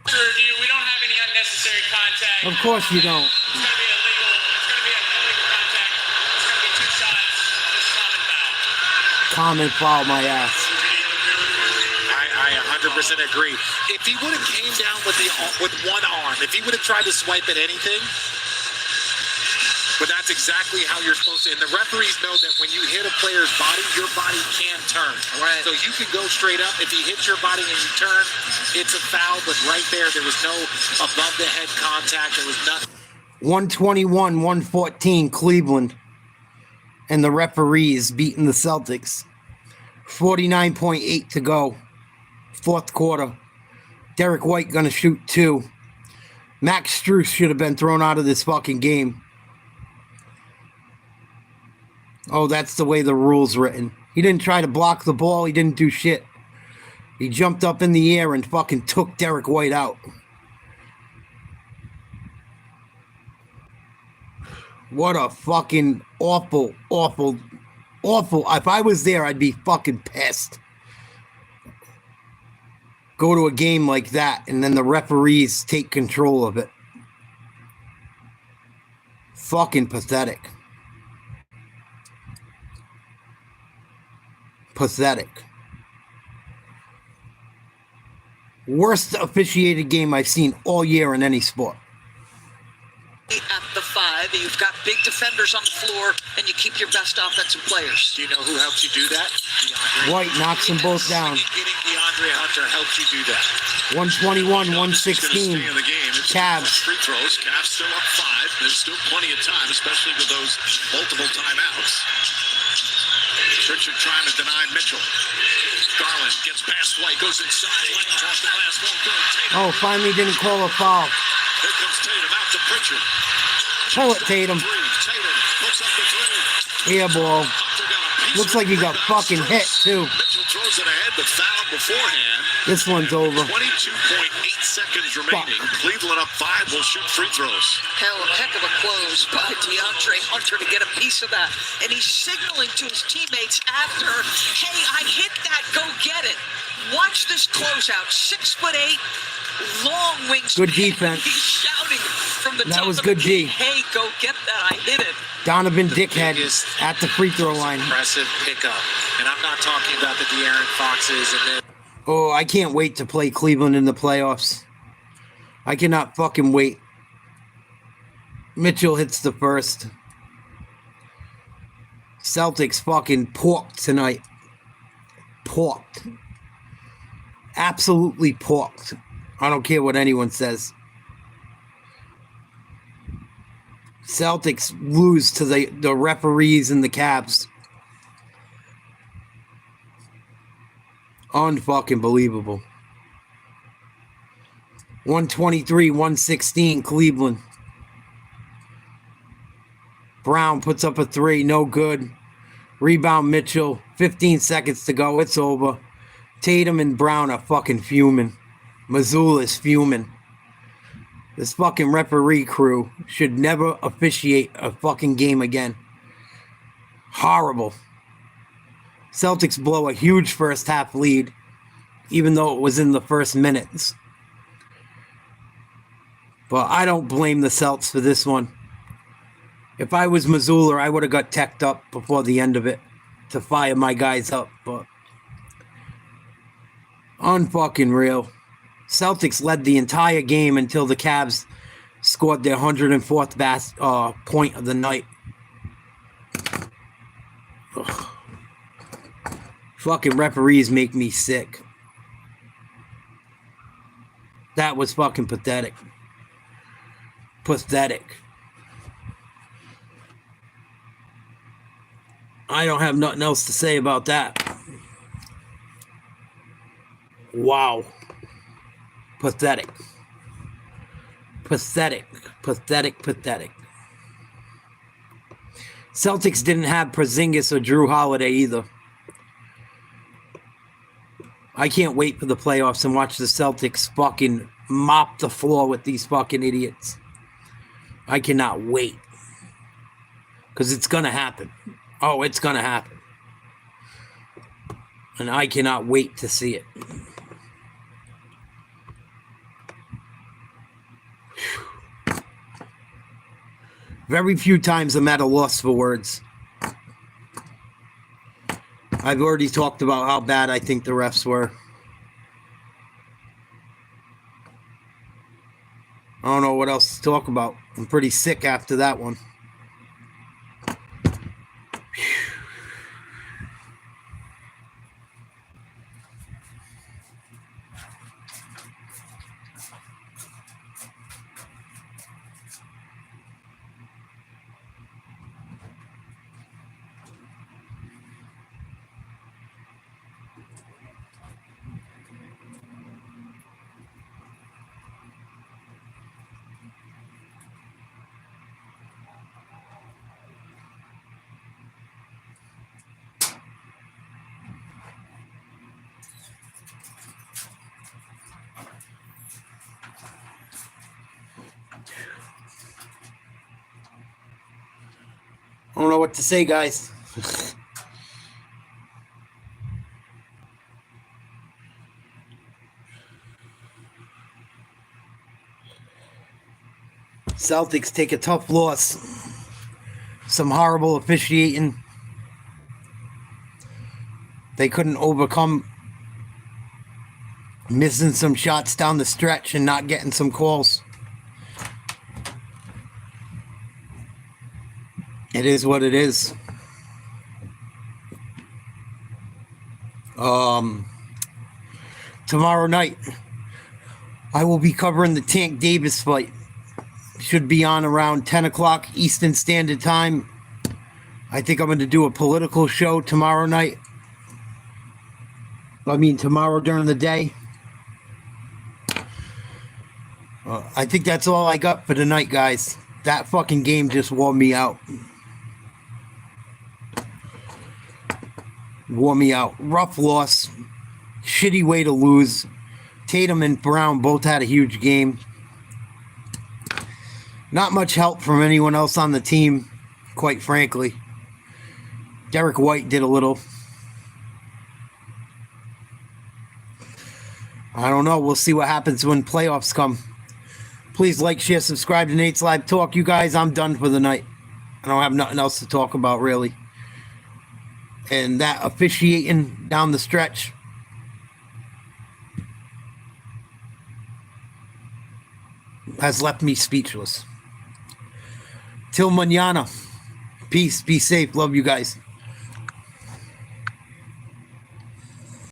Review, we don't have any unnecessary contact. Of course you don't. It's going to be illegal. It's going to be an illegal contact. It's going to be 2 shots. Just common foul. Common foul, my ass. I 100% agree. If he would have came down with one arm, if he would have tried to swipe at anything, but that's exactly how you're supposed to. And the referees know that when you hit a player's body, your body can turn. Right. So you can go straight up. If he hits your body and you turn, it's a foul. But right there was no above the head contact. There was nothing. 121, 114, Cleveland. And the referees beating the Celtics. 49.8 to go. Fourth quarter. Derek White gonna shoot 2. Max Strus should have been thrown out of this fucking game. Oh, that's the way the rule's written. He didn't try to block the ball. He didn't do shit. He jumped up in the air and fucking took Derek White out. What a fucking awful, awful, awful. If I was there, I'd be fucking pissed. Go to a game like that, and then the referees take control of it. Fucking pathetic. Pathetic. Worst officiated game I've seen all year in any sport. At the 5, you've got big defenders on the floor, and you keep your best offensive players. Do you know who helps you do that? DeAndre. White knocks them both down. Getting DeAndre Hunter helps you do that. 121, Celtics is gonna 116. stay in the game. It's Cavs. free throws. Cavs still up 5. There's still plenty of time, especially with those multiple timeouts. Pritchard trying to deny Mitchell. Garland gets past White, goes inside. Layup off the glass, won't go. Tatum. Oh, finally didn't call a foul. Here comes Tatum out to Pritchard. Pull it, Tatum. Tatum puts up the three. Air ball. Hunter got a piece Looks of like he it. got fucking hit, too. Mitchell throws it ahead, but fouled beforehand. This one's over. 22.8 seconds remaining. Cleveland up 5 will shoot free throws. Hell, a heck of a close by DeAndre Hunter to get a piece of that. And he's signaling to his teammates after, hey, I hit that, go get it. Watch this closeout. 6'8", long wingspan. Good defense. He's shouting from the That top was of good the D. key, hey, go get that, I hit it. Donovan Dickhead at the free throw line. Impressive pickup. And I'm not talking about the De'Aaron Foxes and the Oh, I can't wait to play Cleveland in the playoffs. I cannot fucking wait. Mitchell hits the first. Celtics fucking porked tonight. Porked. Absolutely porked. I don't care what anyone says. Celtics lose to the referees and the Cavs. Unfucking believable. 123, 116, Cleveland. Brown puts up a 3, no good. Rebound Mitchell, 15 seconds to go, it's over. Tatum and Brown are fucking fuming. Missoula's fuming. This fucking referee crew should never officiate a fucking game again. Horrible. Celtics blow a huge first half lead, even though it was in the first minutes. But I don't blame the Celts for this one. If I was Missoula, I would have got teched up before the end of it to fire my guys up. But unfucking real. Celtics led the entire game until the Cavs scored their 104th point of the night. Ugh. Fucking referees make me sick. That was fucking pathetic. Pathetic. I don't have nothing else to say about that. Wow. Pathetic. Pathetic. Pathetic. Pathetic. Celtics didn't have Porzingis or Drew Holiday either. I can't wait for the playoffs and watch the Celtics fucking mop the floor with these fucking idiots. I cannot wait. Because it's going to happen. Oh, it's going to happen. And I cannot wait to see it. Very few times I'm at a loss for words. I've already talked about how bad I think the refs were. I don't know what else to talk about. I'm pretty sick after that one. I don't know what to say, guys. Celtics take a tough loss. Some horrible officiating. They couldn't overcome missing some shots down the stretch and not getting some calls. It is what it is. Tomorrow night, I will be covering the Tank Davis fight. Should be on around 10 o'clock Eastern Standard Time. I think I'm going to do a political show tomorrow night. Tomorrow during the day. I think that's all I got for tonight, guys. That fucking game just wore me out. Wore me out. Rough loss. Shitty way to lose. Tatum and Brown both had a huge game. Not much help from anyone else on the team, quite frankly. Derek White did a little. I don't know. We'll see what happens when playoffs come. Please like, share, subscribe to Nate's Live Talk. You guys, I'm done for the night. I don't have nothing else to talk about, really. And that officiating down the stretch. Has left me speechless. Till mañana. Peace. Be safe. Love you guys.